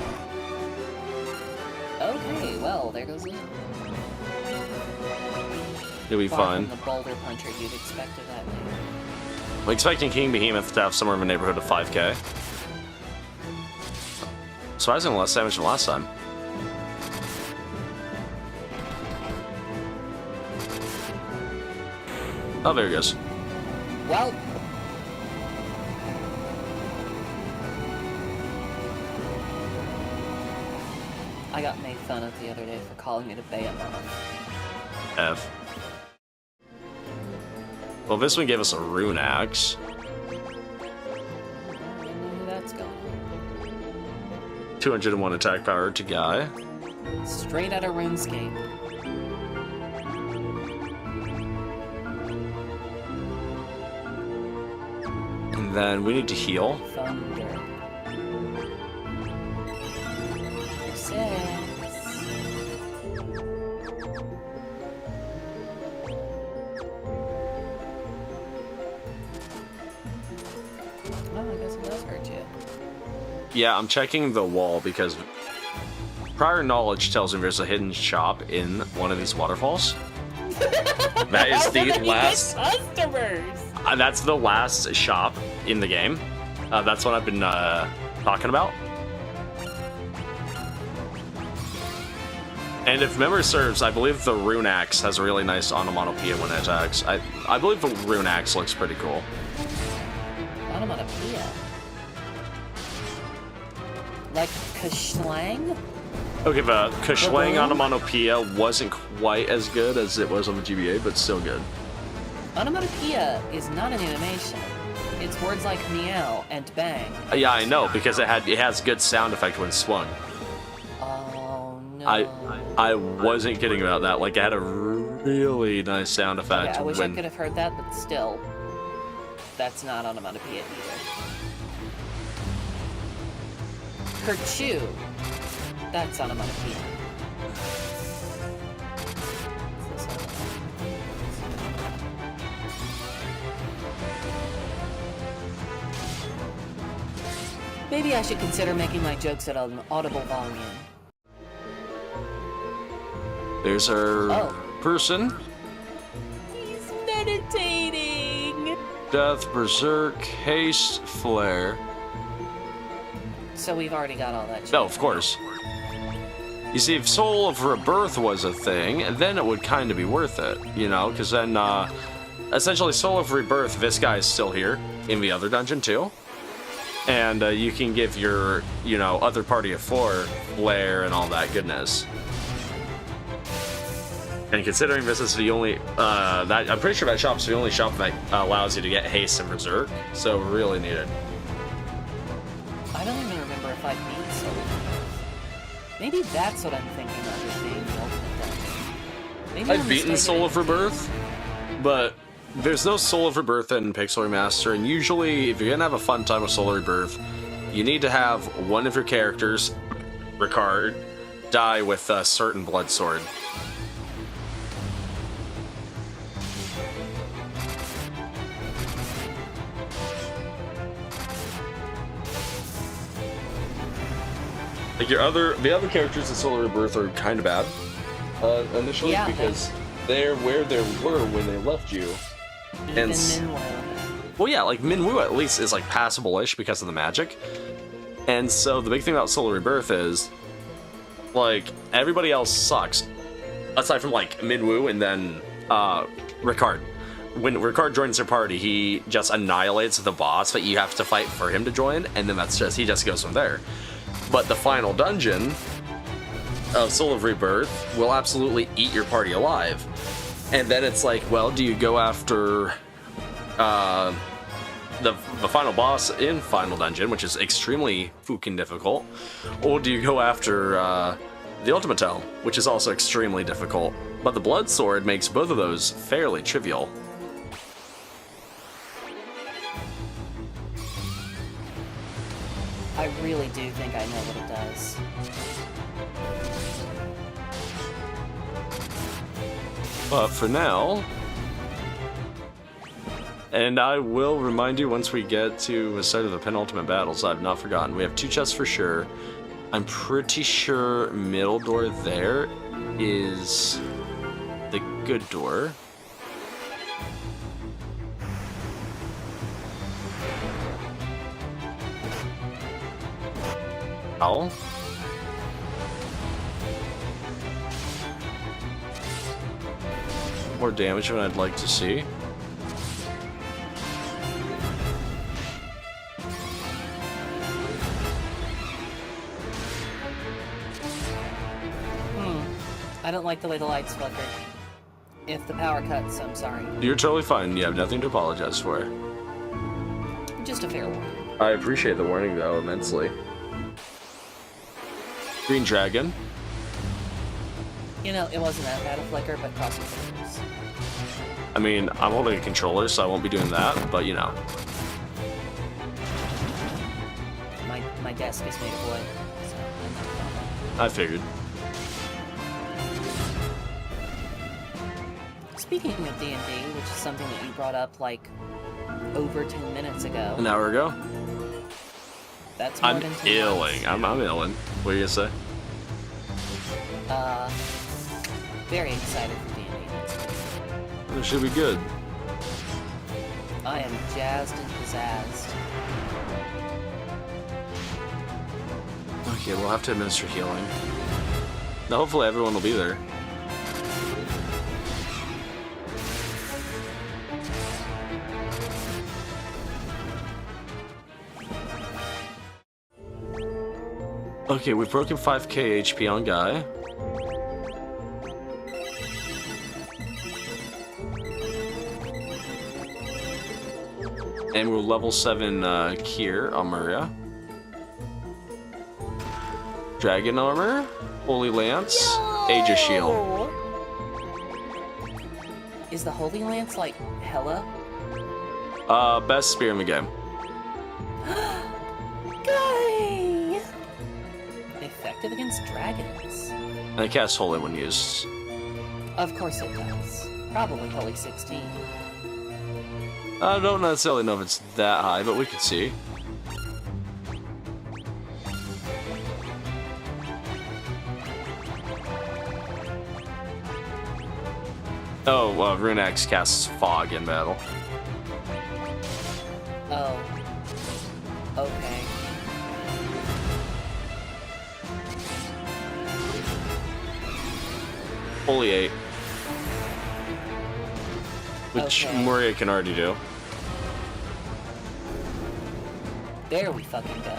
Okay, well, there goes Leila. It'll be Far fun. from the boulder puncher you'd expect of that name. I'm expecting King Behemoth to have somewhere in the neighborhood of 5k. Surprisingly less damage than last time. Oh, there he goes. Well, I got made fun of the other day for calling it a Behemoth. F. Well, this one gave us a rune axe. I don't know who that's going 201 attack power to Guy. on. Straight out of RuneScape. And then we need to heal. Thunder. 6. Oh, I guess it does hurt you. Yeah, I'm checking the wall because prior knowledge tells me there's a hidden shop in one of these waterfalls. That is the last. Customers. That's the last shop in the game. That's what I've been talking about. And if memory serves, I believe the rune axe has a really nice onomatopoeia when it attacks. I believe the rune axe looks pretty cool. Onomatopoeia. Like Kashlang? Okay, the Kashlang Dragoon? onomatopoeia wasn't quite as good as it was on the GBA, but still good. Onomatopoeia is not an animation. It's words like meow and bang. Yeah, I know, because it has good sound effect when swung. Oh no. I wasn't kidding about that. Like, it had a really nice sound effect Okay, I wish I when... could have heard that, but still. That's not onomatopoeia either. Kerchew. That's onomatopoeia. What's this one? Maybe I should consider making my jokes at an audible volume. There's our Oh. person. He's meditating! Death, Berserk, Haste, Flare. So we've already got all that shit. No, of course. You see, if Soul of Rebirth was a thing, then it would kind of be worth it, you know? Because then, essentially, Soul of Rebirth, this guy is still here in the other dungeon, too. And you can give your, you know, other party of 4 Flare and all that goodness. And considering this is the only, I'm pretty sure that shop's the only shop that allows you to get haste and berserk, so really needed. I don't even remember if I beat Soul of Rebirth. Maybe that's what I'm thinking of as being the ultimate dungeon. Maybe I've beaten Soul of Rebirth, but there's no Soul of Rebirth in Pixel Remaster, and usually if you're gonna have a fun time with Soul of Rebirth, you need to have one of your characters, Ricard, die with a certain blood sword. Like the other characters in Soul of Rebirth are kind of bad initially, Yeah, because they're where they were when they left you. Even And Minwu. well, yeah, like Minwu at least is like passable-ish because of the magic. And so the big thing about Soul of Rebirth is, like, everybody else sucks, aside from like Minwu and then Ricard. When Ricard joins their party, he just annihilates the boss that you have to fight for him to join, and then he just goes from there. But the final dungeon of Soul of Rebirth will absolutely eat your party alive. And then it's like, well, do you go after the final boss in Final Dungeon, which is extremely fucking difficult, or do you go after the Ultima Tome, which is also extremely difficult? But the Blood Sword makes both of those fairly trivial. I really do think I know what it does. But for now, and I will remind you once we get to the start of the penultimate battles, I've not forgotten. We have 2 chests for sure. I'm pretty sure middle door there is the good door. Oh. More damage than I'd like to see. I don't like the way the lights flicker. If the power cuts, I'm sorry. You're totally fine. You have nothing to apologize for. Just a fair warning. I appreciate the warning, though, immensely. Green Dragon. You know, it wasn't that bad a flicker, but crossing fingers. I mean, I'm holding a controller, so I won't be doing that, but you know. My desk is made of wood, so I'm not gonna bother. I figured. Speaking of D&D, which is something that you brought up, like, over 10 minutes ago. An hour ago? That's more I'm than 10 illing. I'm illing. What are you gonna say? Very excited for D&D next week. It should be good. I am jazzed and pizzazzed. Okay, we'll have to administer healing. Now, hopefully everyone will be there. Okay, we've broken 5k HP on Guy. And we're level 7 Kier on Maria. Dragon Armor, Holy Lance, Age of Shield. Is the Holy Lance like hella? Best spear in the game. Guy! Effective against dragons. And it casts Holy when used. Of course it does. Probably Holy 16. I don't necessarily know if it's that high, but we could see. Oh, Runex casts Fog in battle. Oh. Okay. Holy 8. Which Okay. Maria can already do. There we fucking go.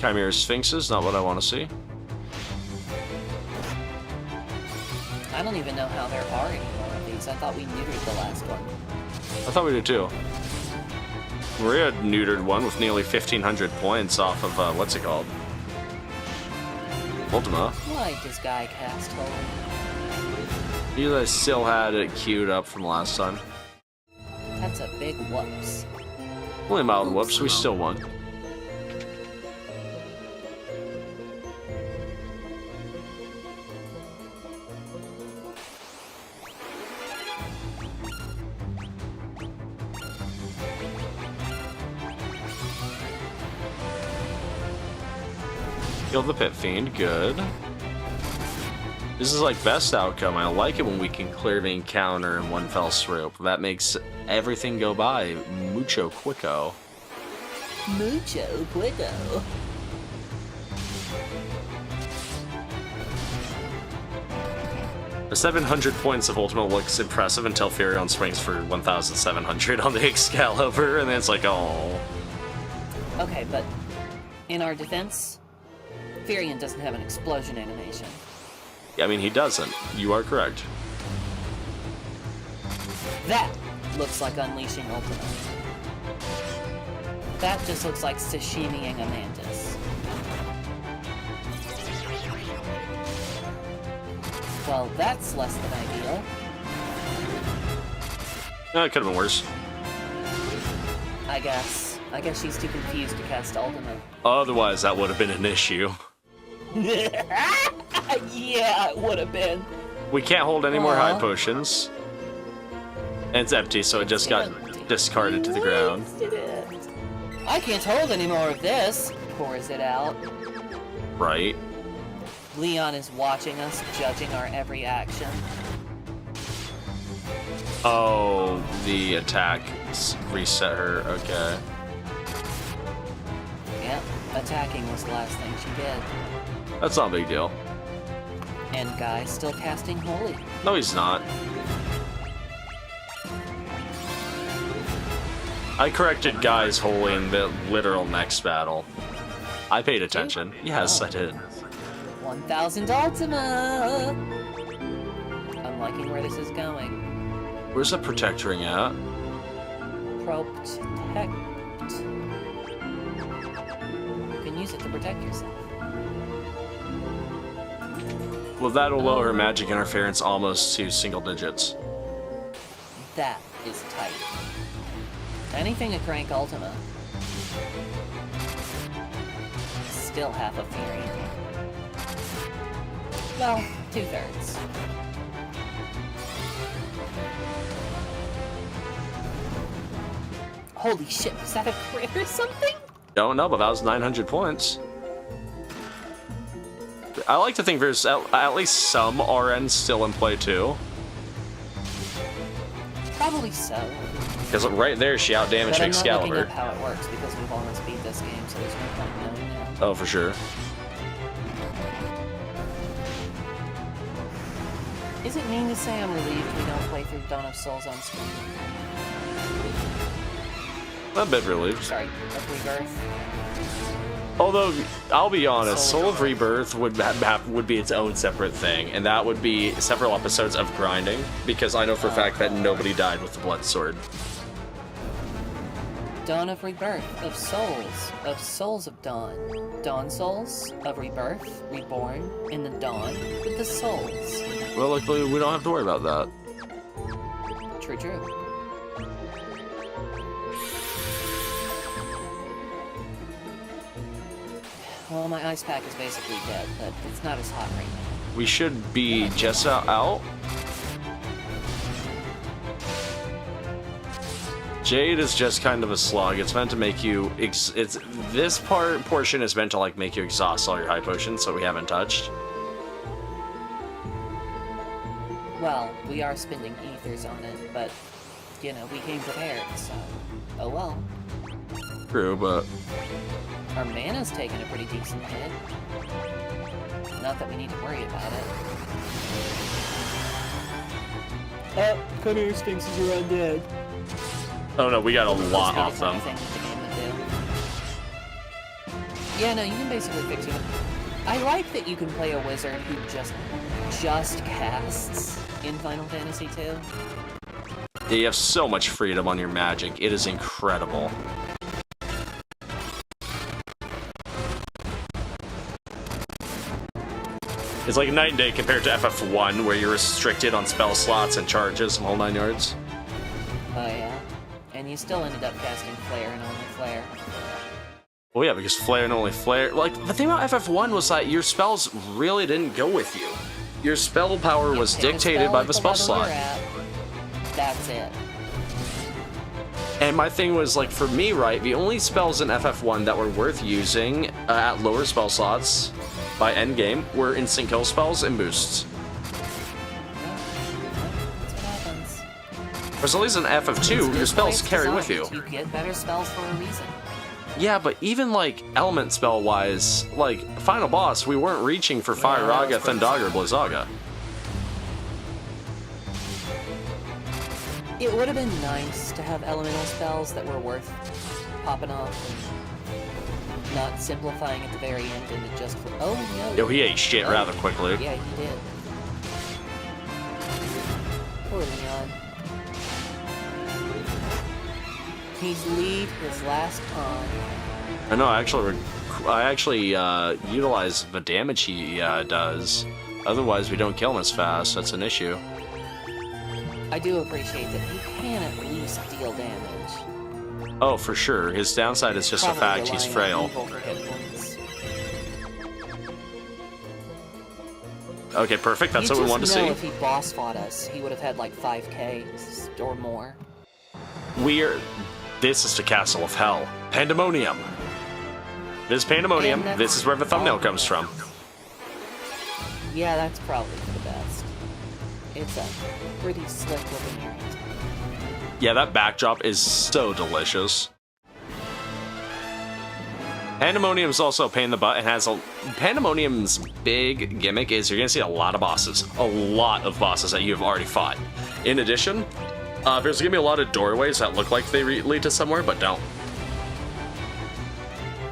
Chimera Sphinxes, not what I want to see. I don't even know how there are any more of these. I thought we neutered the last one. I thought we did too. Maria neutered one with nearly 1,500 points off of, what's it called? Ultima. Why does Guy cast Holy? You guys still had it queued up from last time. That's a big whoops. Only a mild whoops, we still won. Kill the Pit Fiend, good. This is like best outcome. I like it when we can clear the encounter in one fell swoop. That makes everything go by mucho quico. Mucho quico. The 700 points of Ultima looks impressive until Furion swings for 1,700 on the Excalibur, and then it's like, oh. Okay, but in our defense, Furion doesn't have an explosion animation. I mean, he doesn't. You are correct. That looks like unleashing Ultima. That just looks like sashimiing a mantis. Well, that's less than ideal. No, it could have been worse. I guess she's too confused to cast Ultima. Otherwise, that would have been an issue. Yeah, it would have been. We can't hold any more high potions. And it's empty, so it just got discarded to the ground. I can't hold any more of this. Pours it out. Right. Leon is watching us, judging our every action. Oh, the attack reset her. Okay. Yep, attacking was the last thing she did. That's not a big deal. And Guy's still casting Holy. No, he's not. I corrected Guy's Holy in the literal next battle. I paid attention. Yes, I did. 1,000 Ultima! I'm liking where this is going. Where's the protectoring at? Protect. You can use it to protect yourself. Well, that'll lower magic interference almost to single digits. That is tight. Anything to crank Ultima. Still half a Fury. Well, 2/3. Holy shit, was that a crit or something? Don't know, but that was 900 points. I like to think there's at least some RNs still in play too. Probably so. Because right there, she outdamaged But I'm not Excalibur. looking up how it works because we've almost beat this game, so there's no point knowing now. Oh, for sure. Is it mean to say I'm relieved we don't play through Dawn of Souls on screen? A bit relieved. Sorry, of Rebirth. Although, I'll be honest, Soul of Rebirth would be its own separate thing, and that would be several episodes of grinding, because I know for a fact that nobody died with the blood sword. Dawn of Rebirth, of Souls of Dawn. Dawn Souls, of Rebirth, Reborn, in the Dawn, with the Souls. Well, luckily, we don't have to worry about that. True, true. Well, my ice pack is basically dead, but it's not as hot right now. We should be just out. Jade is just kind of a slug. It's meant to make you. This portion is meant to like make you exhaust all your high potions, so we haven't touched. Well, we are spending ethers on it, but you know we came prepared, so oh well. True, but Our mana's taken a pretty decent hit. Not that we need to worry about it. Oh, Chimera Sphinxes are undead. oh no, we got a lot off them. Yeah, no, you can basically fix it. I like that you can play a wizard who just casts in Final Fantasy II. Yeah, you have so much freedom on your magic. It is incredible. It's like night and day compared to FF1, where you're restricted on spell slots and charges and whole 9 yards. Oh yeah. And you still ended up casting Flare and only Flare. Well, yeah, because Flare and only Flare... Like, the thing about FF1 was that your spells really didn't go with you. Your spell power was dictated by the spell slot. That's it. And my thing was, like, for me, right, the only spells in FF1 that were worth using at lower spell slots by endgame were instant kill spells and boosts. That's what happens. Whereas at least in FF2, your spells carry with you. You get better spells for a reason. Yeah, but even, like, element spell-wise, like, final boss, we weren't reaching for Fire Raga, Thundaga, or Blizzaga. It would have been nice to have elemental spells that were worth popping off. Not simplifying at the very end into just... Oh, no. Yo, he ate shit rather quickly. Yeah, he did. Poor Leon. He's lead his last pawn. I know, I actually utilize the damage he does. Otherwise, we don't kill him as fast. That's an issue. I do appreciate that he can at least deal damage. Oh, for sure. His downside is just the fact he's frail. Okay, perfect. That's what we want to see. If he boss fought us, he would have had like 5k or more. This is the Castle of Hell. Pandemonium. This is Pandemonium. This is where the thumbnail comes from. Yeah, that's probably for the best. It's a pretty slick looking area. Yeah, that backdrop is so delicious. Pandemonium's also a pain in the butt and has a... Pandemonium's big gimmick is you're gonna see a lot of bosses. A lot of bosses that you've already fought. In addition, there's gonna be a lot of doorways that look like they lead to somewhere, but don't.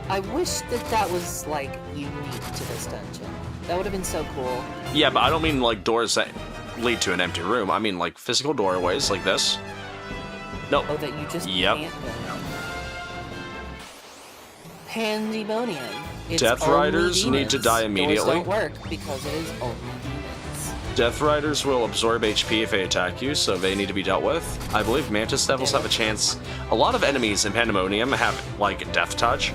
I wish that was, like, unique to this dungeon. That would have been so cool. Yeah, but I don't mean, like, doors that lead to an empty room. I mean, like, physical doorways like this. Nope. Oh, that you just can't go. Pandemonium. It's Death Riders need to die immediately. Doors don't work because it is only demons. Death Riders will absorb HP if they attack you, so they need to be dealt with. I believe Mantis Devils have a chance. A lot of enemies in Pandemonium have, like, Death Touch.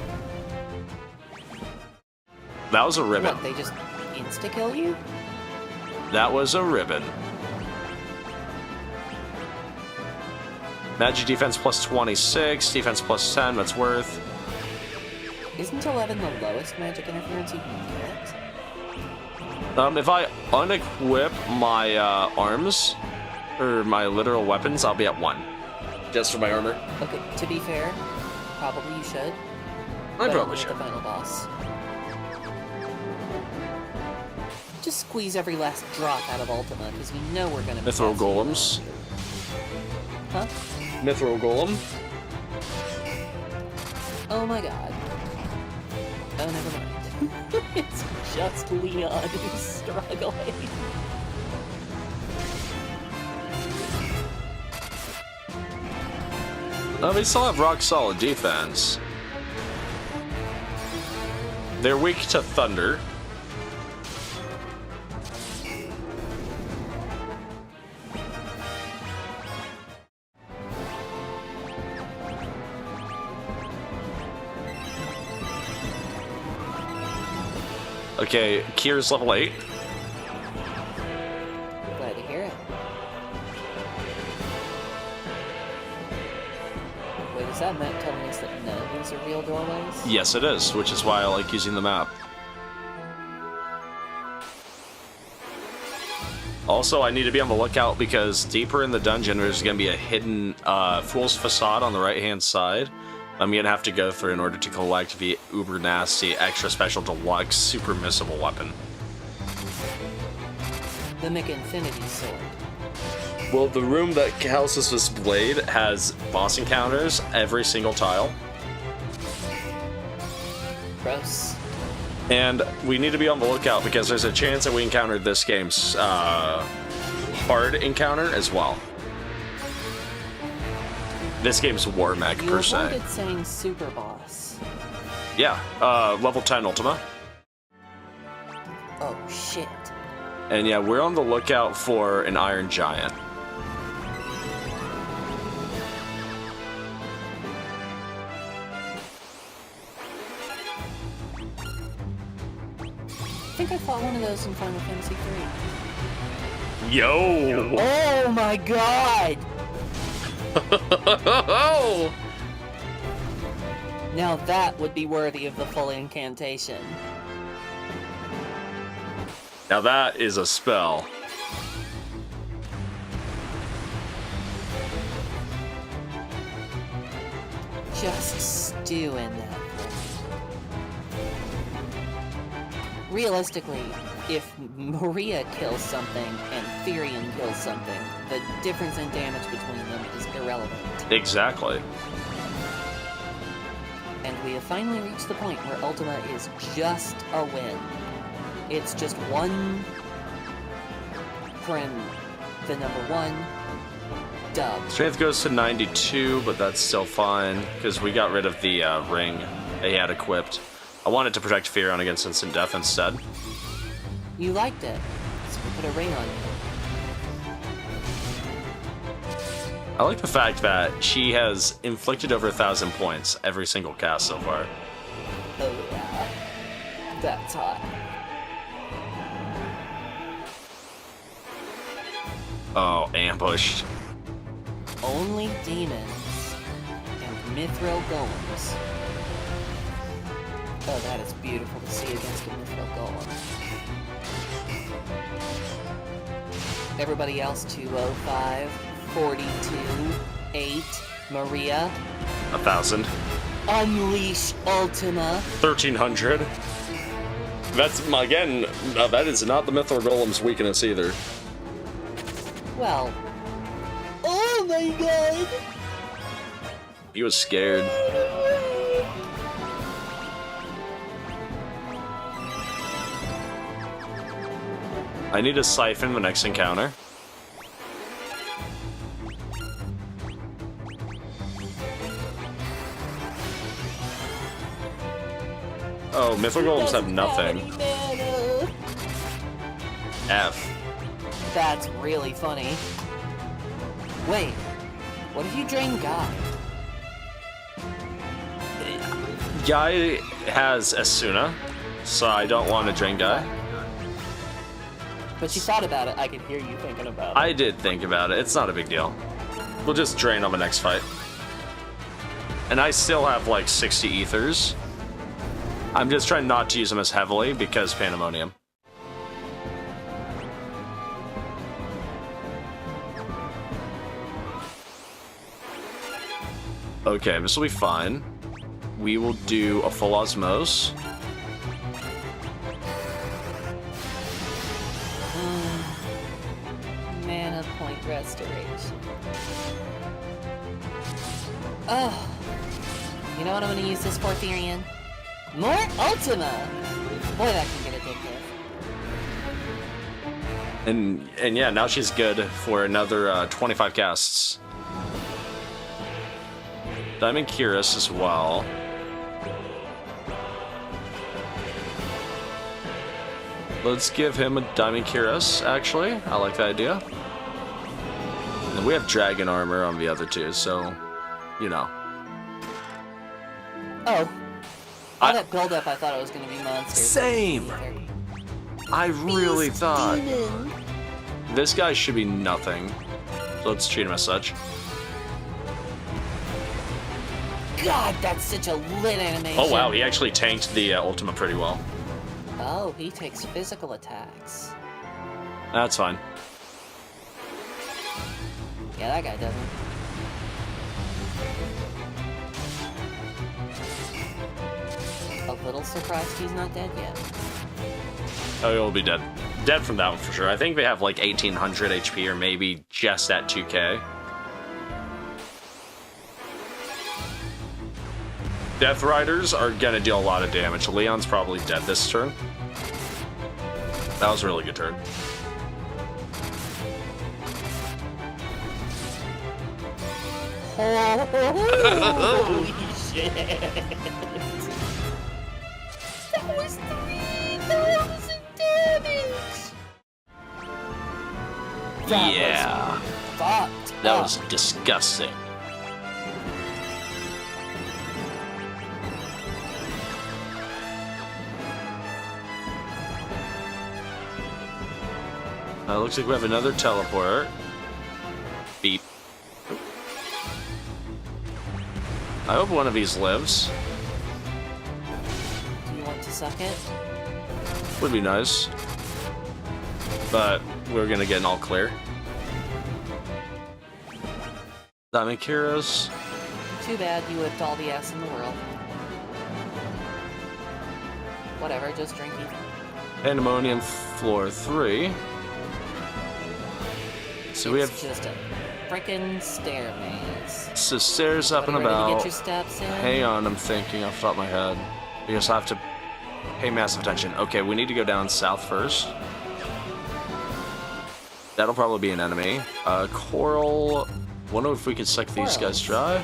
That was a ribbon. What, they just insta-kill you? That was a ribbon. Magic defense plus 26, defense plus 10, that's worth. Isn't 11 the lowest magic interference you can get? If I unequip my arms, or my literal weapons, I'll be at 1. Just for my armor. Okay, to be fair, probably you should. I probably should. The final boss. Just squeeze every last drop out of Ultima, because we know we're gonna be Mithril Golems. Huh? Mithril Golem. Oh my god. Oh, never mind. It's just Leon who's struggling. They still have rock solid defense. They're weak to thunder. Okay, Kier's level 8. Glad to hear it. Wait, is that map telling us that none of these are real doorways? Yes, it is, which is why I like using the map. Also, I need to be on the lookout because deeper in the dungeon, there's going to be a hidden Fool's Facade on the right-hand side. I'm going to have to go through in order to collect the uber nasty, extra special deluxe, super missable weapon. The McInfinity Sword. Well, the room that houses this blade has boss encounters every single tile. Gross. And we need to be on the lookout because there's a chance that we encountered this game's hard encounter as well. This game's war mech per se. You avoided saying super boss. Yeah, level 10 Ultima. Oh shit. And yeah, we're on the lookout for an Iron Giant. I think I fought one of those in Final Fantasy 3. Yo! Oh my god! Now that would be worthy of the full incantation. Now that is a spell. Just stew in that thing. Realistically, if Maria kills something and Therian kills something, the difference in damage between them is irrelevant. Exactly. And we have finally reached the point where Ultima is just a win. It's just one from the number 1 dub. Strength goes to 92, but that's still fine, because we got rid of the ring he had equipped. I wanted to protect Therion against instant death instead. You liked it, so we put a ring on you. I like the fact that she has inflicted over 1,000 points every single cast so far. Oh yeah, that's hot. Oh, ambushed. Only demons and mithril golems. Oh, that is beautiful to see against a mithril golem. Everybody else 205, 42, 8, Maria. 1,000. Unleash Ultima. 1,300. That's, again, that is not the Mithril Golem's weakness either. Well. Oh my god! He was scared. I need to siphon the next encounter. Oh, Mithril Golems have nothing. F. That's really funny. Wait, what if you drain Guy? Guy has Asuna, so I don't want to drain Guy. But you thought about it, I could hear you thinking about it. I did think about it, it's not a big deal. We'll just drain on the next fight. And I still have like 60 ethers. I'm just trying not to use them as heavily because Pandemonium. Okay, this will be fine. We will do a full osmose. Mana point restoration. Oh. You know what I'm gonna use this for, Therian? More Ultima! Boy, that can get addictive. And yeah, now she's good for another 25 casts. Diamond Cuirass as well. Let's give him a Diamond Cuirass, actually. I like that idea. And we have Dragon Armor on the other two, so, you know. Oh. All that build-up, I thought it was going to be monsters. Same! I really thought. This guy should be nothing. So let's treat him as such. God, that's such a lit animation. Oh wow, he actually tanked the Ultima pretty well. Oh, he takes physical attacks. That's fine. Yeah, that guy doesn't. A little surprised he's not dead yet. Oh, he'll be dead. Dead from that one for sure. I think they have like 1,800 HP or maybe just at 2k. Death Riders are gonna deal a lot of damage. Leon's probably dead this turn. That was a really good turn. Holy shit. That was 3,000 damage! Yeah. Fucked That up. was disgusting. Looks like we have another teleport. Beep. I hope one of these lives. Do you want to suck it? Would be nice. But we're gonna get an all clear. Diamond Heroes. Too bad you whipped all the ass in the world. Whatever, just drinking. Pandemonium floor 3. So we have just a frickin' stair maze. so stairs up Are and you ready to about. get your steps in? Hang on, I'm thinking off the top of my head. Because I have to pay massive attention. Okay, we need to go down south first. That'll probably be an enemy. Coral. Wonder if we could suck these guys dry.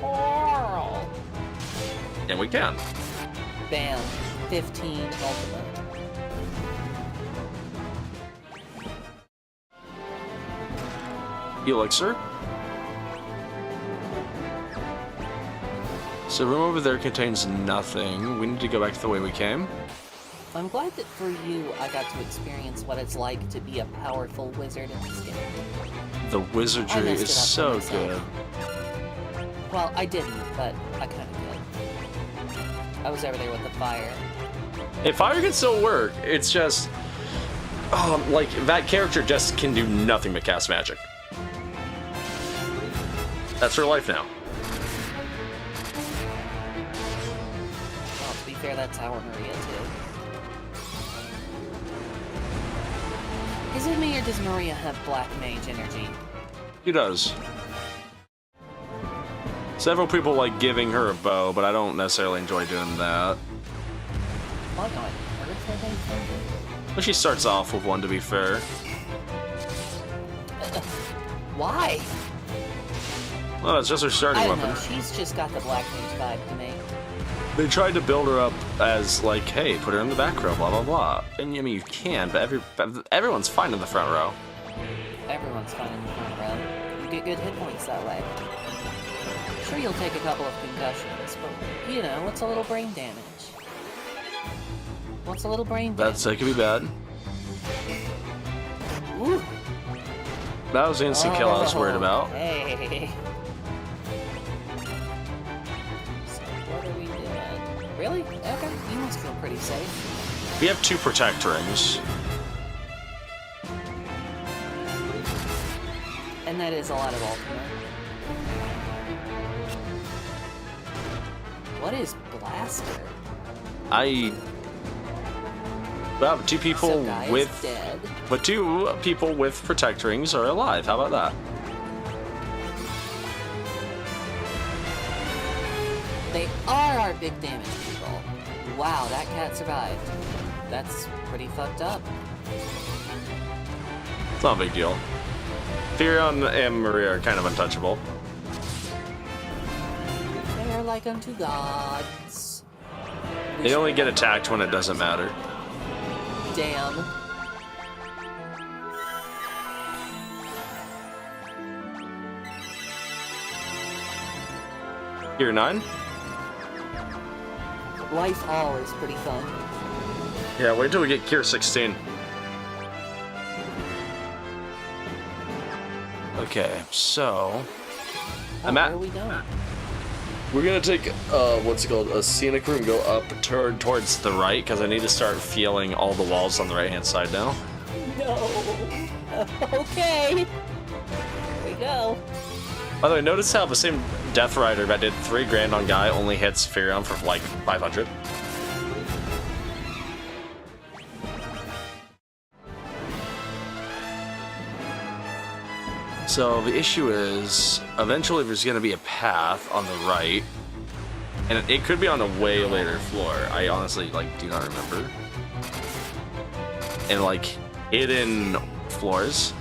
Coral. And we can. Bam. 15 Ultima. Elixir. So room over there contains nothing. We need to go back to the way we came. I'm glad that for you, I got to experience what it's like to be a powerful wizard in this game. The I wizardry messed is it up so for good. myself. Well, I didn't, but I kind of did. I was over there with the fire. If fire can still work, it's just... like, that character just can do nothing but cast magic. That's her life now. Well, to be fair, that's our Maria, too. Is it me, or does Maria have black mage energy? He does. Several people like giving her a bow, but I don't necessarily enjoy doing that. Why not? Earth have anything? But she starts off with one, to be fair. Why? Well, it's just her starting I don't weapon. know. She's just got the black mage vibe to me. They tried to build her up as like, hey, put her in the back row, blah blah blah. And I mean, you can, but everyone's fine in the front row. Everyone's fine in the front row. You get good hit points that way. Sure, you'll take a couple of concussions, but you know, what's a little brain damage? What's a little brain damage? That could be bad. Ooh. That was the instant kill I was worried about. Hey. So what are we doing? Really? Okay, you must feel pretty safe. We have 2 protect rings. And that is a lot of Ultima. What is Blaster? Well, 2 people So guy is with... dead. But 2 people with protect rings are alive. How about that? They are our big damage people. Wow, that cat survived. That's pretty fucked up. It's not a big deal. Firion and Maria are kind of untouchable. They are like unto gods. They only get attacked when it doesn't matter. Damn. Gear 9? Life all is pretty fun. Yeah, wait till we get Gear 16. Okay, so... Oh, I'm where at... are we going? We're gonna take, what's it called, a scenic room, go up towards the right, because I need to start feeling all the walls on the right-hand side now. No. Okay. Here we go. By the way, notice how the same Death Rider that did 3 grand on Guy only hits Firion for like 500. So the issue is, eventually there's going to be a path on the right, and it could be on a way later floor. I honestly, like, do not remember. And, like, hidden floors.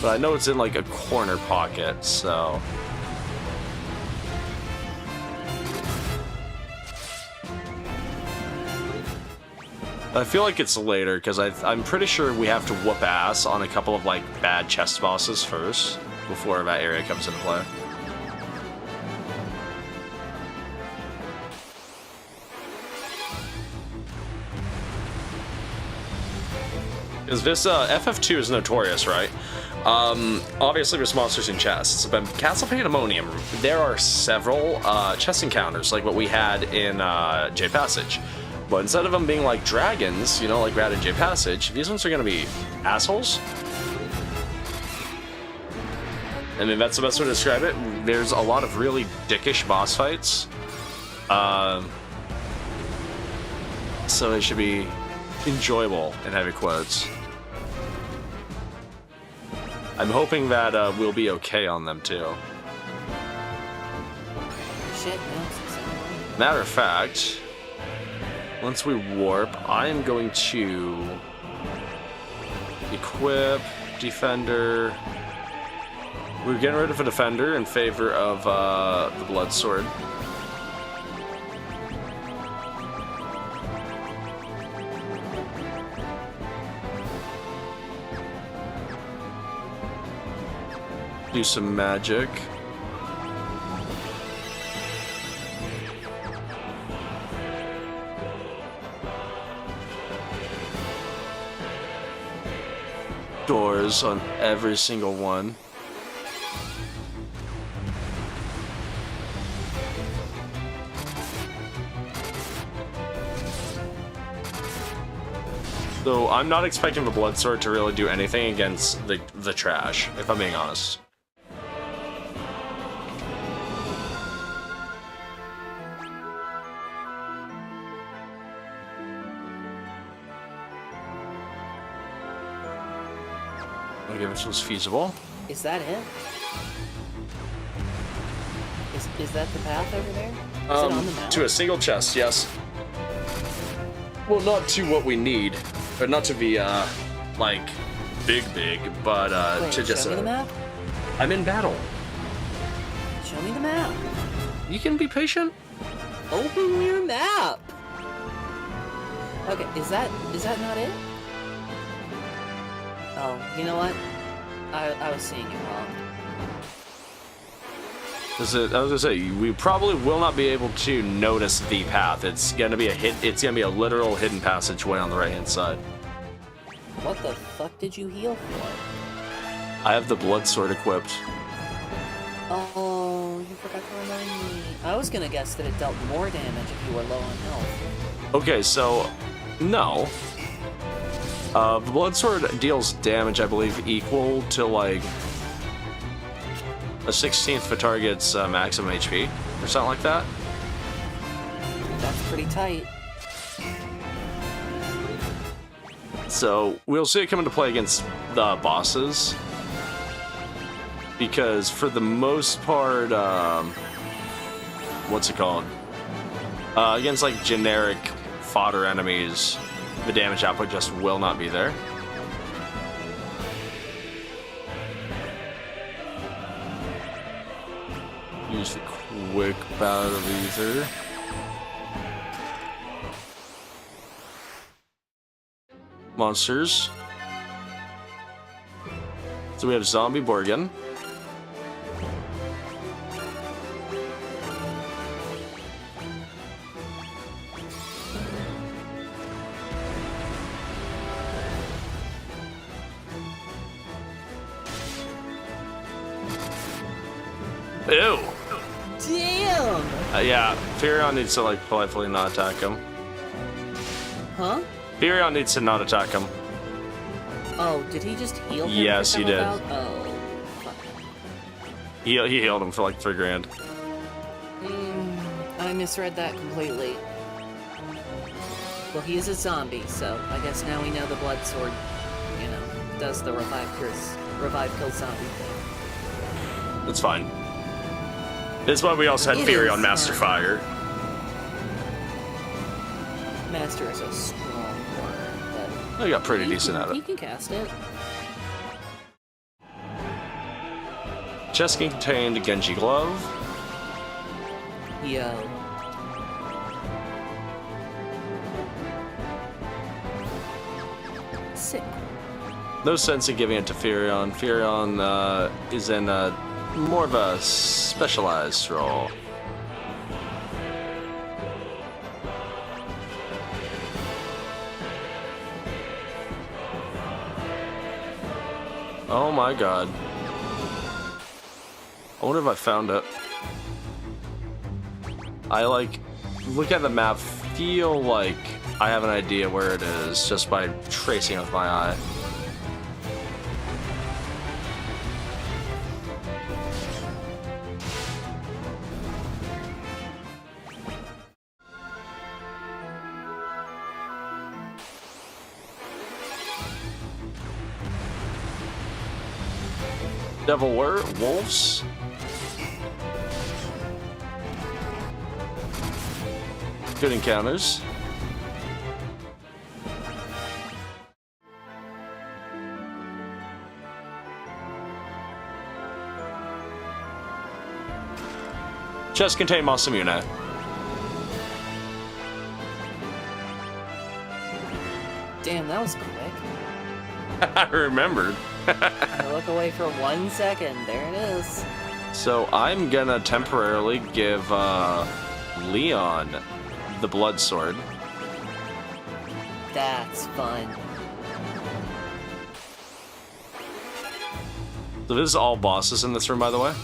But I know it's in, like, a corner pocket, so... I feel like it's later, because I'm pretty sure we have to whoop ass on a couple of, like, bad chest bosses first, before that area comes into play. Because this, FF2 is notorious, right? Obviously there's monsters in chests, but Castle Pandemonium, there are several, chest encounters, like what we had in, Jade Passage. But instead of them being like dragons, you know, like we had in Jade Passage, these ones are gonna be assholes. I mean, that's the best way to describe it. There's a lot of really dickish boss fights. So they should be enjoyable, in heavy quotes. I'm hoping that we'll be okay on them too. Shit, no. Matter of fact, once we warp, I am going to equip Defender. We're getting rid of a Defender in favor of the Blood Sword. Do some magic. Doors on every single one. So I'm not expecting the Blood Sword to really do anything against the trash, if I'm being honest. Okay, this was feasible. Is that it? Is that the path over there? Is it on the map? To a single chest, yes. Well, not to what we need, but not to be like big, but Wait, to just. Show me the map. I'm in battle. Show me the map. You can be patient. Open your map. Okay, is that not it? Oh, you know what? I was seeing it wrong. I was gonna say, we probably will not be able to notice the path. It's gonna be a literal hidden passageway on the right hand side. What the fuck did you heal for? I have the Blood Sword equipped. Oh, you forgot to remind me. I was gonna guess that it dealt more damage if you were low on health. Okay, so no. The Blood Sword deals damage, I believe, equal to like a 16th for target's maximum HP, or something like that. That's pretty tight. So we'll see it come into play against the bosses, because for the most part, what's it called? Against like generic fodder enemies, the damage output just will not be there. Use the quick bout of ether. Monsters. So we have Zombie Borgin. Ew! Damn! Yeah, Furion needs to like politely not attack him. Huh? Furion needs to not attack him. Oh, did he just heal him? Yes, he did. Oh, fuck. He healed him for like 3 grand. I misread that completely. Well, he is a zombie, so I guess now we know the Blood Sword, you know, does the revive curse revive kill zombie thing. That's fine. That's why we also had It Fury is on Master Fire. Master is a strong word, but I got pretty decent at he it. can cast it. Chest can contain the Genji Glove. Yo. Sick. No sense in giving it to Furion. Furion is in more of a specialized role. Oh my god. I wonder if I found it. I look at the map, feel like I have an idea where it is just by tracing with my eye. Devil Wolves. Good encounters. Chest contain Masamune. Damn, that was quick. I remembered. I look away for 1 second. There it is. So I'm gonna temporarily give Leon the Blood Sword. That's fun. So this is all bosses in this room, by the way.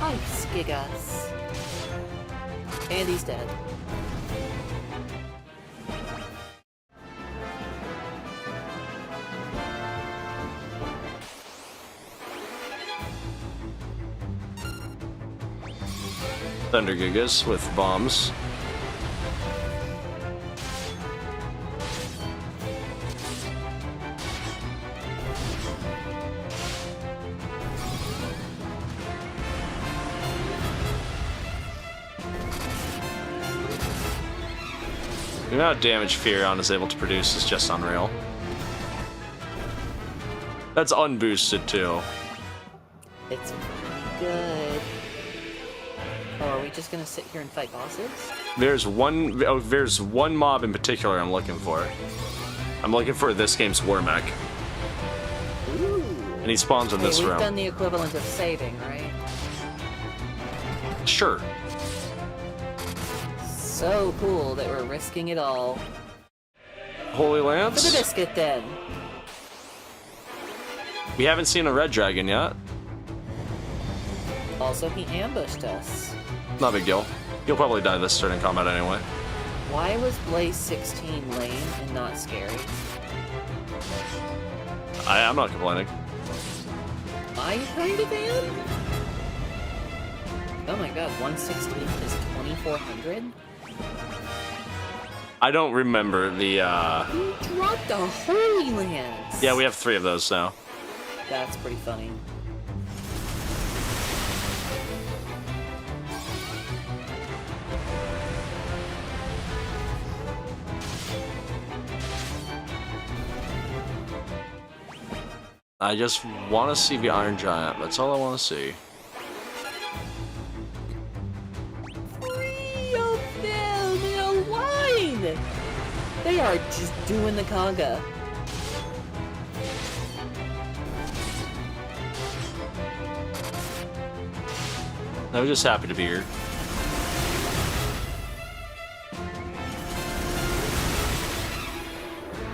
Ice Gigas. And he's dead. Thunder Gigas with bombs. The amount of damage Furion is able to produce is just unreal. That's unboosted too. It's pretty good. Oh, are we just gonna sit here and fight bosses? There's one mob in particular I'm looking for. I'm looking for this game's War Mech. Ooh. And he spawns in this we've room. done the equivalent of saving, right? Sure. So cool that we're risking it all. Holy For the Lance? biscuit, then. We haven't seen a red dragon yet. Also, he ambushed us. Not a big deal. You'll probably die this turn in combat anyway. Why was Blaze 16 lame and not scary? I'm not complaining. I kind of am? Oh my god, 116 is 2400? I don't remember the, You dropped a Holy Lance! Yeah, we have 3 of those now. That's pretty funny. I just want to see the Iron Giant. That's all I want to see. 3 of them in a line! They are just doing the conga. I'm just happy to be here.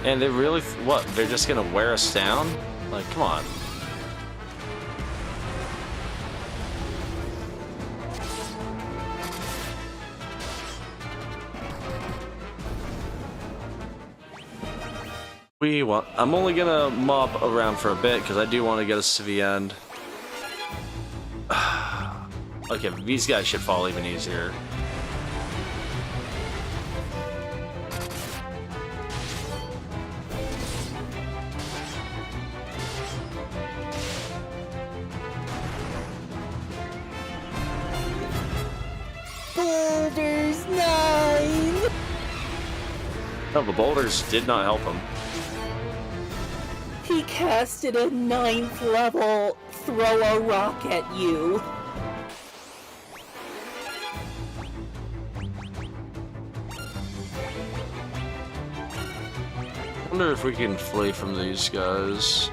And they really, what, they're just gonna wear us down? Like, come on. I'm only gonna mob around for a bit because I do want to get us to the end. Okay, these guys should fall even easier. Boulders 9! No, the boulders did not help him. He casted a 9th level throw a rock at you. I wonder if we can flee from these guys.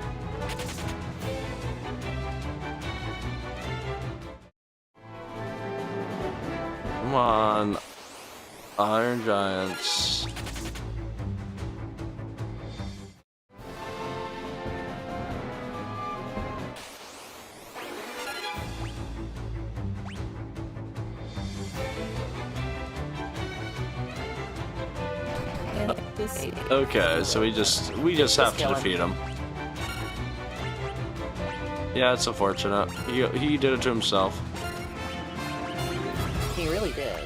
Come on, Iron Giants. Okay, so we just have to defeat him. Yeah, it's unfortunate. He did it to himself. He really did.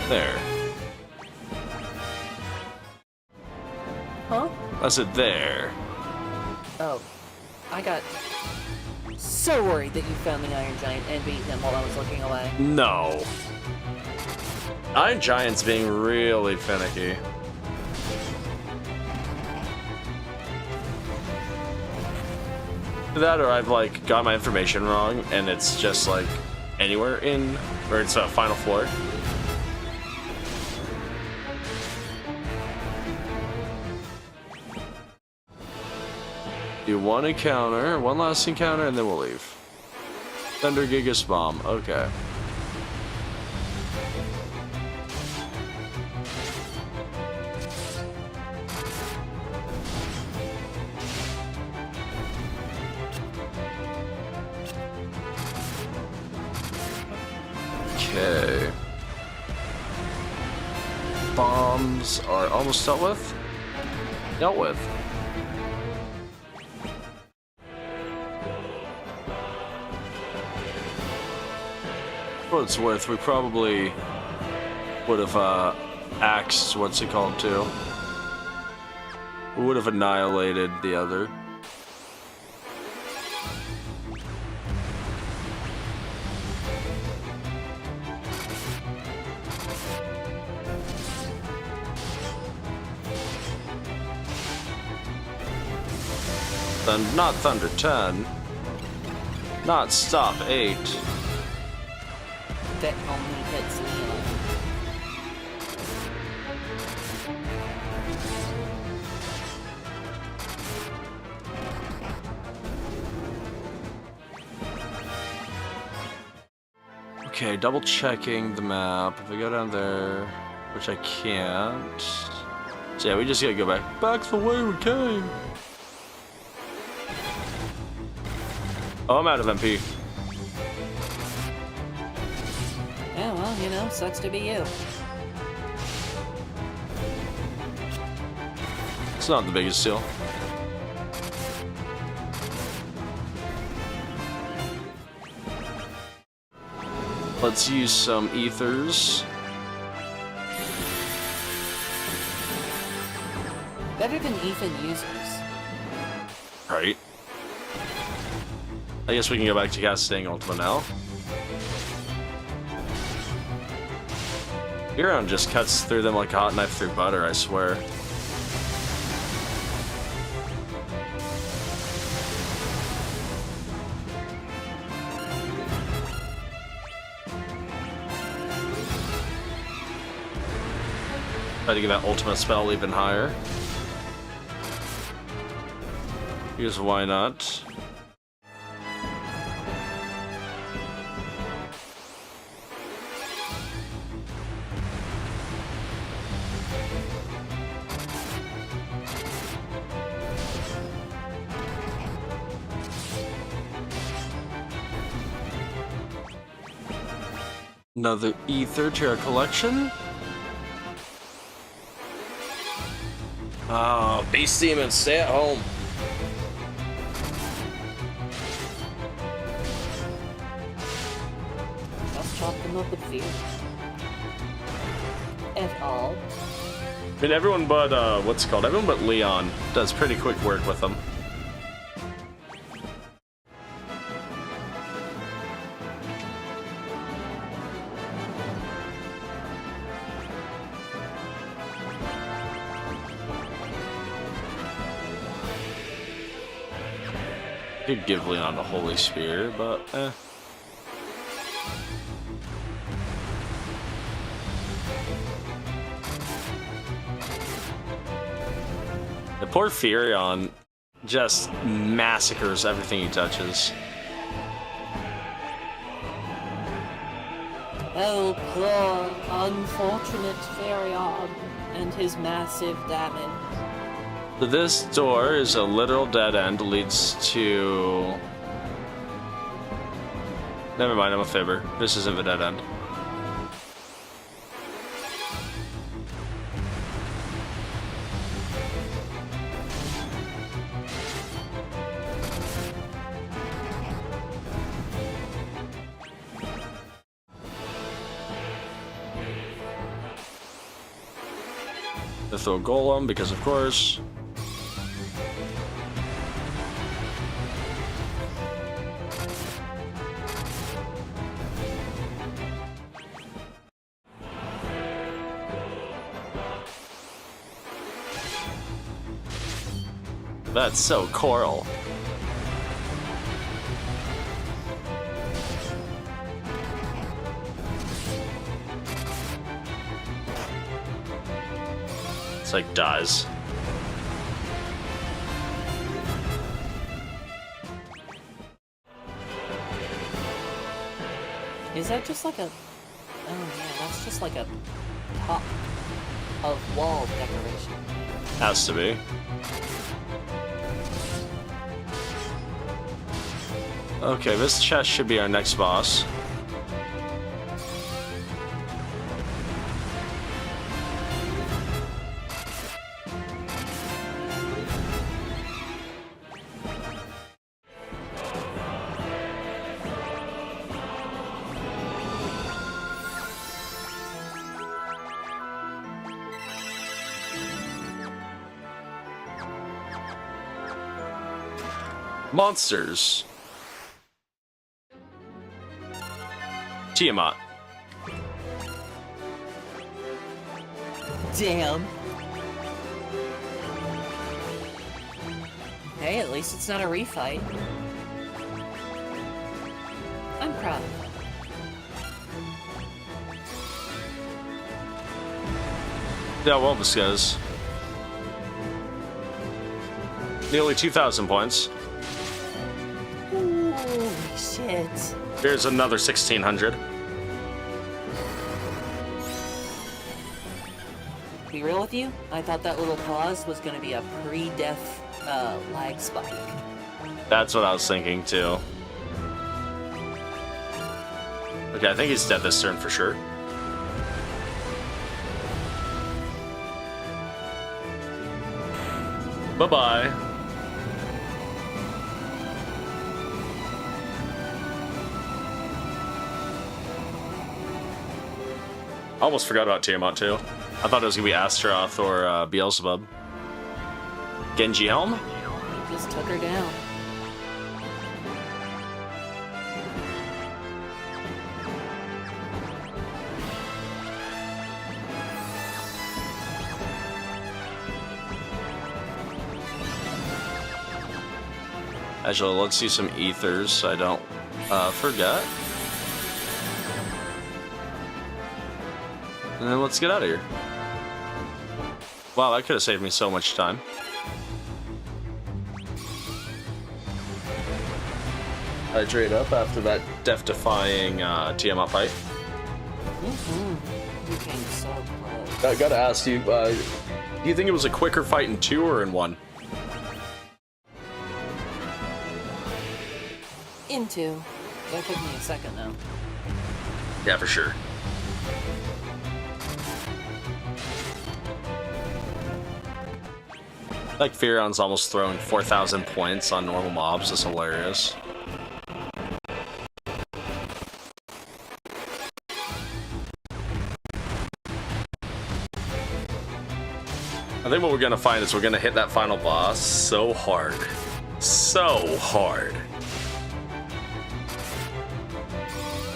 There. Huh? I said there. Oh. I got so worried that you found the Iron Giant and beat him while I was looking away. No. Iron Giant's being really finicky. That or I've like got my information wrong and it's just like anywhere in, or it's a final floor. Do one encounter, one last encounter, and then we'll leave. Thunder Gigas Bomb, okay. Okay. Bombs are almost dealt with. Dealt with. For what it's worth, we probably would have axed, what's it called, too. We would have annihilated the other. Not Thunder 10. Not Stop 8. That only hits Leila. Okay, double checking the map. If I go down there, which I can't. So yeah, we just gotta go back the way we came. Oh, I'm out of MP. Yeah, well, you know, sucks to be you. It's not the biggest deal. Let's use some ethers. Better than even users. Right. I guess we can go back to casting Ultima now. Huron just cuts through them like a hot knife through butter, I swear. Try to get that Ultima spell even higher. Here's why not. Another ether to our collection. Oh, Beast Demon, stay at home. come up with fear at all. I mean, everyone but, what's it called? Everyone but Leon does pretty quick work with them. Could give Leon the Holy Spear, but eh. The poor Furion just massacres everything he touches. Oh, poor, unfortunate Furion and his massive damage. This door is a literal dead end, leads to... Never mind, I'm a fibber. This isn't a dead end. They throw a golem, because of course. That's so coral. It's like dies. Is that just like a... Oh yeah, that's just like a top of wall decoration. Has to be. Okay, this chest should be our next boss. Monsters. Tiamat. Damn. Hey, at least it's not a refight. I'm proud of it. Yeah, well, this goes. Nearly 2,000 points. Holy shit. Here's another 1,600. Be real with you, I thought that little pause was gonna be a pre-death lag spike. That's what I was thinking too. Okay, I think he's dead this turn for sure. Bye-bye. Almost forgot about Tiamat too. I thought it was gonna be Astaroth or Beelzebub. Genji Helm? He just took her down. Actually, let's see some ethers so I don't forget. And then let's get out of here. Wow, that could have saved me so much time. Hydrate up after that death-defying Tiamat fight. You came so close. I gotta ask you, do you think it was a quicker fight in 2 or in 1? Into. That took me a second though. Yeah, for sure. Like Furion's almost throwing 4,000 points on normal mobs. That's hilarious. think what we're gonna find is we're gonna hit that final boss so hard. So hard.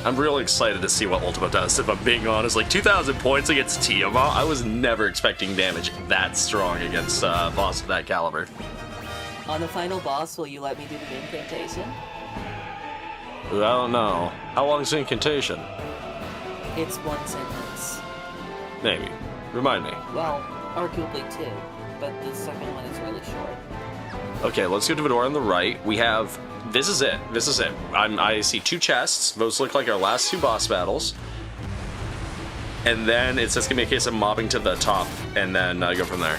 I'm really excited to see what Ultima does, if I'm being honest. Like, 2,000 points against Tiamat, I was never expecting damage that strong against a boss of that caliber. On the final boss, will you let me do the incantation? I don't know. How long is the incantation? It's one sentence. Maybe. Remind me. Well, arguably two, but the second one is really short. Okay, let's go to the door on the right. We have... This is it. This is it. I see 2 chests. Those look like our last 2 boss battles. And then it's just going to be a case of mobbing to the top, and then go from there.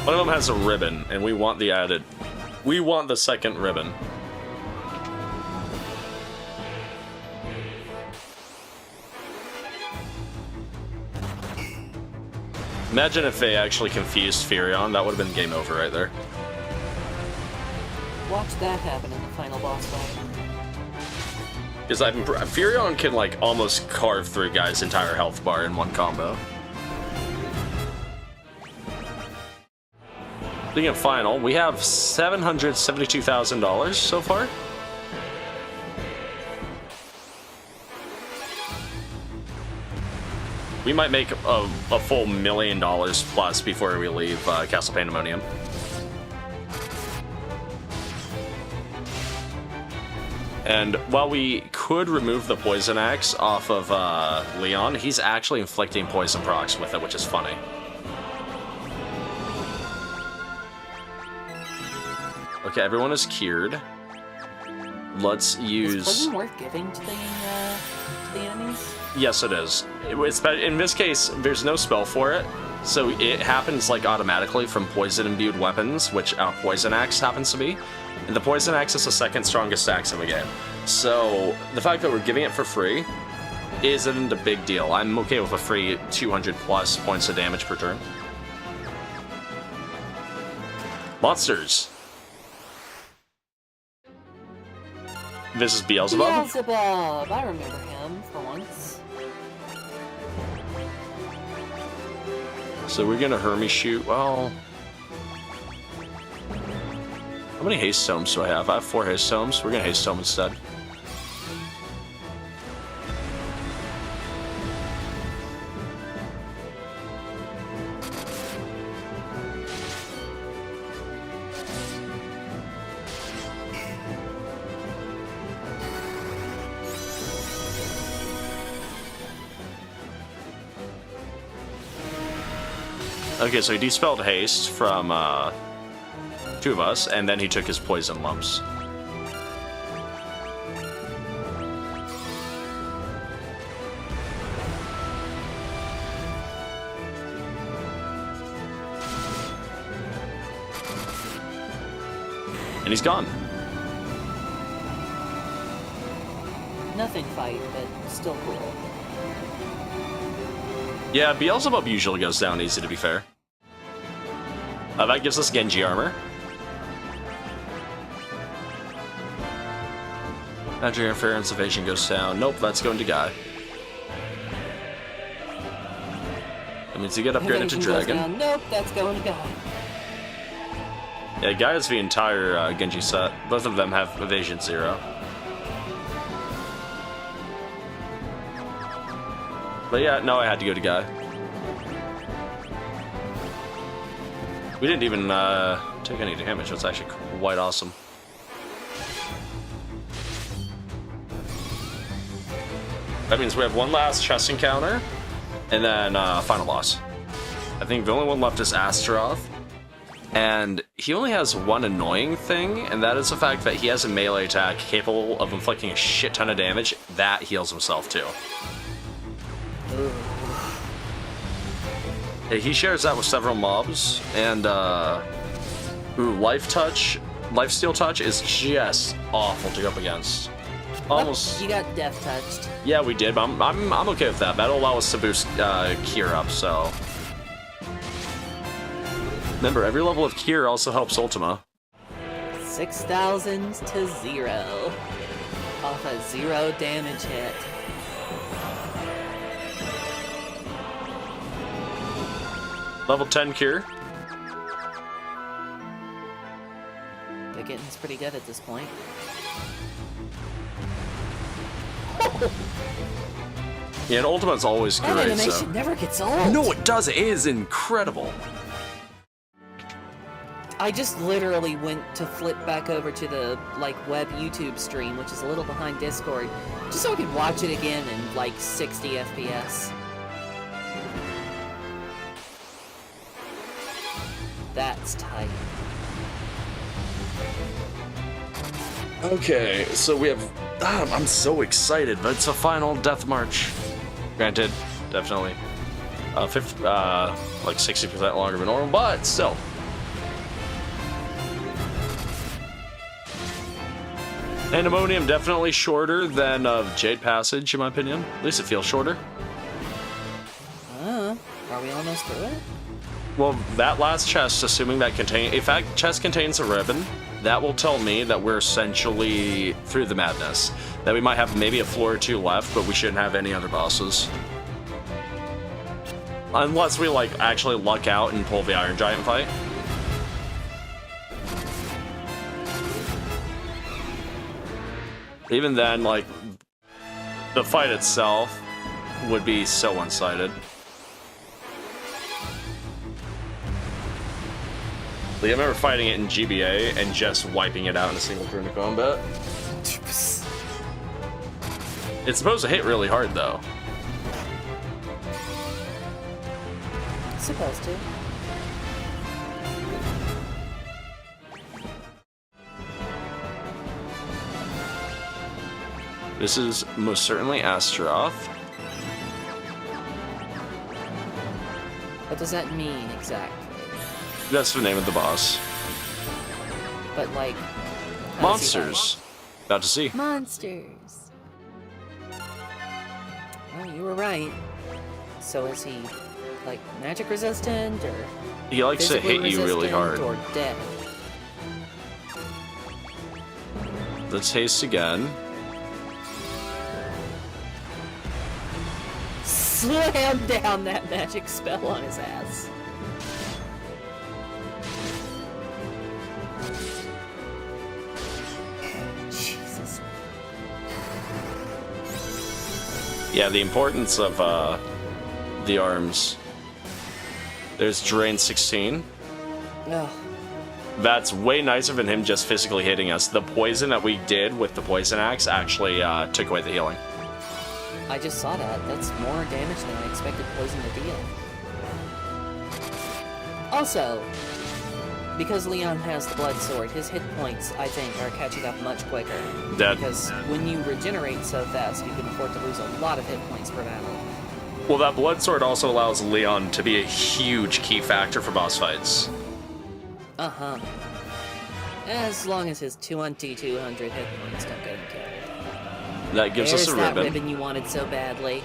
One of them has a ribbon, and we want the added... We want the second ribbon. Imagine if they actually confused Furion, that would have been game over right there. Watch that happen in the final boss fight. Because Furion can like almost carve through guys' entire health bar in one combo. Speaking of final, we have $772,000 so far. We might make a full $1 million plus before we leave Castle Pandemonium. And while we could remove the Poison Axe off of Leon, he's actually inflicting poison procs with it, which is funny. Okay, everyone is cured. Let's use... Is poison worth giving to the enemies? Yes, it is. In this case, there's no spell for it, so it happens like automatically from poison-imbued weapons, which our Poison Axe happens to be. And the Poison Axe is the second strongest axe in the game. So the fact that we're giving it for free isn't a big deal. I'm okay with a free 200 plus points of damage per turn. Monsters. This is Beelzebub. Beelzebub! I remember him for once. So we're gonna Hermes shoot. Well, how many haste tomes do I have? I have 4 haste tomes. We're gonna haste tome instead. Okay, so he dispelled haste from 2 of us, and then he took his poison lumps. And he's gone. Nothing fight, but still cool. Yeah, Beelzebub usually goes down easy, to be fair. That gives us Genji armor. Magic interference evasion goes down. Nope, that's going to Guy. That means you get upgraded to Dragon. Nope, that's going to Guy. Yeah, Guy has the entire Genji set. Both of them have evasion 0. But yeah, no, I had to go to Guy. We didn't even take any damage. That's actually quite awesome. That means we have one last chest encounter, and then final boss. I think the only one left is Astaroth, and he only has one annoying thing, and that is the fact that he has a melee attack capable of inflicting a shit ton of damage that heals himself too. He shares that with several mobs, and Lifesteal Touch is just awful to go up against. Almost. You got death touched. Yeah, we did, but I'm okay with that. That'll allow us to boost Cure up. So remember, every level of Cure also helps Ultima. 6,000 to 0 off a 0 damage hit. Level 10 cure. They're getting this pretty good at this point. Yeah, and Ultima's always That great, animation so... never gets old. No, it does. It is incredible. I just literally went to flip back over to the web YouTube stream, which is a little behind Discord, just so I could watch it again in 60 FPS. That's tight. Okay, so we have... I'm so excited, but it's a final death march. Granted, definitely 60% longer than normal, but still. Pandemonium definitely shorter than Jade Passage, in my opinion. At least it feels shorter. Are we almost through it? Well, that last chest, assuming that if that chest contains a ribbon, that will tell me that we're essentially through the madness. That we might have maybe a floor or two left, but we shouldn't have any other bosses. Unless we actually luck out and pull the Iron Giant fight. Even then, the fight itself would be so one-sided. I remember fighting it in GBA and just wiping it out in a single turn of combat. It's supposed to hit really hard, though. It's supposed to. This is most certainly Astaroth. What does that mean exactly? That's the name of the boss. But how does he Monsters. About to see. fight? Monsters. Oh, you were right. So is he magic resistant or He likes to hit you really hard. or dead? Let's haste again. Slam down that magic spell on his ass. Jesus. Yeah, the importance of the arms. There's Drain 16. Ugh. That's way nicer than him just physically hitting us. The poison that we did with the poison axe actually took away the healing. I just saw that. That's more damage than I expected poison to deal. Also, because Leon has the blood sword, his hit points, I think, are catching up much quicker. Because when you regenerate so fast, you can afford to lose a lot of hit points per battle. Well, that blood sword also allows Leon to be a huge key factor for boss fights. Uh-huh. As long as his 200 hit points don't get him killed. That gives us a There's that ribbon. ribbon you wanted so badly.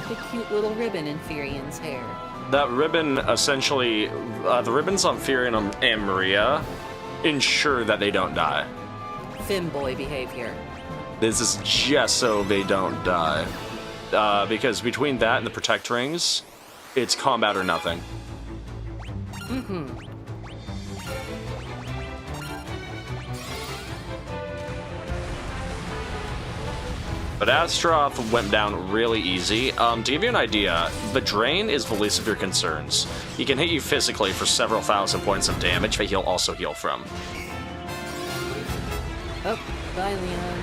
The cute little ribbon in Furion's hair. That ribbon, essentially, the ribbons on Furion and Maria ensure that they don't die. Femboy behavior. This is just so they don't die. Because between that and the Protect Rings, it's combat or nothing. Mm-hmm. But Astaroth went down really easy. To give you an idea, the Drain is the least of your concerns. He can hit you physically for several thousand points of damage, but he'll also heal from. Oh, bye, Leon.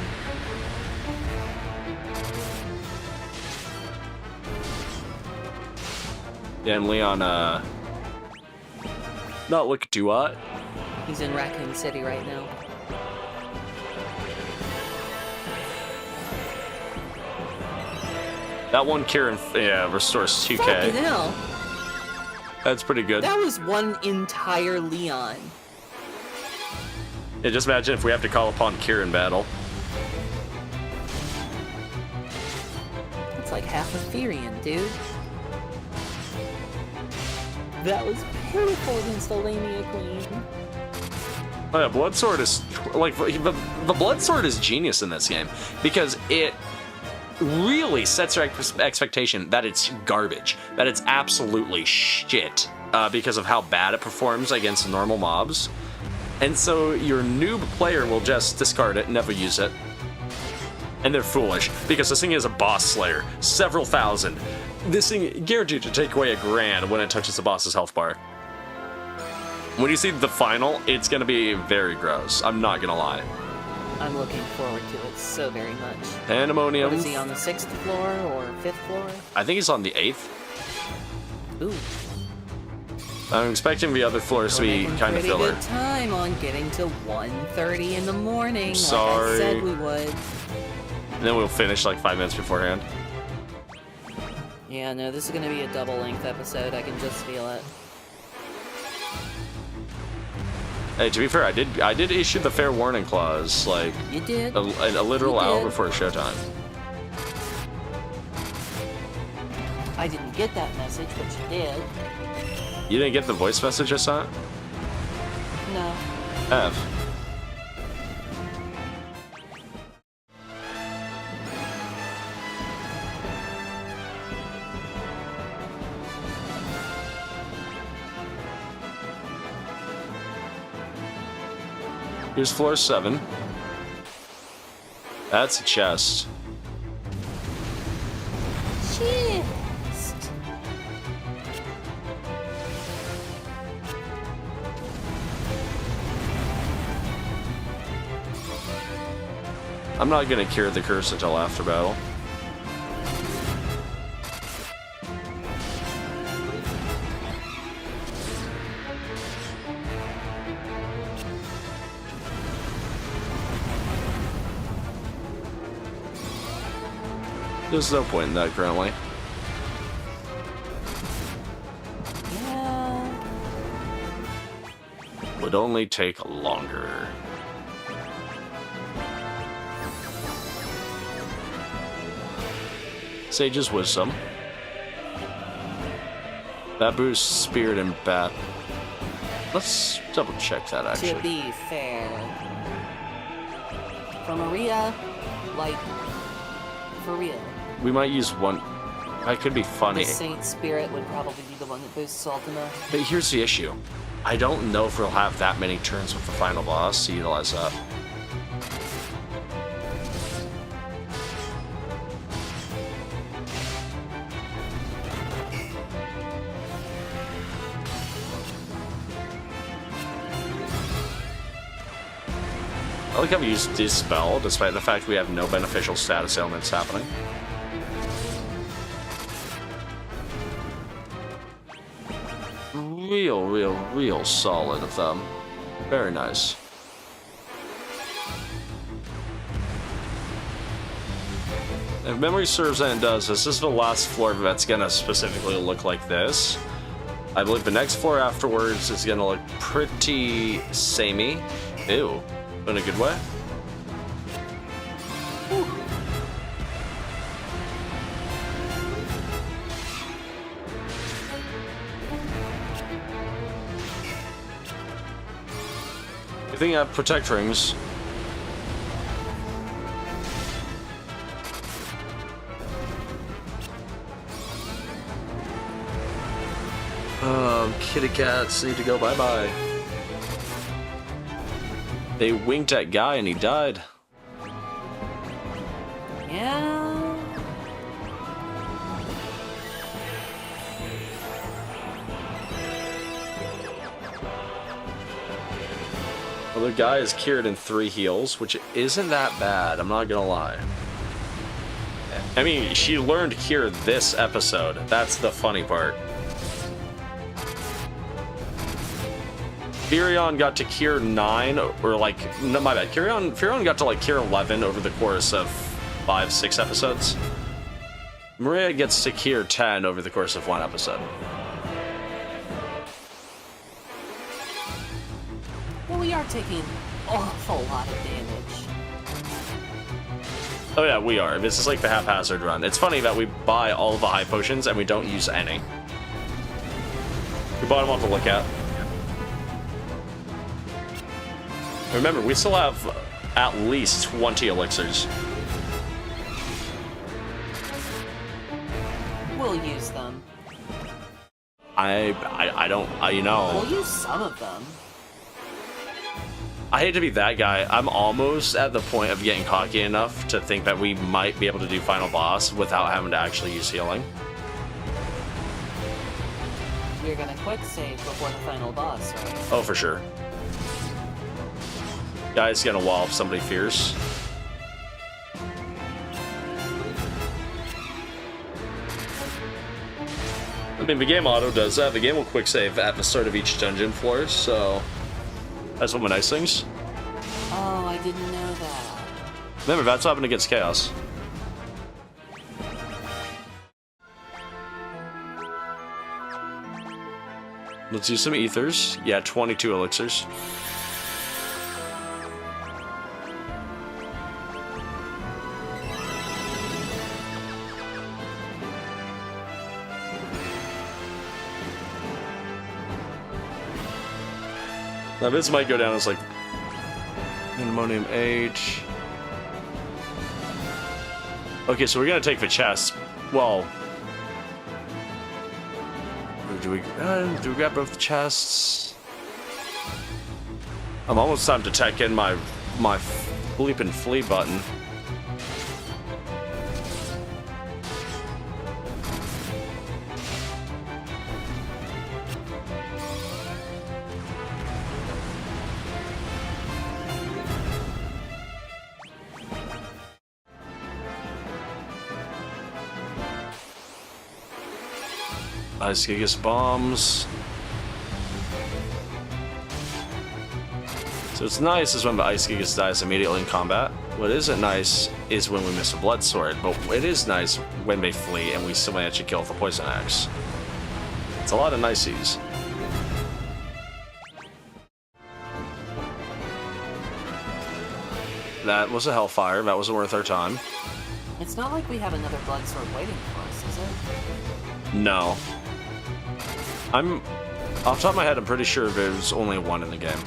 Yeah, and Leon, not looking too hot. He's in Raccoon City right now. That one Kieran, restores 2k. Fucking hell. That's pretty good. That was one entire Leon. Yeah, just imagine if we have to call upon Kieran battle. It's like half a Furion, dude. That was pitiful against the Lamia Queen. Oh yeah, Blood Sword is like the Blood Sword is genius in this game because it really sets your expectation that it's garbage, that it's absolutely shit because of how bad it performs against normal mobs, and so your noob player will just discard it, never use it, and they're foolish because this thing is a boss slayer, several thousand. This thing guaranteed to take away $1,000 when it touches the boss's health bar. When you see the final, it's gonna be very gross. I'm not gonna lie. I'm looking forward to it so very much. Pandemonium. What, is he on the 6th floor or 5th floor? I think he's on the 8th. Ooh. I'm expecting the other floors to be kind of filler. Good time on getting to 1:30 in the morning. Sorry. Like I said we would. And then we'll finish like 5 minutes beforehand. Yeah, no, this is gonna be a double-length episode. I can just feel it. Hey, to be fair, I did issue the fair warning clause, like You did. a literal You hour did. before showtime. I didn't get that message, but you did. You didn't get the voice message I sent? No. F. Here's floor 7. That's a chest. Chest. I'm not gonna cure the curse until after battle. There's no point in that currently. Yeah. Would only take longer. Sage's Wisdom. That boosts Spirit and Bat. Let's double check that To actually. be fair, from Maria, like, for real, We might use one. That could be funny. the Saint Spirit would probably be the one that boosts Ultima. But here's the issue. I don't know if we'll have that many turns with the final boss to utilize that. I like how we use Dispel, despite the fact we have no beneficial status ailments happening. Real solid of them. Very nice. If memory serves and does, this is the last floor that's gonna specifically look like this. I believe the next floor afterwards is gonna look pretty samey. Ew. In a good way. I think I have protect rings. Kitty cats need to go bye-bye. They winked at Guy and he died. Yeah. Well, the guy is cured in 3 heals, which isn't that bad, I'm not gonna lie. I mean, she learned cure this episode. That's the funny part. Furion got to cure 9, or like, no, my bad. Furion got to like cure 11 over the course of 5-6 episodes. Maria gets to cure 10 over the course of 1 episode. Well, we are taking an awful lot of damage. Oh yeah, we are. This is like the haphazard run. It's funny that we buy all the high potions and we don't use any. We bottom one to look at. Remember, we still have at least 20 elixirs. We'll use them. I don't, you know. We'll use some of them. I hate to be that guy. I'm almost at the point of getting cocky enough to think that we might be able to do final boss without having to actually use healing. You're gonna quick save before the final boss, right? Oh, for sure. Guy's gonna wall if somebody fears. I mean, the game auto does that. The game will quick save at the start of each dungeon floor, so that's one of my nice things. Oh, I didn't know that. Remember, that's what happened against Chaos. Let's use some ethers. Yeah, 22 elixirs. Now this might go down as like ammonium H. Okay, so we're gonna take the chest. Well, do we grab both the chests? I'm almost time to tech in my bleeping flee button. Ice Gigas bombs. So what's nice is when the Ice Gigas dies immediately in combat. What isn't nice is when we miss a blood sword, but it is nice when they flee and we still manage to kill with a poison axe. It's a lot of niceties. That was a hellfire. That wasn't worth our time. It's not like we have another blood sword waiting for us, is it? No. Off the top of my head, I'm pretty sure there's only one in the game.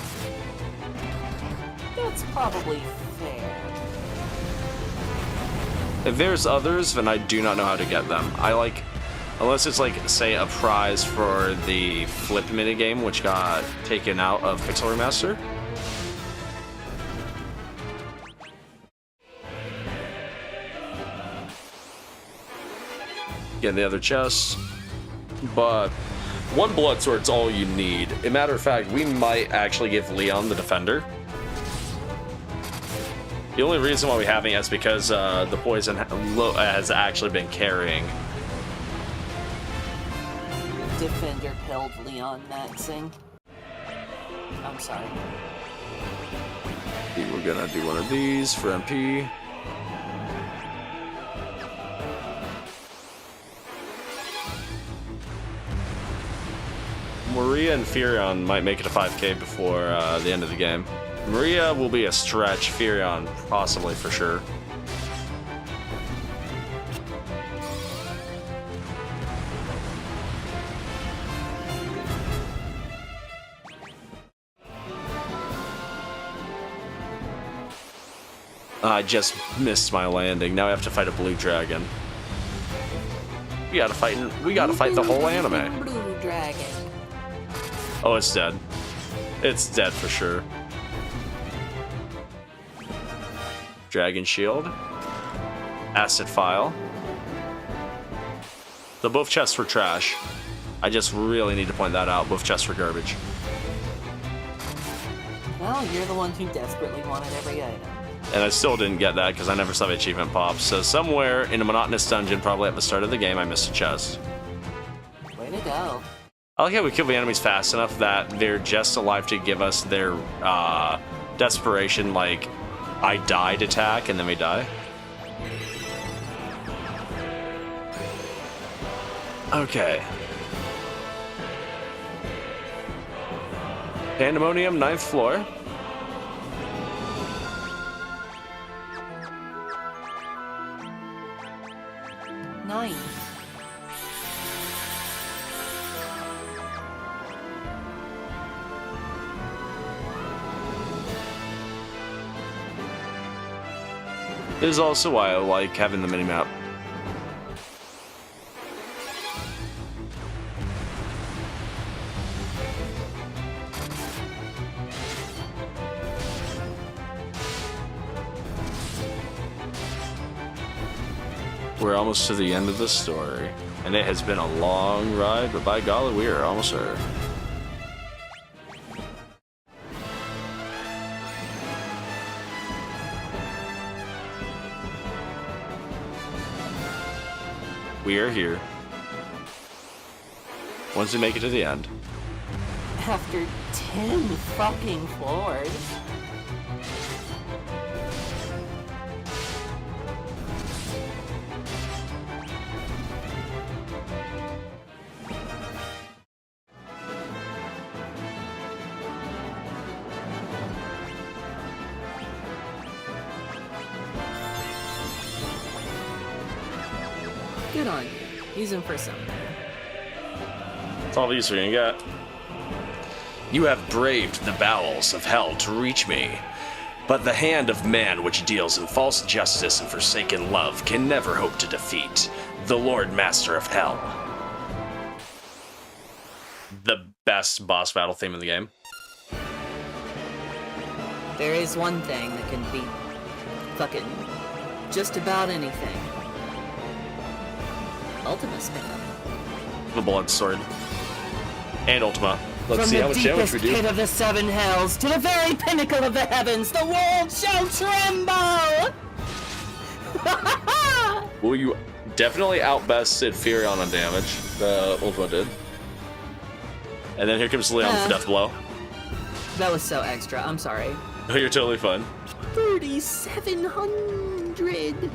That's probably fair. If there's others, then I do not know how to get them. Unless it's like, say, a prize for the flip minigame, which got taken out of Pixel Remaster. Get the other chests, but one blood sword's all you need. As a matter of fact, we might actually give Leon the defender. The only reason why we haven't is because the poison has actually been carrying. Defender pilled Leon maxing. I'm sorry. We're gonna do one of these for MP. Maria and Furion might make it a 5k before the end of the game. Maria will be a stretch, Furion possibly for sure. I just missed my landing. Now I have to fight a blue dragon. We gotta fight the whole anime. Blue dragon. Oh, it's dead. It's dead for sure. Dragon Shield. Acid File. The both chests were trash. I just really need to point that out. Both chests were garbage. Well, you're the one who desperately wanted every item. And I still didn't get that because I never saw the achievement pop. So somewhere in a monotonous dungeon, probably at the start of the game, I missed a chest. Way to go. I like how we kill the enemies fast enough that they're just alive to give us their desperation, like, I died attack, and then they die. Okay. Pandemonium, 9th floor. This is also why I like having the minimap. We're almost to the end of the story, and it has been a long ride, but by golly, we are almost there. We are here. Once we make it to the end. After 10 fucking floors. Good on you. Use him for something. That's all these are gonna get. You have braved the bowels of hell to reach me, but the hand of man which deals in false justice and forsaken love can never hope to defeat the Lord Master of Hell. The best boss battle theme in the game. There is one thing that can beat fucking just about anything. Ultima spin. The blood sword. And Ultima. Let's see how much damage we do. From the deepest pit of the seven hells to the very pinnacle of the heavens, the world shall tremble! Well, you definitely outbested Furion on damage. The Ultima did. And then here comes Leon for death blow. That was so extra. I'm sorry. Oh, you're totally fine. 3,700.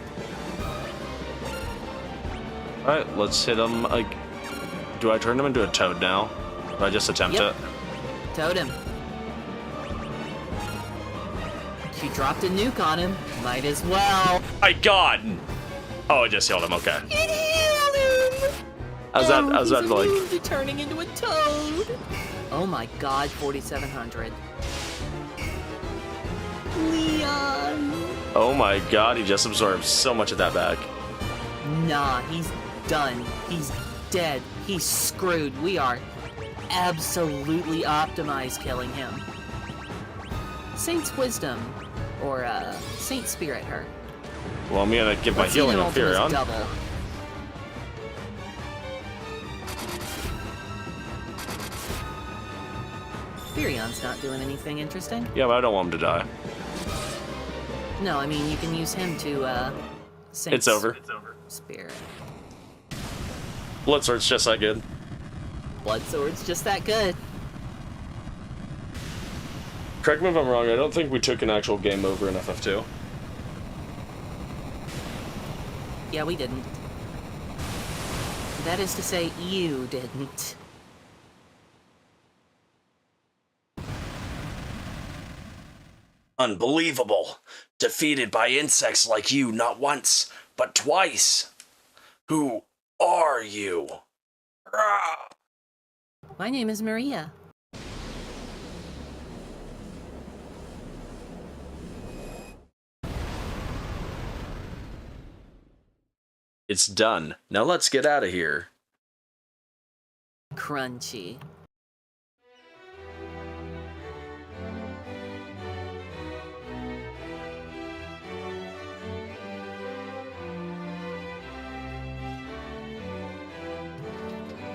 Alright, let's hit him. Do I turn him into a toad now? Or I just attempt it? Totem. You dropped a nuke on him. Might as well. My god! Oh, it just healed him, okay. It healed him! I was about to like... He's turning into a toad. Oh my god, 4,700. Leon. Oh my god, he just absorbed so much of that back. Nah, he's done. He's dead. He's screwed. We are absolutely optimized killing him. Saint's Wisdom, or Saint Spirit her. Well, I'm gonna give my Let's see healing them on Furion. double. Furion's not doing anything interesting. Yeah, but I don't want him to die. No, I mean, you can use him to, Saint It's over. Spirit. Blood sword's just that good. Blood sword's just that good. Correct me if I'm wrong, I don't think we took an actual game over in FF2. Yeah, we didn't. That is to say, you didn't. Unbelievable. Defeated by insects like you not once, but twice. Who are you? Rah! My name is Maria. It's done. Now let's get out of here. Crunchy.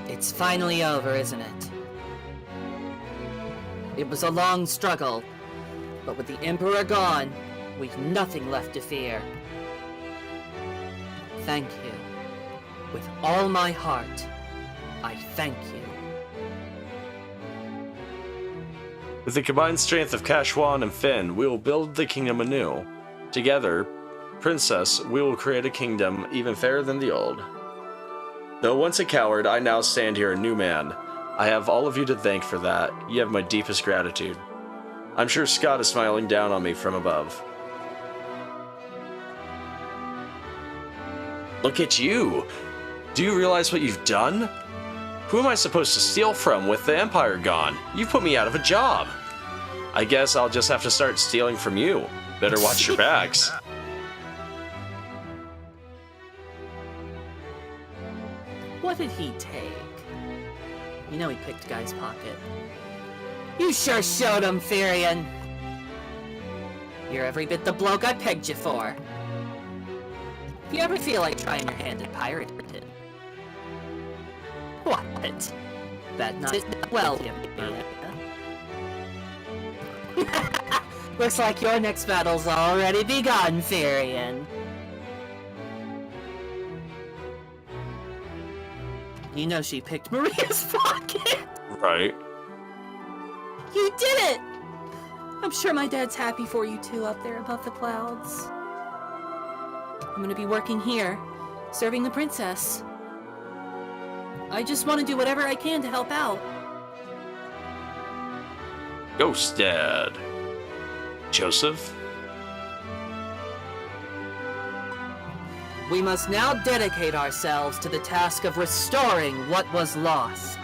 It's finally over, isn't it? It was a long struggle, but with the Emperor gone, we've nothing left to fear. Thank you. With all my heart, I thank you. With the combined strength of Kashwan and Finn, we will build the kingdom anew. Together, Princess, we will create a kingdom even fairer than the old. Though once a coward, I now stand here a new man. I have all of you to thank for that. You have my deepest gratitude. I'm sure Scott is smiling down on me from above. Look at you! Do you realize what you've done? Who am I supposed to steal from with the Empire gone? You put me out of a job! I guess I'll just have to start stealing from you. Better watch your backs. What did he take? You know he picked Guy's pocket. You sure showed him, Firion! You're every bit the bloke I pegged you for. If you ever feel like trying your hand at pirating... What? That not well, looks like your next battle's already begun, Firion. You know she picked Maria's pocket! Right. You did it! I'm sure my dad's happy for you too up there above the clouds. I'm gonna be working here, serving the princess. I just want to do whatever I can to help out. Ghost Dad. Joseph? We must now dedicate ourselves to the task of restoring what was lost.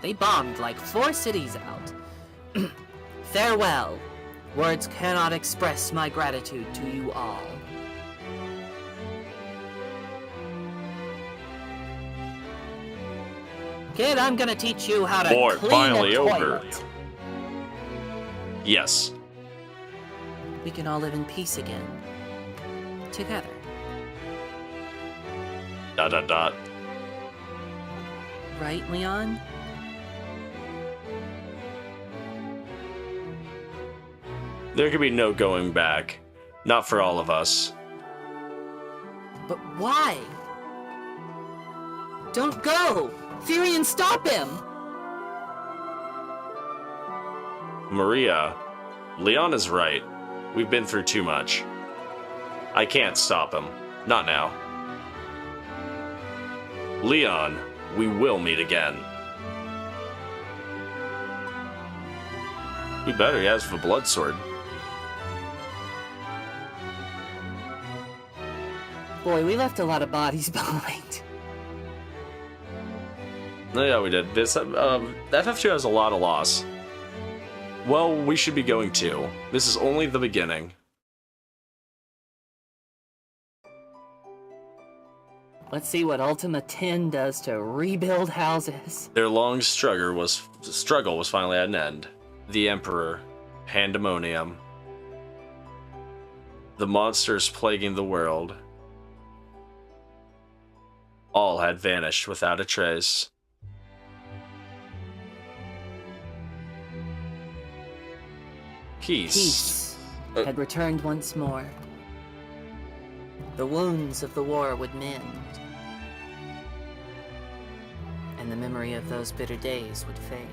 They bombed like 4 cities out. Farewell. Words cannot express my gratitude to you all. Kid, I'm gonna teach you how to War clean finally a over. toilet. Yes. We can all live in peace again. Together. ... Right, Leon? There could be no going back. Not for all of us. But why? Don't go! Firion, stop him! Maria, Leon is right. We've been through too much. I can't stop him. Not now. Leon, we will meet again. We better, he has the blood sword. Boy, we left a lot of bodies behind. No, yeah, we did. This FF2 has a lot of loss. Well, we should be going too. This is only the beginning. Let's see what Ultima 10 does to rebuild houses. Their long struggle was finally at an end. The Emperor, Pandemonium, the monsters plaguing the world, all had vanished without a trace. Peace had returned once more. The wounds of the war would mend, and the memory of those bitter days would fade.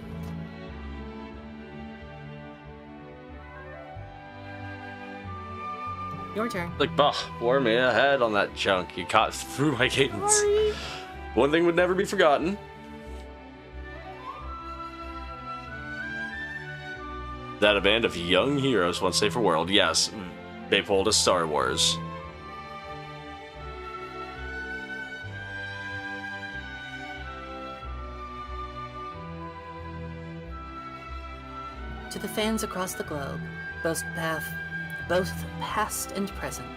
Your turn. Like, bah, wore me ahead on that junk. You caught through my cadence. Sorry. One thing would never be forgotten. That a band of young heroes once saved the world. Yes, they pulled a Star Wars. To the fans across the globe, both past and present,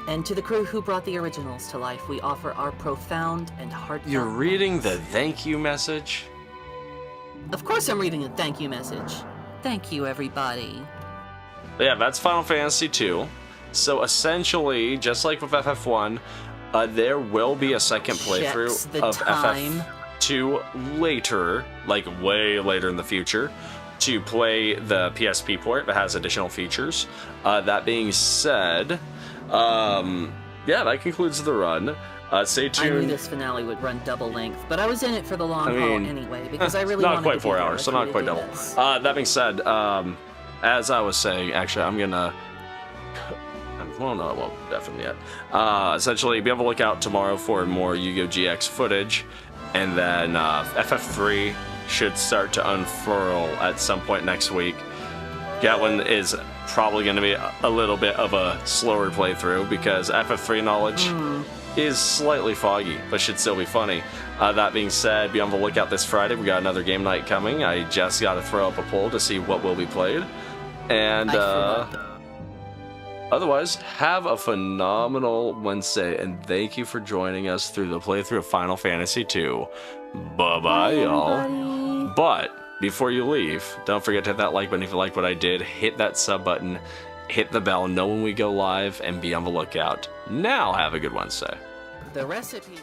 and to the crew who brought the originals to life, we offer our profound and heartfelt You're reading the thanks. thank you message? Of course I'm reading the thank you message. Thank you, everybody. But yeah, that's Final Fantasy II. So essentially, just like with FF1, there will be a second Checks playthrough the of time. FF2 later, like way later in the future, to play the PSP port that has additional features. That being said, yeah, that concludes the run. Stay tuned. I knew this finale would run double length, but I was in it for the long haul anyway, because I really not wanted quite to 4 be there hours, so with you not to quite do double. this. That being said, as I was saying, actually, I'm gonna. Well, no, well, definitely yet. Essentially, be able to look out tomorrow for more Yu-Gi-Oh! GX footage, and then FF3 should start to unfurl at some point next week. That one is probably going to be a little bit of a slower playthrough because FF3 knowledge is slightly foggy, but should still be funny. That being said, be on the lookout this Friday. We got another game night coming. I just got to throw up a poll to see what will be played. And Otherwise, have a phenomenal Wednesday, and thank you for joining us through the playthrough of Final Fantasy II. Bye-bye, y'all. But before you leave, don't forget to hit that like button if you like what I did, hit that sub button, hit the bell, know when we go live, and be on the lookout. Now, have a good Wednesday. The recipe.